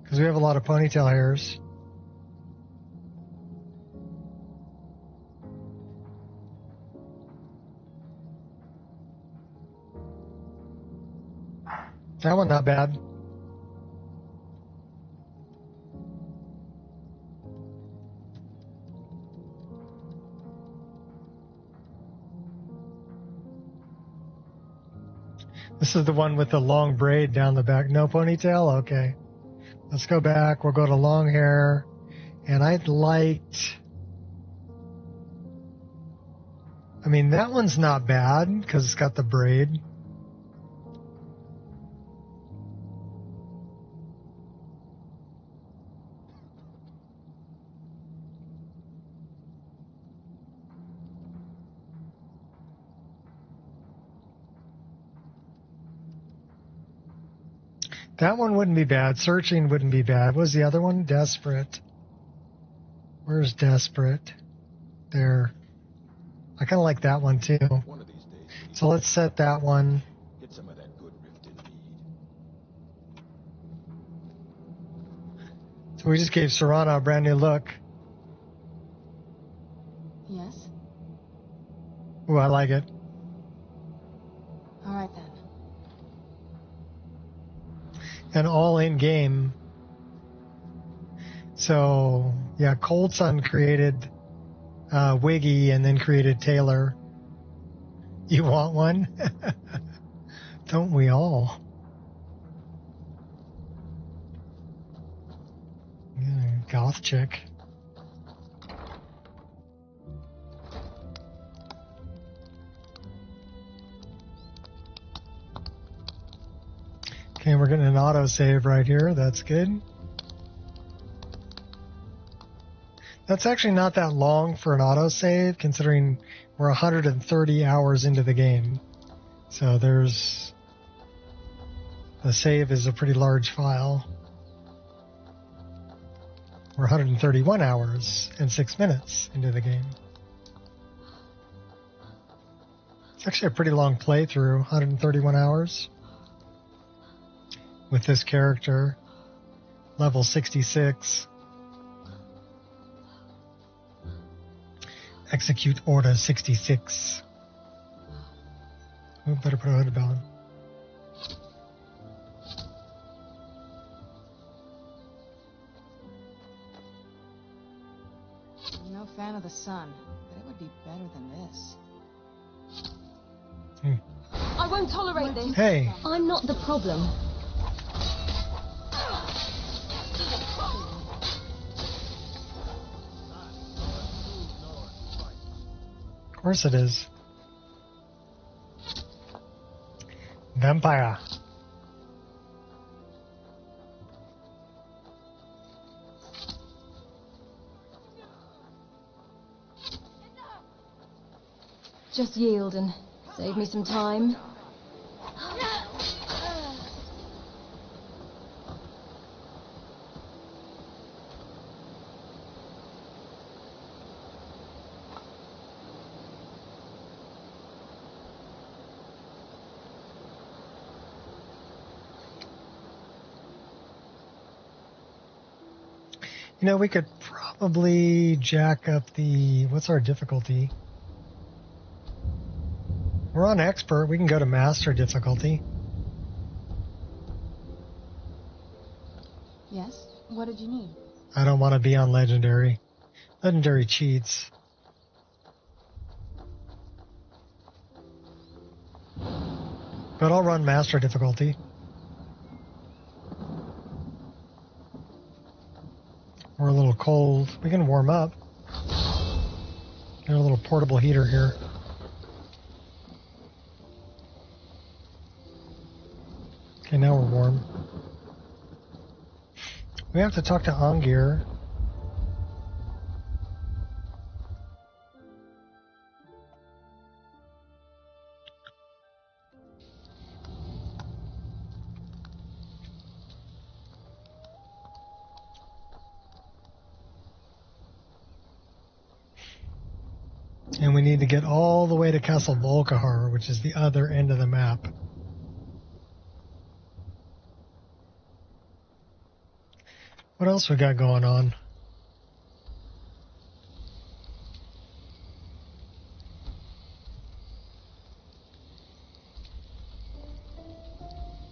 A: Because we have a lot of ponytail hairs. That one not bad. This is the one with the long braid down the back. No ponytail? Okay. Let's go back. We'll go to long hair. And I'd liked... I mean, that one's not bad because it's got the braid. That one wouldn't be bad. Searching wouldn't be bad. What was the other one? Desperate. Where's Desperate? There. I kind of like that one too. So let's set that one.
N: Get some of that good rift in mead.
A: So we just gave Serrano a brand new look.
K: Yes?
A: Ooh, I like it.
K: All right then.
A: And all in game. So yeah, Cold Sun created Wiggy and then created Taylor. You want one? Don't we all? Yeah, goth chick. Okay, we're getting an autosave right here. That's good. That's actually not that long for an autosave, considering we're 130 hours into the game. So the save is a pretty large file. We're 131 hours and 6 minutes into the game. It's actually a pretty long playthrough, 131 hours. With this character, level 66. Execute Order 66. Oh, better put a hood on.
K: I'm no fan of the sun, but it would be better than this.
D: I won't tolerate this.
A: Hey.
D: I'm not the problem.
A: Of course it is. Vampire.
D: Just yield and save me some time.
A: You know, we could probably jack up the... What's our difficulty? We're on expert. We can go to master difficulty.
K: Yes? What did you need?
A: I don't want to be on legendary. Legendary cheats. But I'll run master difficulty. We're a little cold. We can warm up. Got a little portable heater here. Okay, now we're warm. We have to talk to Angir. And we need to get all the way to Castle Volkihar, which is the other end of the map. What else we got going on?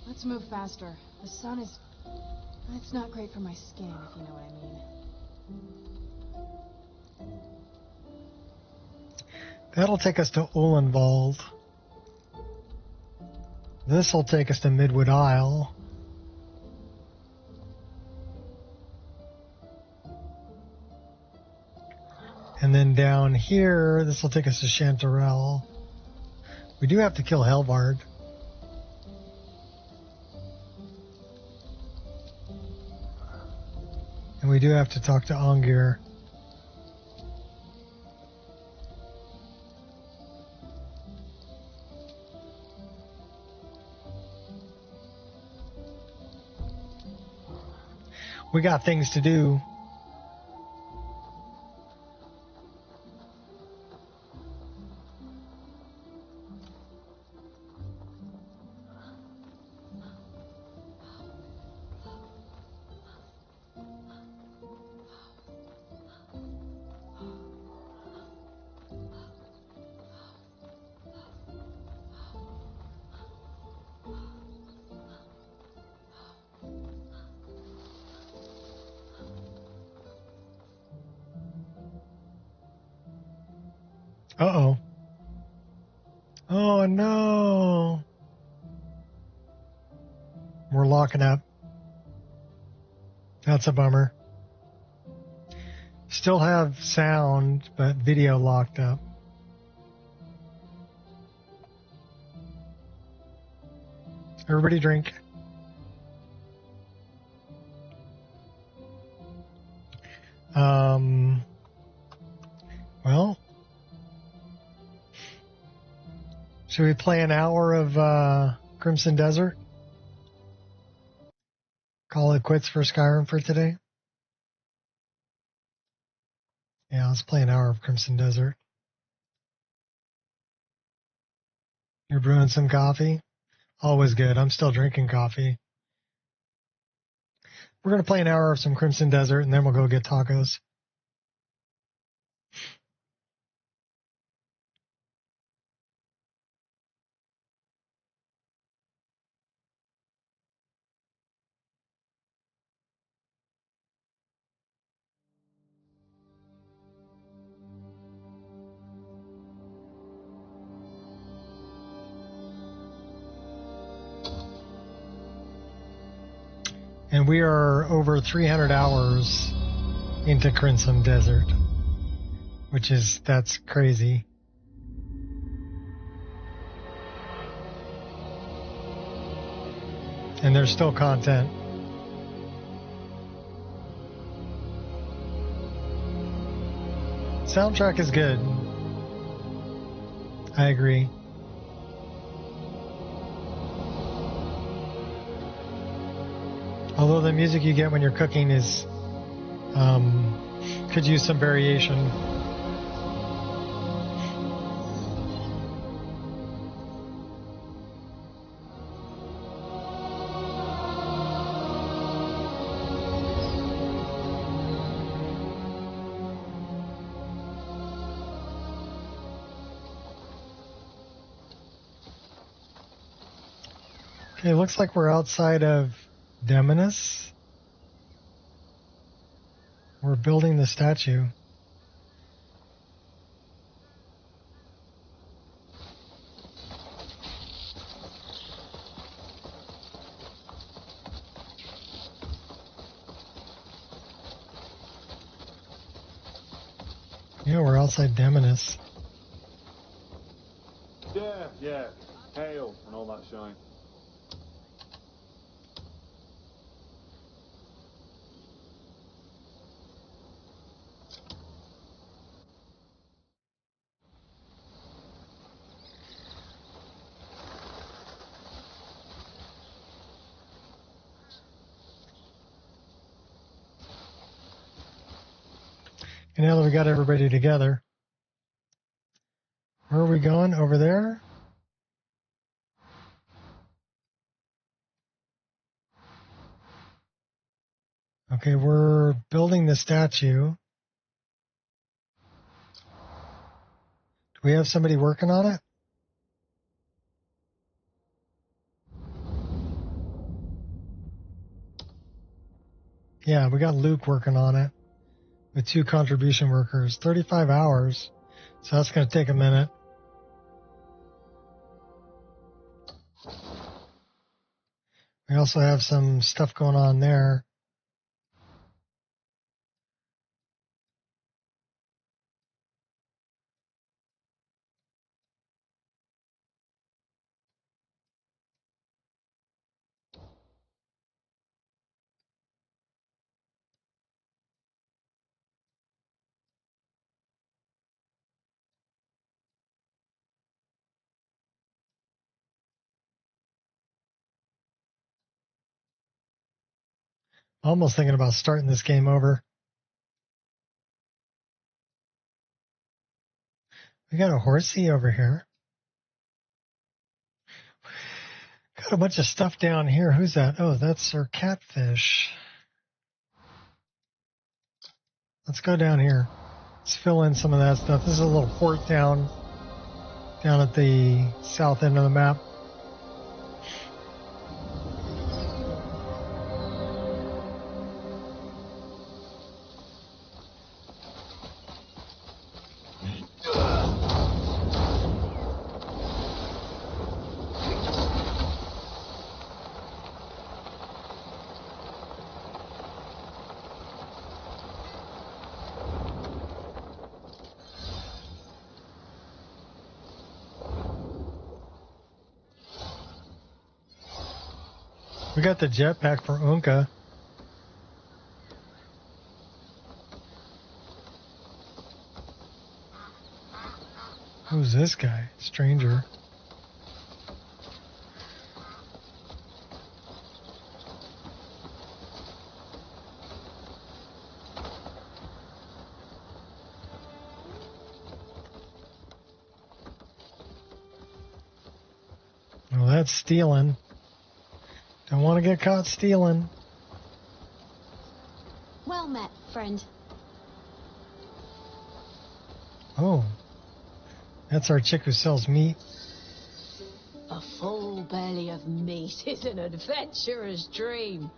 K: Let's move faster. The sun is... It's not great for my skin, if you know what I mean.
A: That'll take us to Ullenwald. This will take us to Midwood Isle. And then down here, this will take us to Chanterelle. We do have to kill Helvard. And we do have to talk to Ongir. We got things to do. Uh-oh. Oh, no. We're locking up. That's a bummer. Still have sound, but video locked up. Everybody drink. Well, should we play an hour of Crimson Desert? Call it quits for Skyrim for today? Yeah, let's play an hour of Crimson Desert. You're brewing some coffee? Always good. I'm still drinking coffee. We're going to play an hour of some Crimson Desert, and then we'll go get tacos. And we are over 300 hours into Crimson Desert, that's crazy. And there's still content. Soundtrack is good. I agree. Although the music you get when you're cooking is could use some variation. Okay, looks like we're outside of Demonus. We're building the statue. Yeah, we're outside Demonus.
O: Yeah. Hail and all that shine.
A: And now that we got everybody together, where are we going? Over there? Okay, we're building the statue. Do we have somebody working on it? Yeah, we got Luke working on it with 2 contribution workers. 35 hours. So that's going to take a minute. We also have some stuff going on there. Almost thinking about starting this game over. We got a horsey over here. Got a bunch of stuff down here. Who's that? Oh, that's our catfish. Let's go down here. Let's fill in some of that stuff. This is a little port town down at the south end of the map. We got the jetpack for Unka. Who's this guy? Stranger. Well, that's stealing. Don't want to get caught stealing.
P: Well met, friend.
A: Oh, that's our chick who sells meat.
I: A full belly of meat is an adventurer's dream.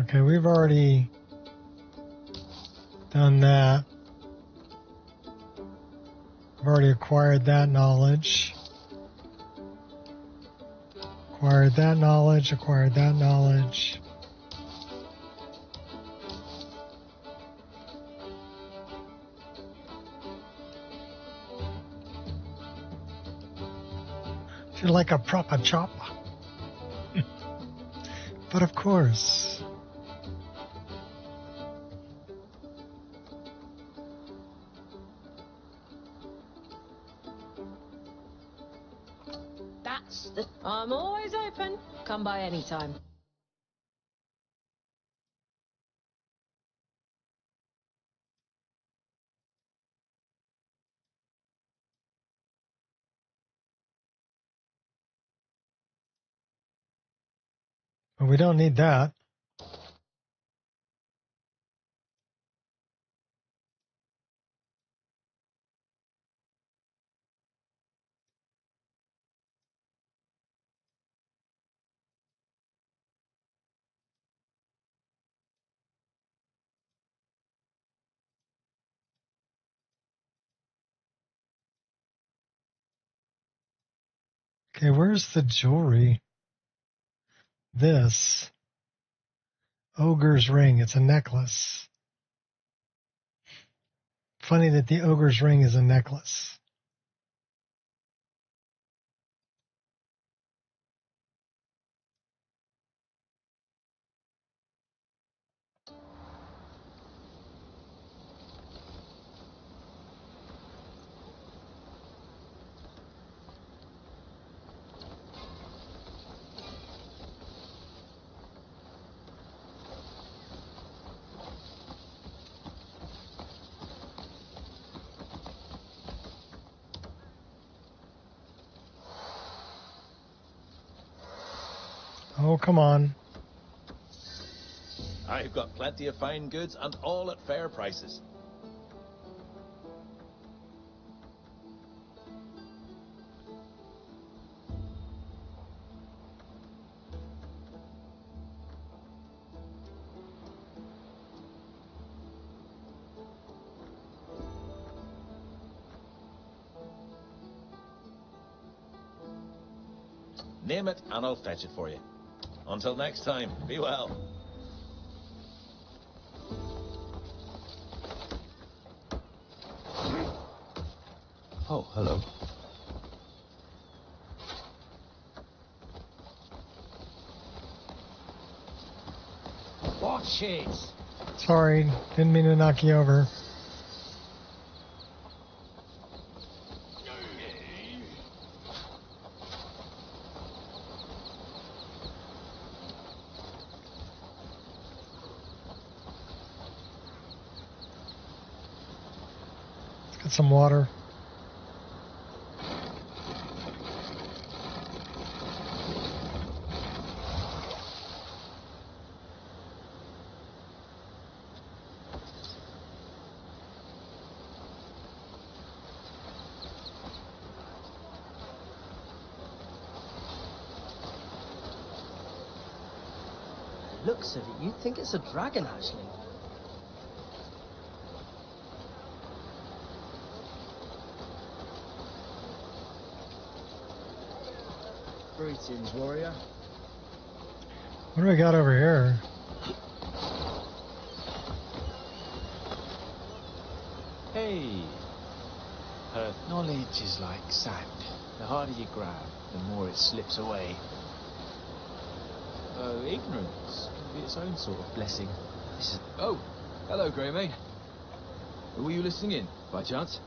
A: Okay, we've already done that. We've already acquired that knowledge. Acquired that knowledge, acquired that knowledge. Feel like a proper chopper. But of course.
I: I'm always open. Come by any time.
A: But we don't need that. Okay, where's the jewelry? This. Ogre's ring. It's a necklace. Funny that the ogre's ring is a necklace. Oh, come on.
Q: I've got plenty of fine goods and all at fair prices. Name it and I'll fetch it for you. Until next time, be well.
G: Oh, hello.
J: Watch it!
A: Sorry, didn't mean to knock you over. Let's get some water.
P: Looks of it, you'd think it's a dragon, actually.
F: Greetings, warrior.
A: What do we got over here?
Q: Hey! Knowledge is like sand. The harder you grab, the more it slips away. Ignorance can be its own sort of blessing.
R: Oh, hello, Greymane. Were you listening in, by chance?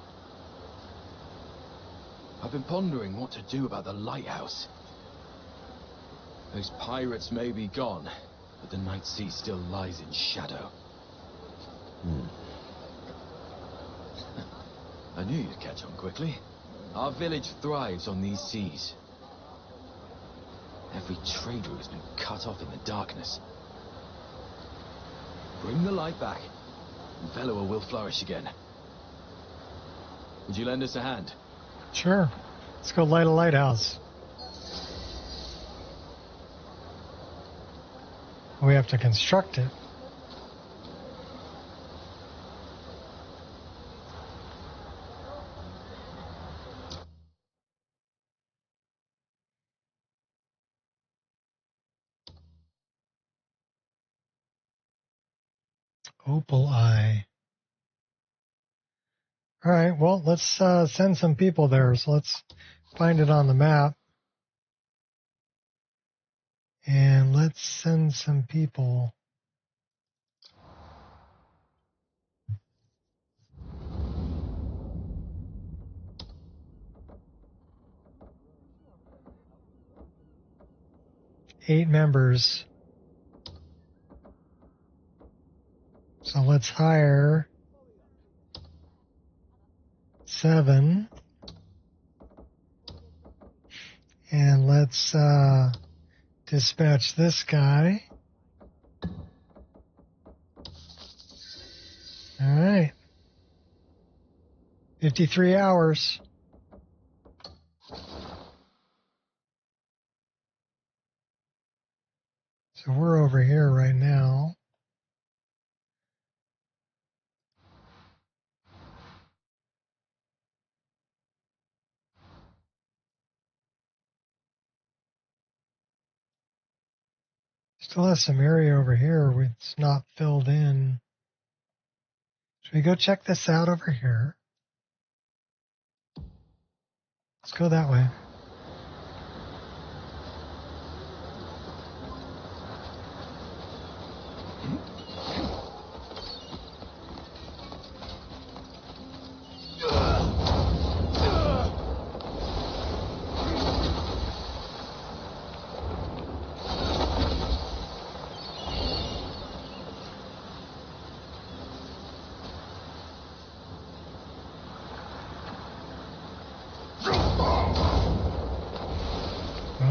R: I've been pondering what to do about the lighthouse. Those pirates may be gone, but the Night Sea still lies in shadow. I knew you'd catch on quickly. Our village thrives on these seas. Every trade route has been cut off in the darkness. Bring the light back, and Velua will flourish again. Would you lend us a hand?
A: Sure. Let's go light a lighthouse. We have to construct it. Opal Eye. All right, well, let's send some people there. So let's find it on the map. And let's send some people. Eight members. So let's hire 7. And let's dispatch this guy. All right. 53 hours. So we're over here right now. Still has some area over here it's not filled in. Should we go check this out over here? Let's go that way.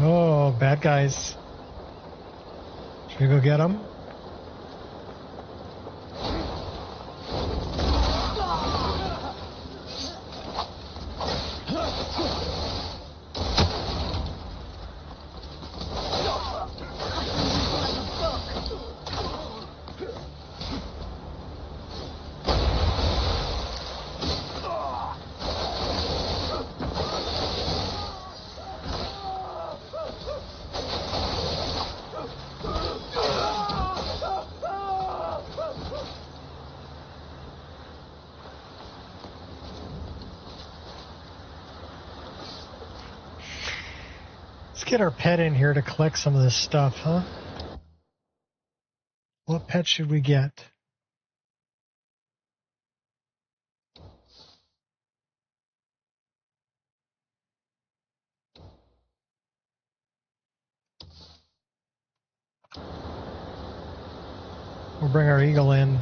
A: Oh, bad guys. Should we go get them? Let's get our pet in here to collect some of this stuff, huh? What pet should we get? We'll bring our eagle in.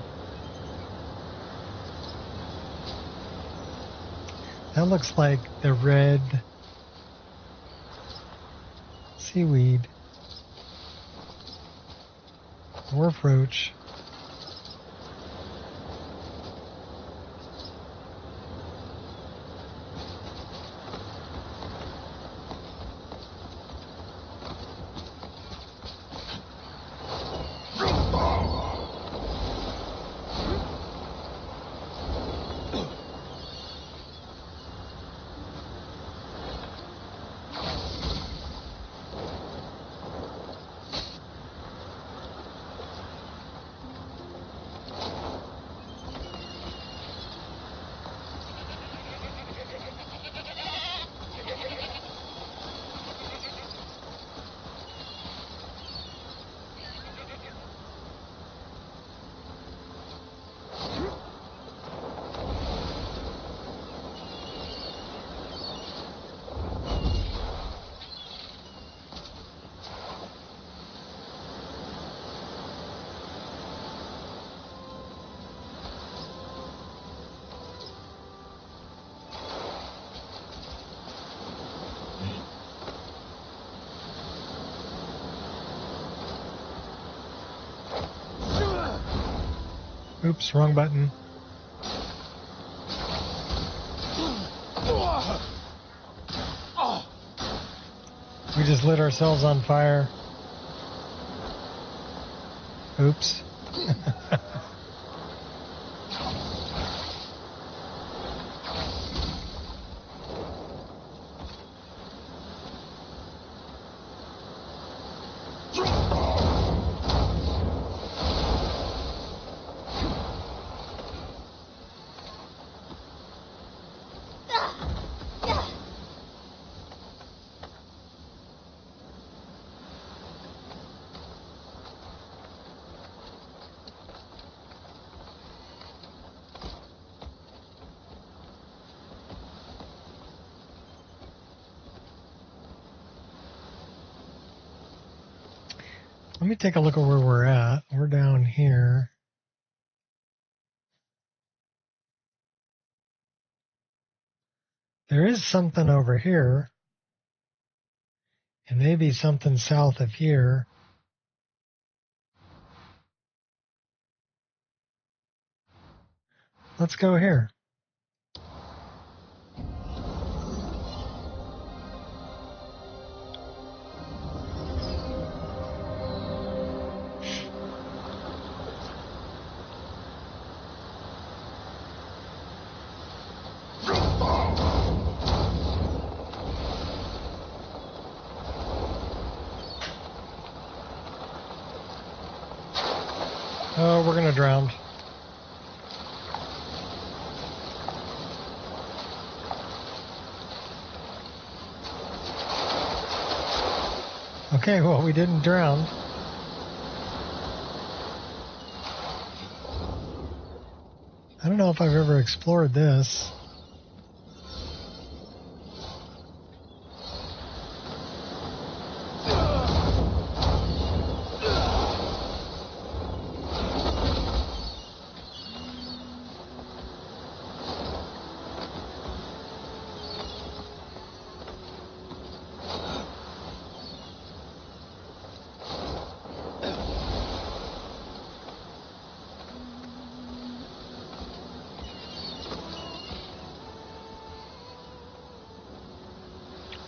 A: That looks like the red seaweed. Dwarf roach. Oops, wrong button. We just lit ourselves on fire. Oops. Let me take a look at where we're at. We're down here. There is something over here. And maybe something south of here. Let's go here. Oh, we're gonna drown. Okay, well, we didn't drown. I don't know if I've ever explored this.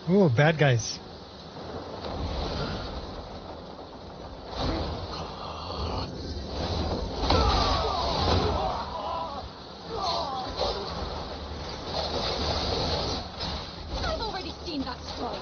A: Ooh, bad guys.
S: I've already seen that strike.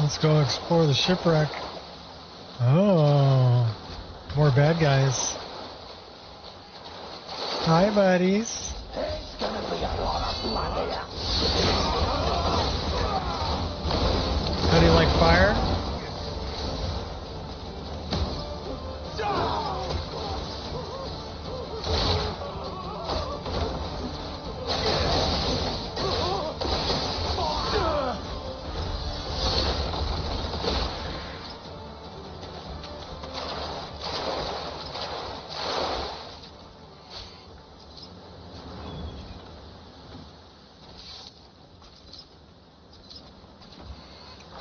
A: Let's go explore the shipwreck. Oh, more bad guys. Hi, buddies.
M: There's gonna be a lot of bloody.
A: How do you like fire?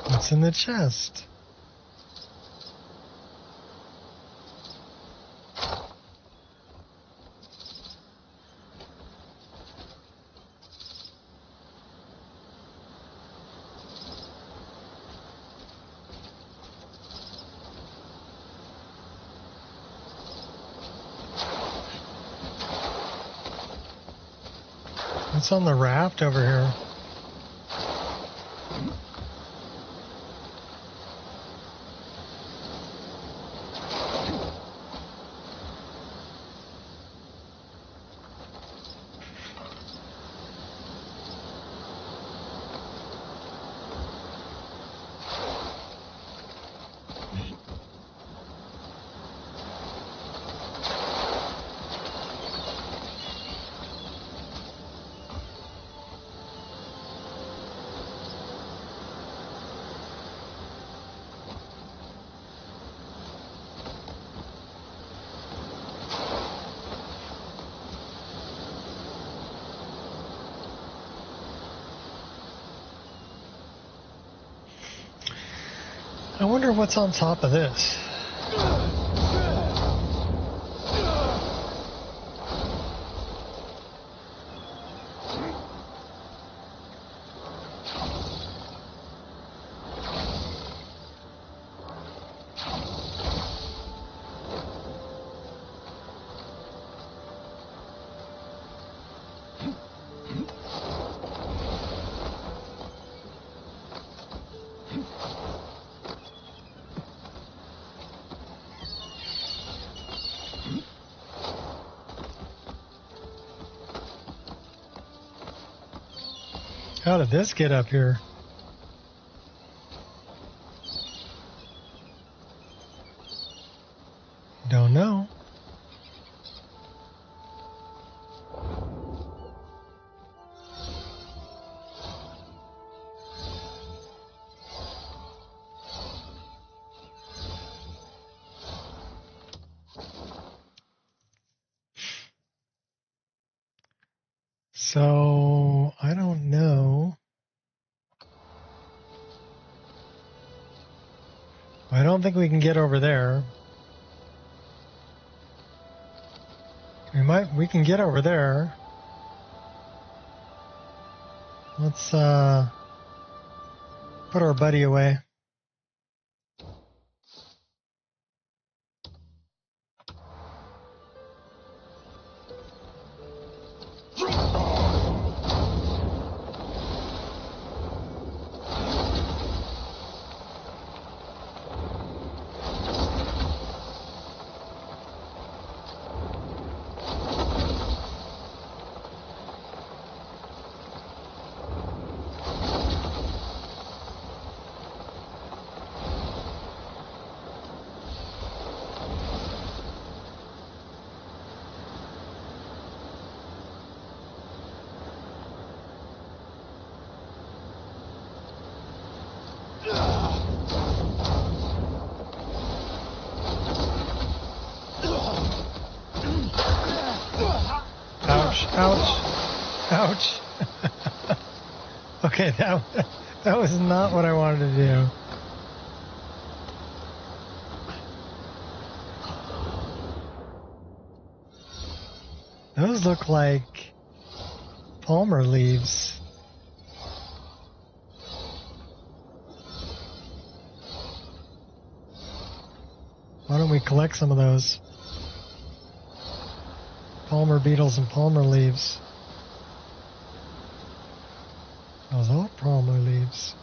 A: What's in the chest? What's on the raft over here? I wonder what's on top of this. How did this get up here? Don't know. So, I don't know. I don't think we can get over there. We can get over there. Let's put our buddy away. Ouch. Ouch. Okay, that was not what I wanted to do. Those look like palmer leaves. Why don't we collect some of those? Palmer beetles and palmer leaves. Those are palmer leaves.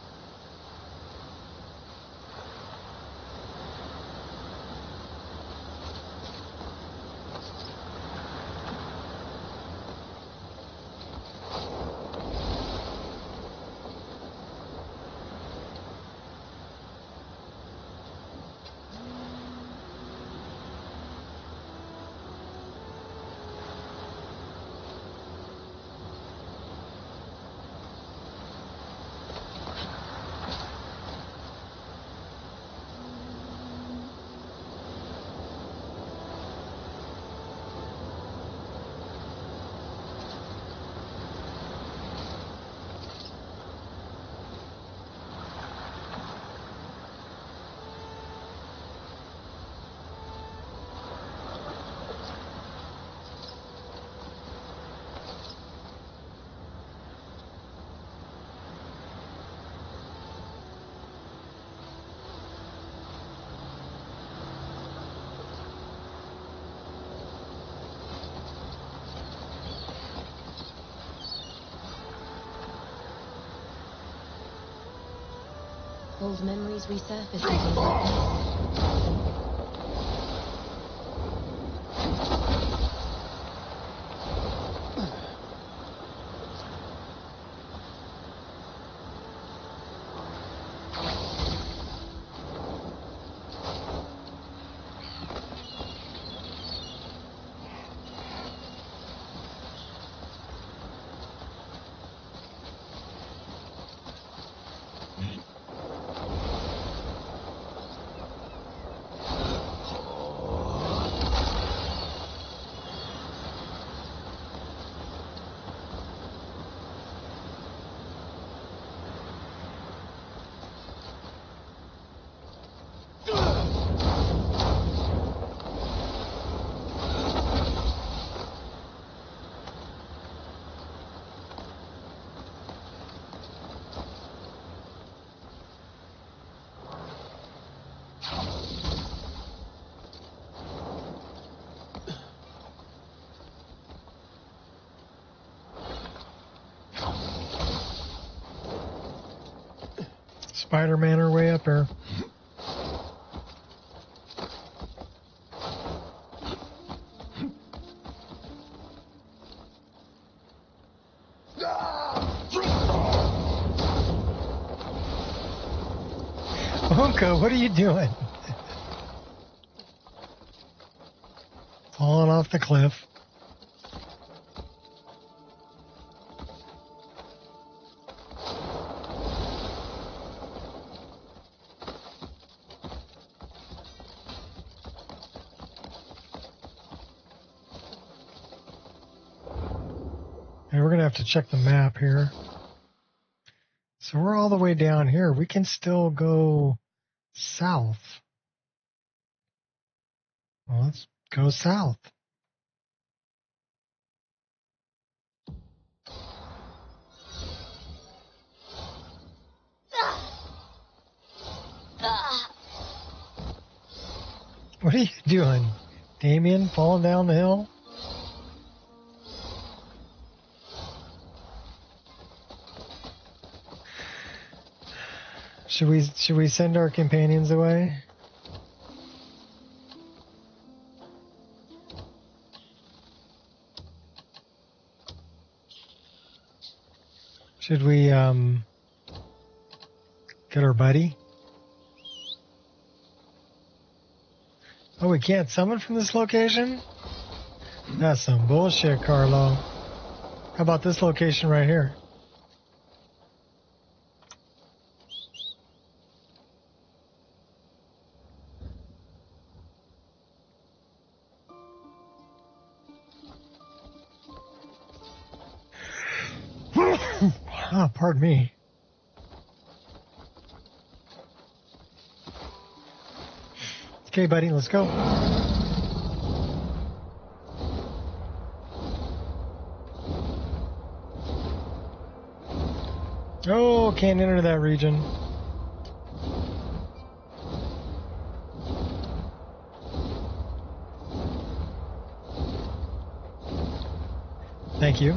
I: Old memories resurface again like this.
A: Spider-Man are way up here. Unko, what are you doing? Falling off the cliff. And we're going to have to check the map here. So we're all the way down here. We can still go south. Well, let's go south. What are you doing? Damien, falling down the hill? Should we send our companions away? Should we get our buddy? Oh, we can't summon from this location? That's some bullshit, Carlo. How about this location right here? Oh, pardon me. Okay, buddy, let's go. Oh, can't enter that region. Thank you.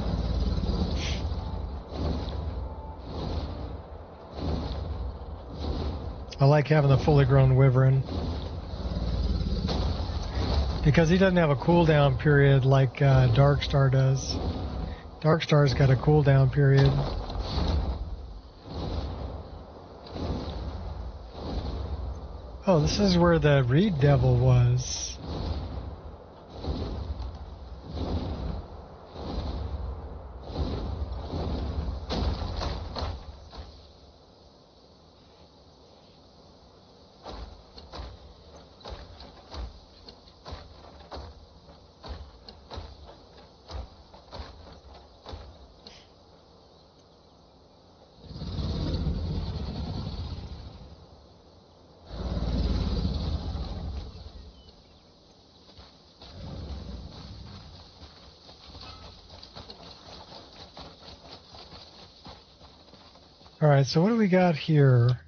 A: I like having the fully grown wyvern. Because he doesn't have a cooldown period like Darkstar does. Darkstar's got a cooldown period. Oh, this is where the Reed Devil was. Alright, so what do we got here?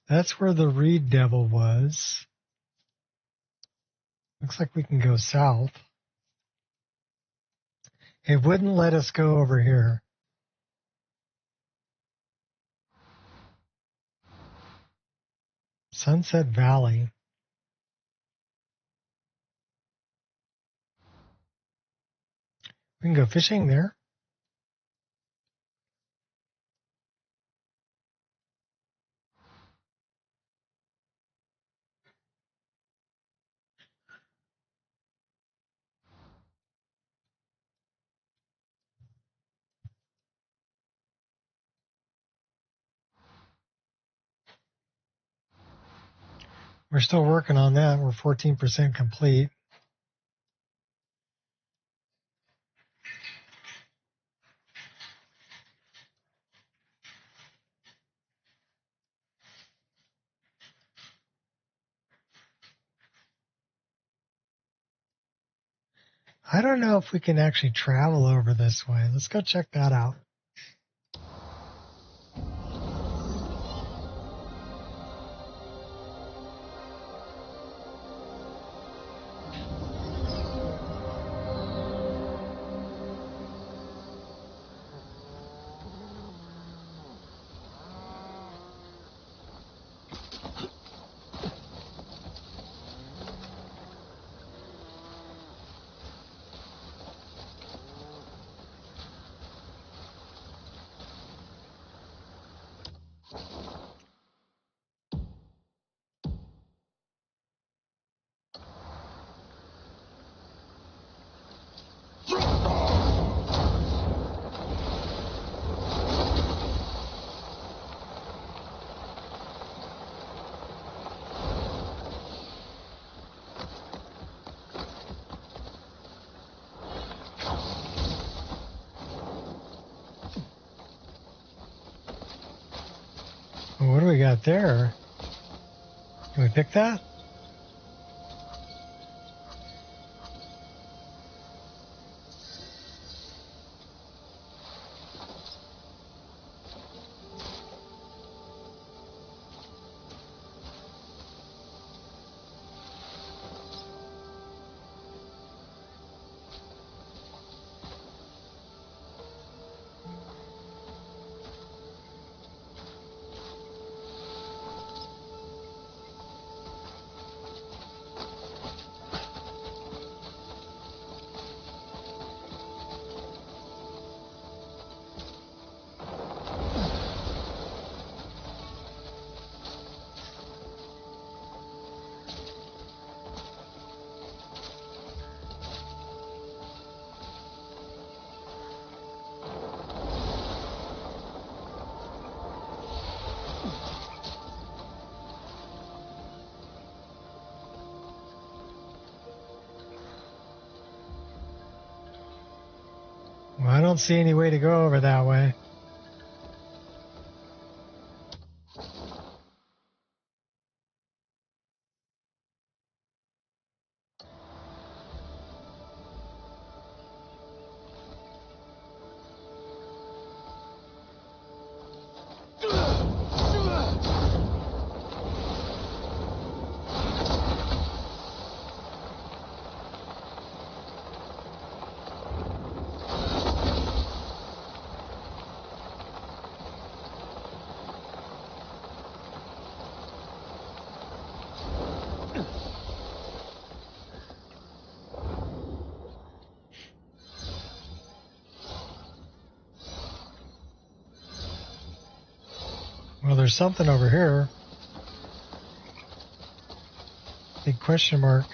A: That's where the Reed Devil was. Looks like we can go south. It wouldn't let us go over here. Sunset Valley. We can go fishing there. We're still working on that. We're 14% complete. I don't know if we can actually travel over this way. Let's go check that out. What do we got there? Can we pick that? Well, I don't see any way to go over that way. Well, there's something over here. Big question mark.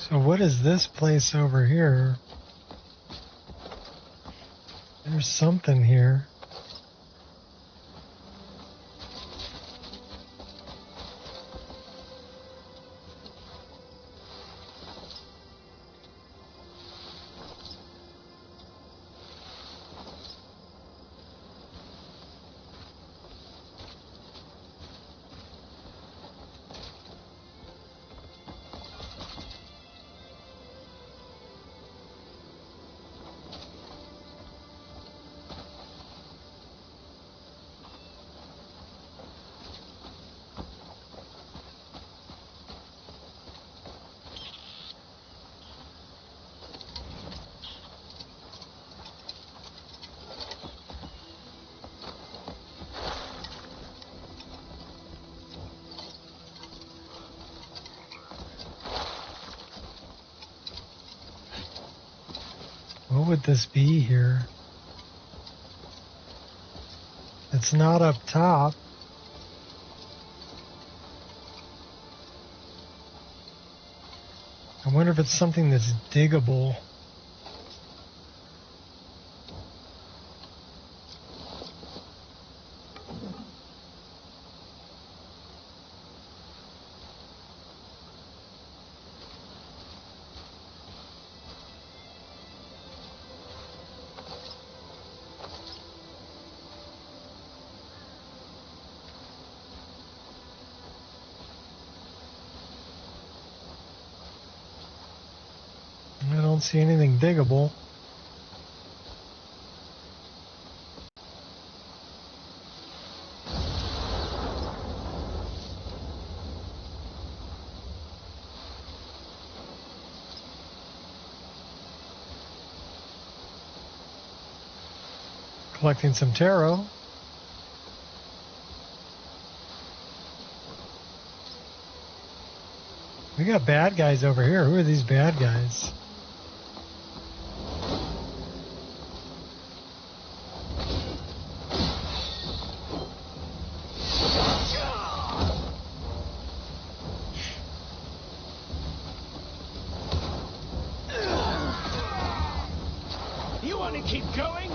A: So what is this place over here? There's something here. What would this be here? It's not up top. I wonder if it's something that's diggable. I don't see anything diggable. Collecting some taro. We got bad guys over here. Who are these bad guys?
F: You want to keep going?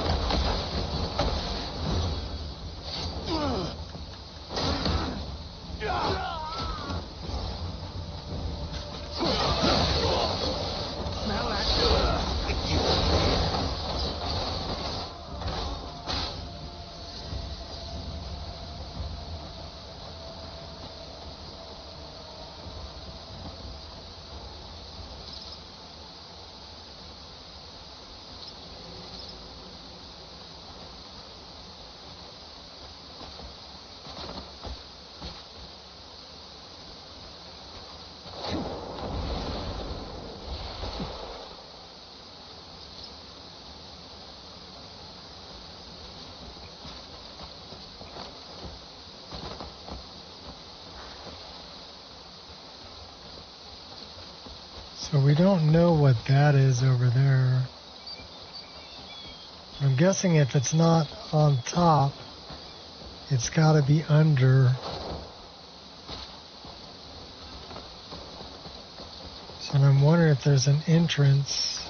A: So we don't know what that is over there. I'm guessing if it's not on top, it's got to be under. So I'm wondering if there's an entrance.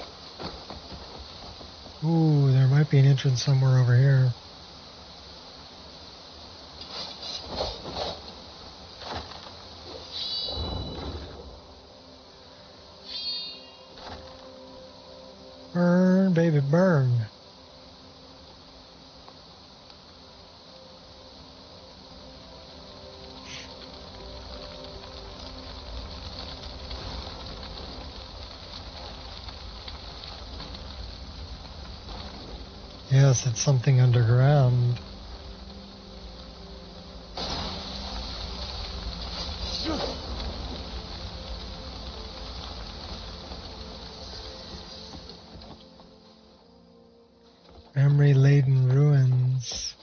A: Ooh, there might be an entrance somewhere over here. Burn, baby, burn. Yes, it's something underground. Memory-laden ruins.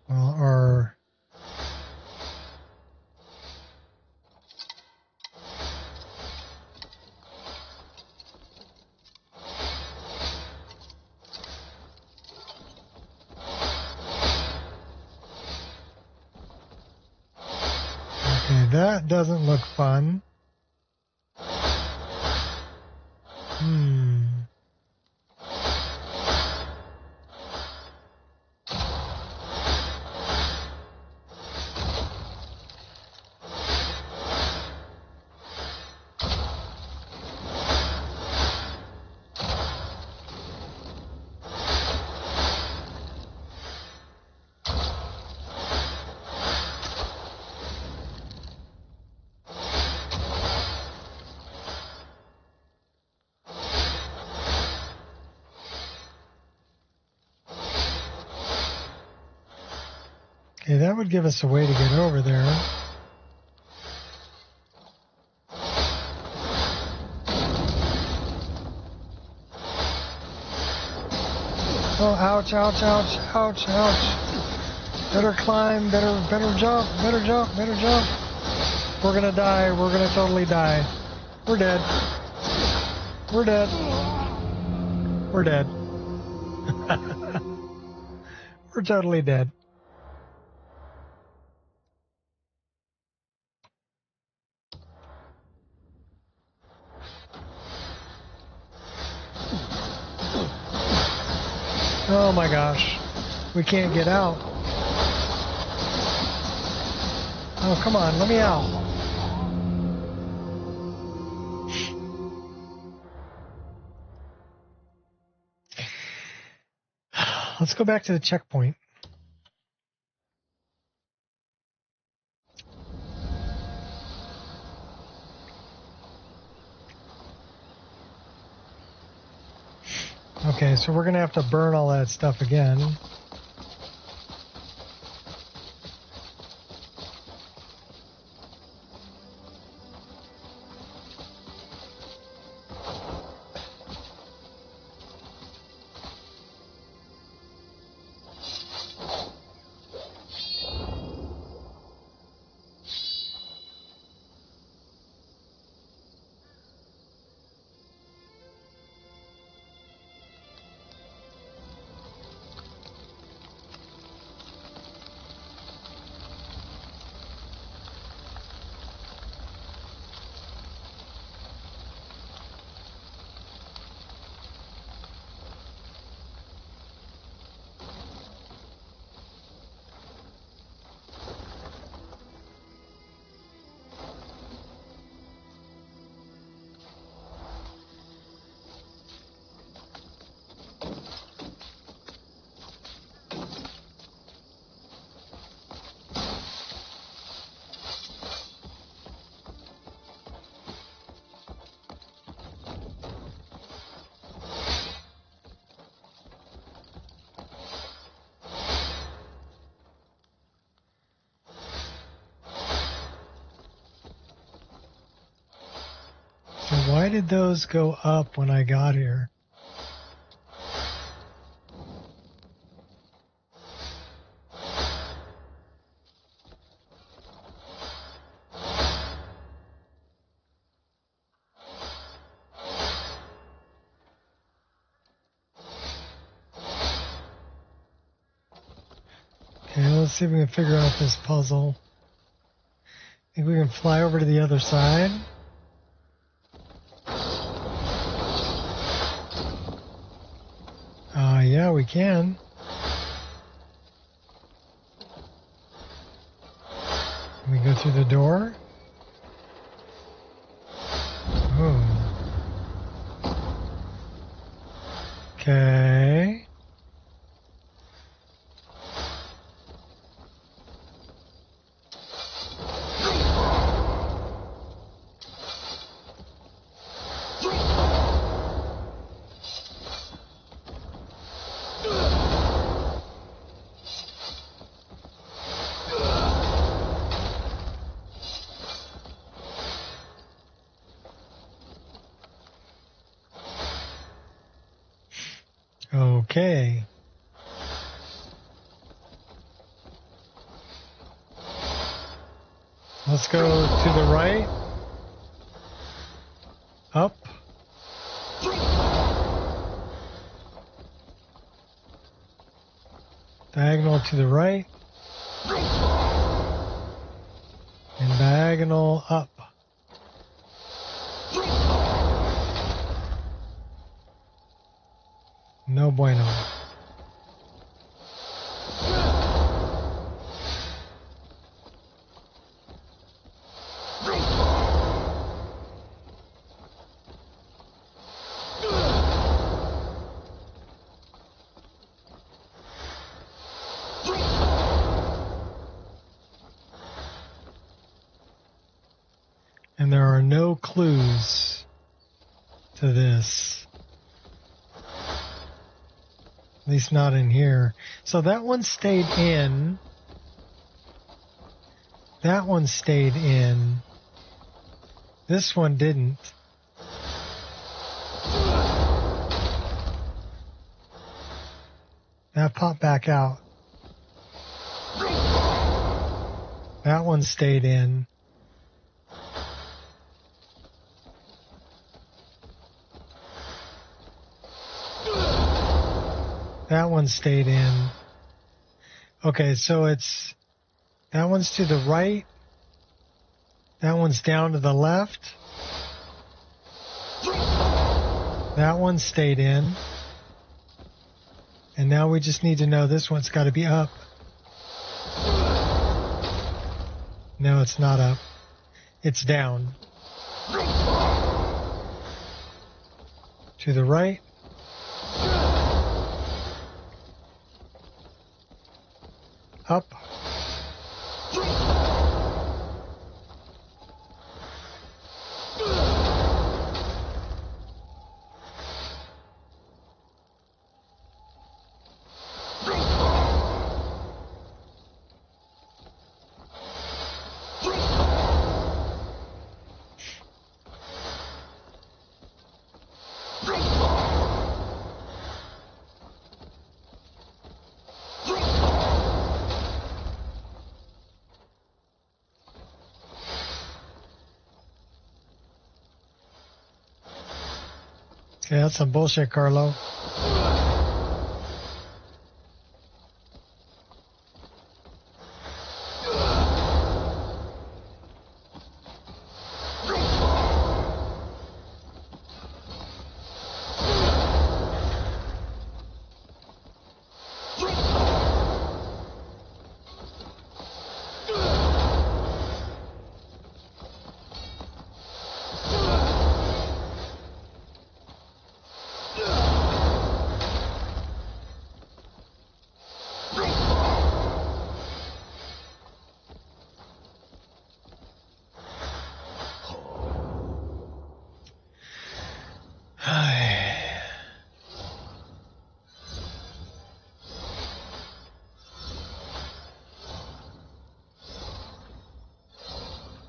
A: Well, or okay, that doesn't look fun. Okay, that would give us a way to get over there. Oh, ouch, ouch, ouch, ouch, ouch. Better climb, better jump, better jump, better jump. We're gonna die, we're gonna totally die. We're dead. We're dead. We're dead. We're totally dead. Oh my gosh. We can't get out. Oh, come on. Let me out. Let's go back to the checkpoint. Okay, so we're going to have to burn all that stuff again. So why did those go up when I got here? Okay, let's see if we can figure out this puzzle. Think we can fly over to the other side? Yeah, we can. Can we go through the door? Oh. Okay. Okay. Let's go to the right. Up. Diagonal to the right. And diagonal up. No bueno. And there are no clues to this. At least not in here. So that one stayed in. That one stayed in. This one didn't. That popped back out. That one stayed in. That one stayed in. Okay, so it's... That one's to the right. That one's down to the left. That one stayed in. And now we just need to know this one's got to be up. No, it's not up. It's down. To the right. Up. Okay, that's some bullshit, Carlo.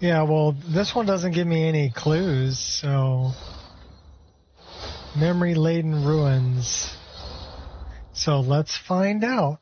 A: Yeah, well, this one doesn't give me any clues, so... Memory-laden ruins. So let's find out.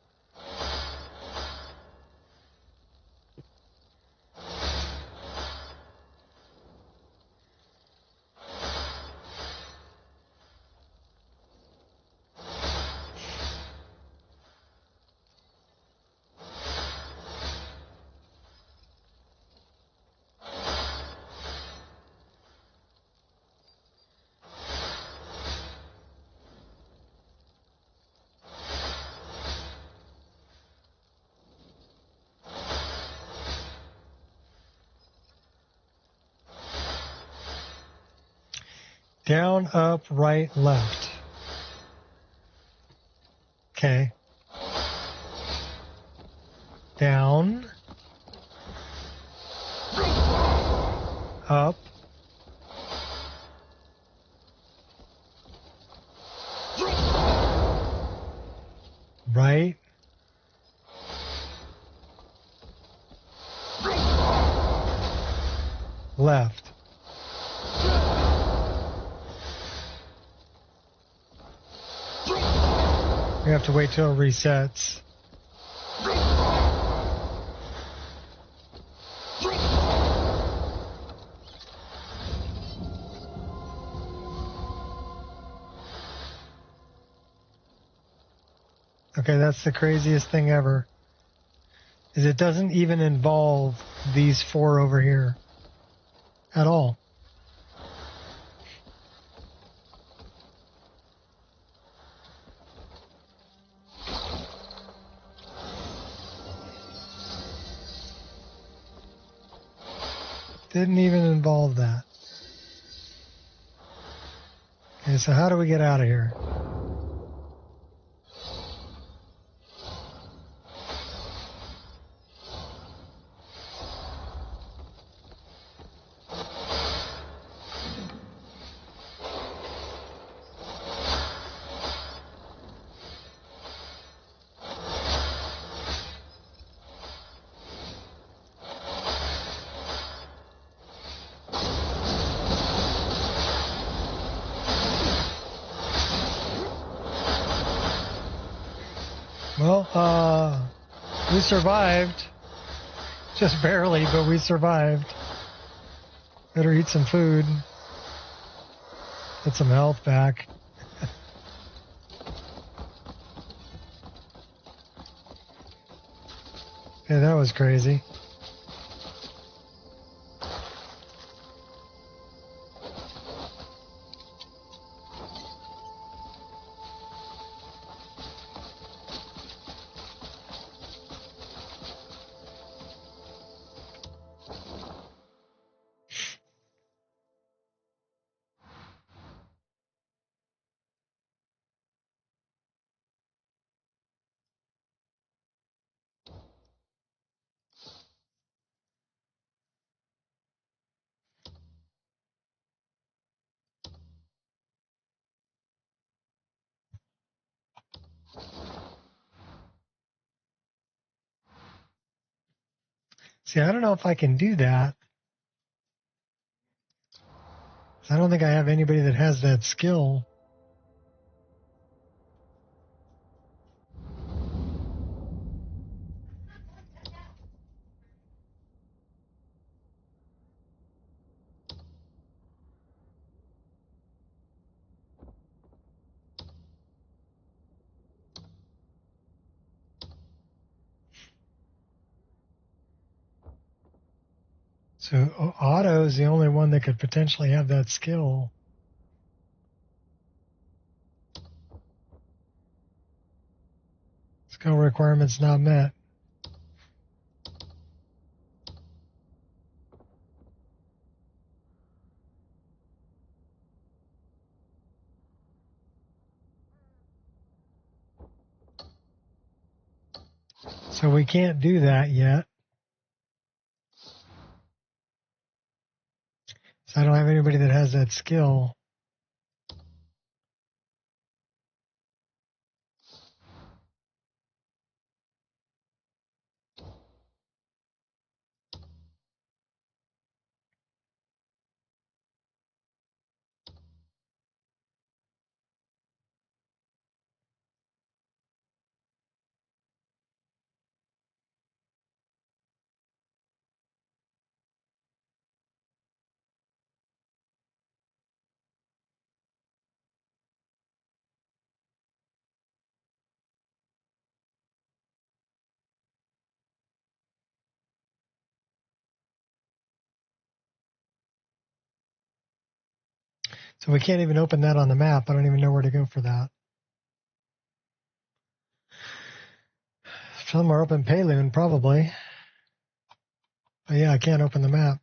A: Down, up, right, left. Okay. Down. Up. Right. Left. We have to wait till it resets. Okay, that's the craziest thing ever. Is it doesn't even involve these four over here at all. Didn't even involve that. Okay, so how do we get out of here? Well, we survived. Just barely, but we survived. Better eat some food. Get some health back. Okay, that was crazy. See, I don't know if I can do that. I don't think I have anybody that has that skill. So Otto is the only one that could potentially have that skill. Skill requirements not met. So we can't do that yet. So I don't have anybody that has that skill. So we can't even open that on the map. I don't even know where to go for that. Somewhere up in Payloon, probably. But yeah, I can't open the map.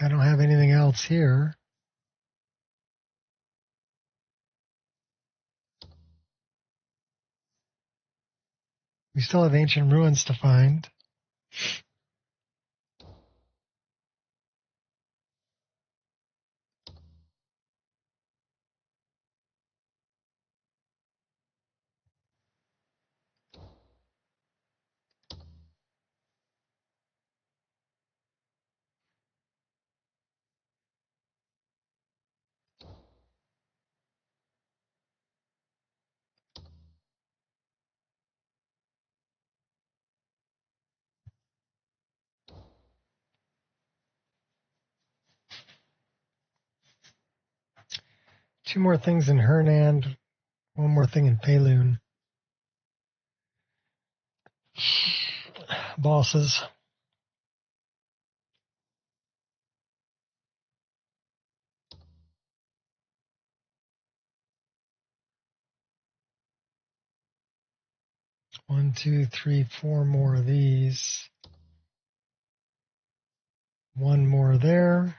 A: I don't have anything else here. We still have ancient ruins to find. Two more things in Hernand, one more thing in Payloon. Bosses. One, two, three, four more of these. One more there.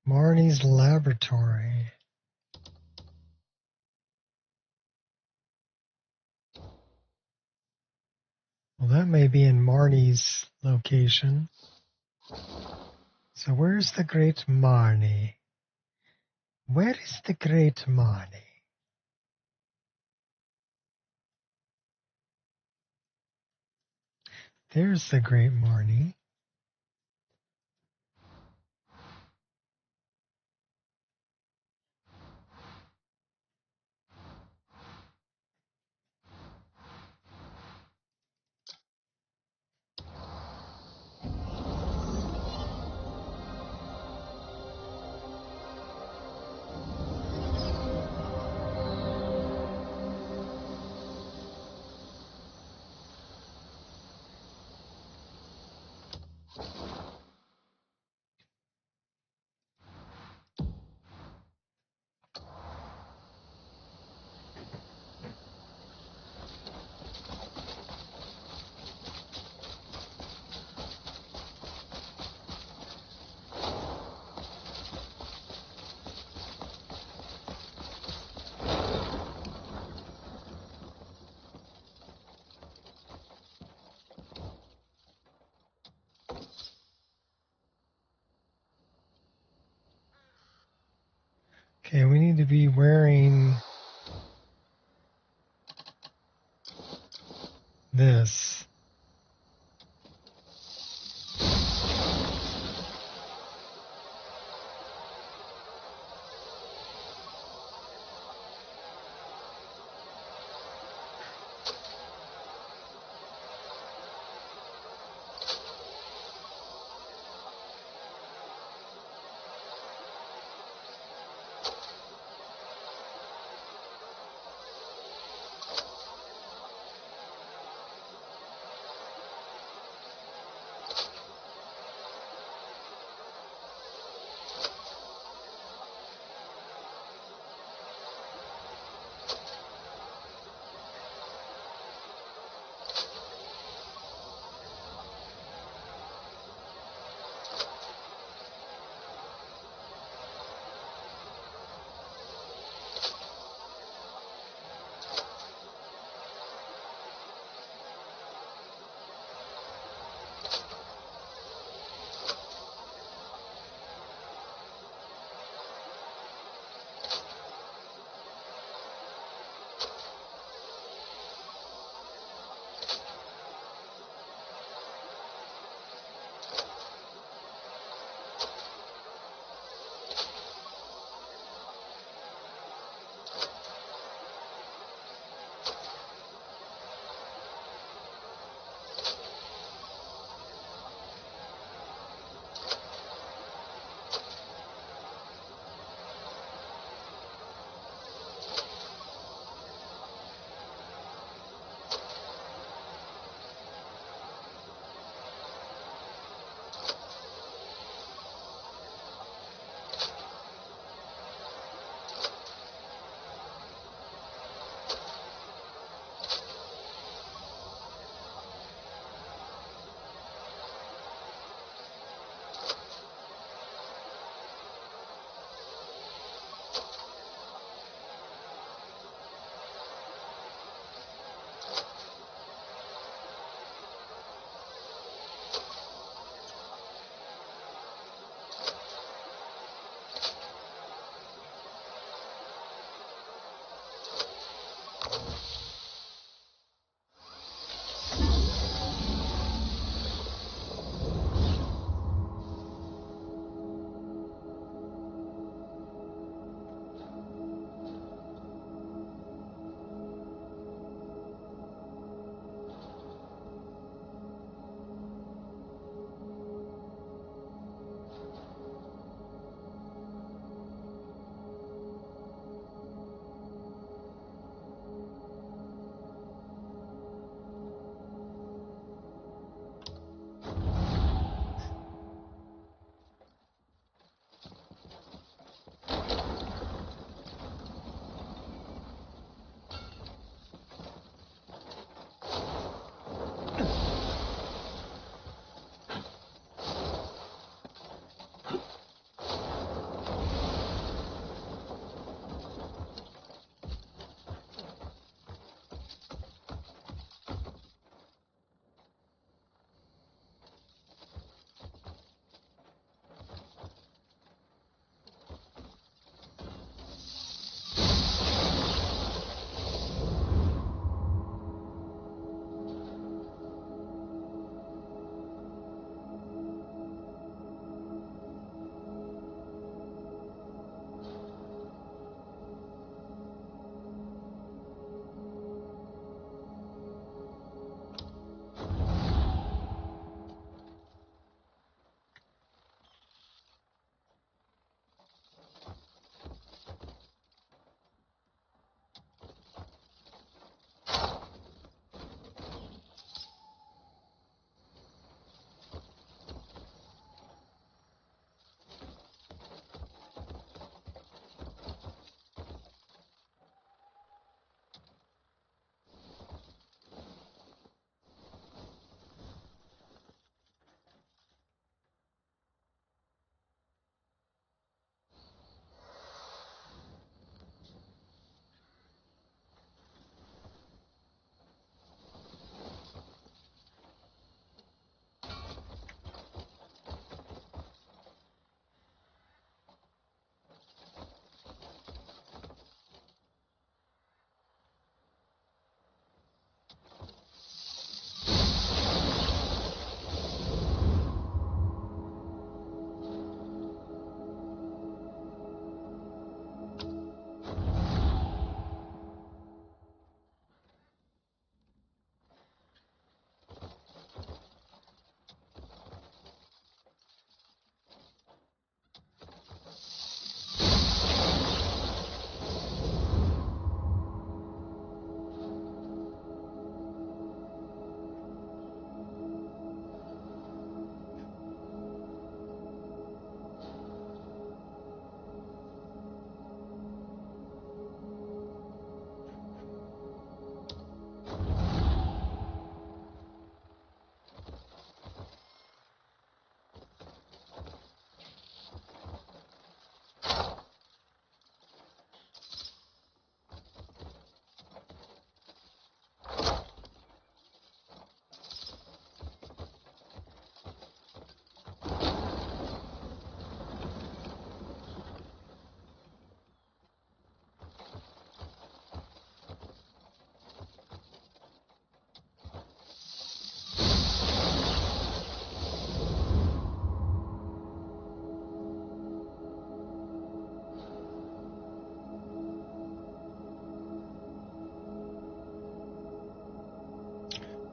A: Marnie's laboratory. Well, that may be in Marnie's location. So where's the great Marnie? Where is the great Marnie? There's the great Marnie. Okay, we need to be wearing this.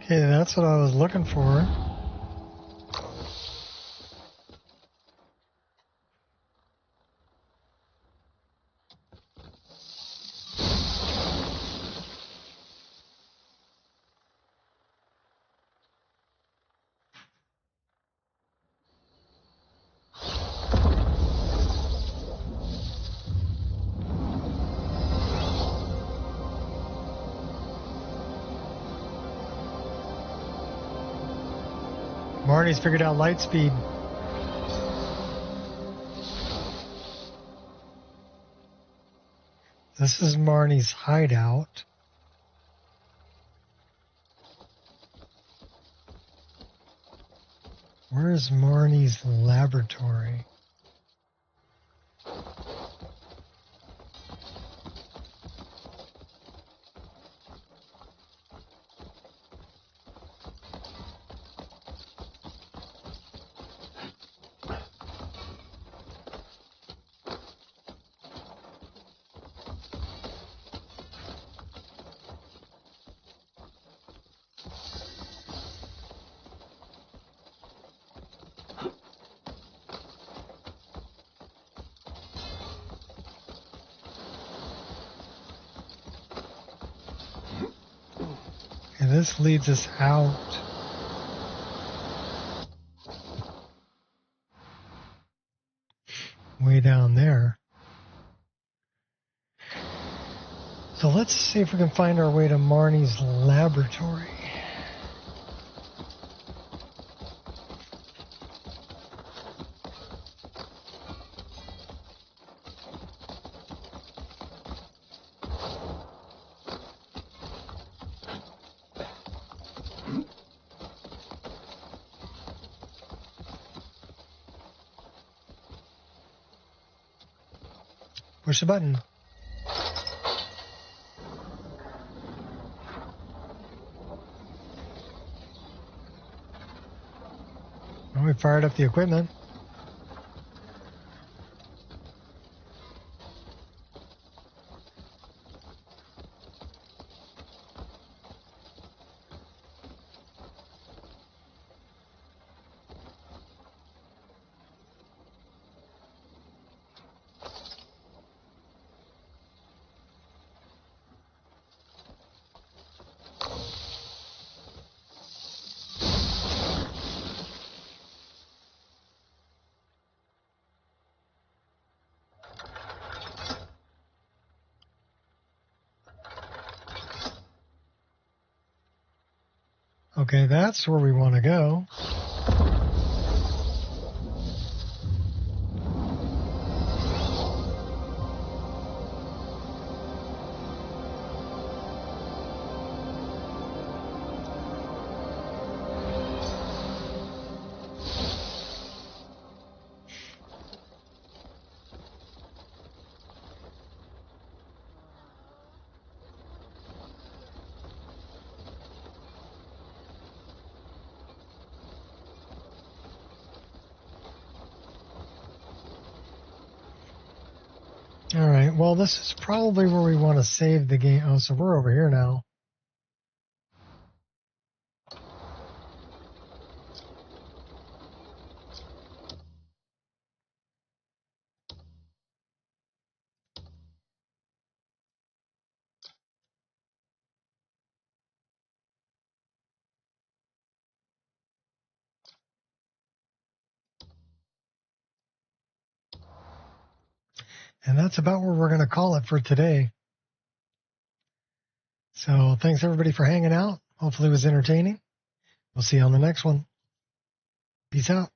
A: Okay, that's what I was looking for. Marnie's figured out light speed. This is Marnie's hideout. Where is Marnie's laboratory? And this leads us out. Way down there. So let's see if we can find our way to Marnie's laboratory. Push the button. Well, we fired up the equipment. Okay, that's where we want to go. All right, well, this is probably where we want to save the game. Oh, so we're over here now. And that's about where we're going to call it for today. So thanks, everybody, for hanging out. Hopefully it was entertaining. We'll see you on the next one. Peace out.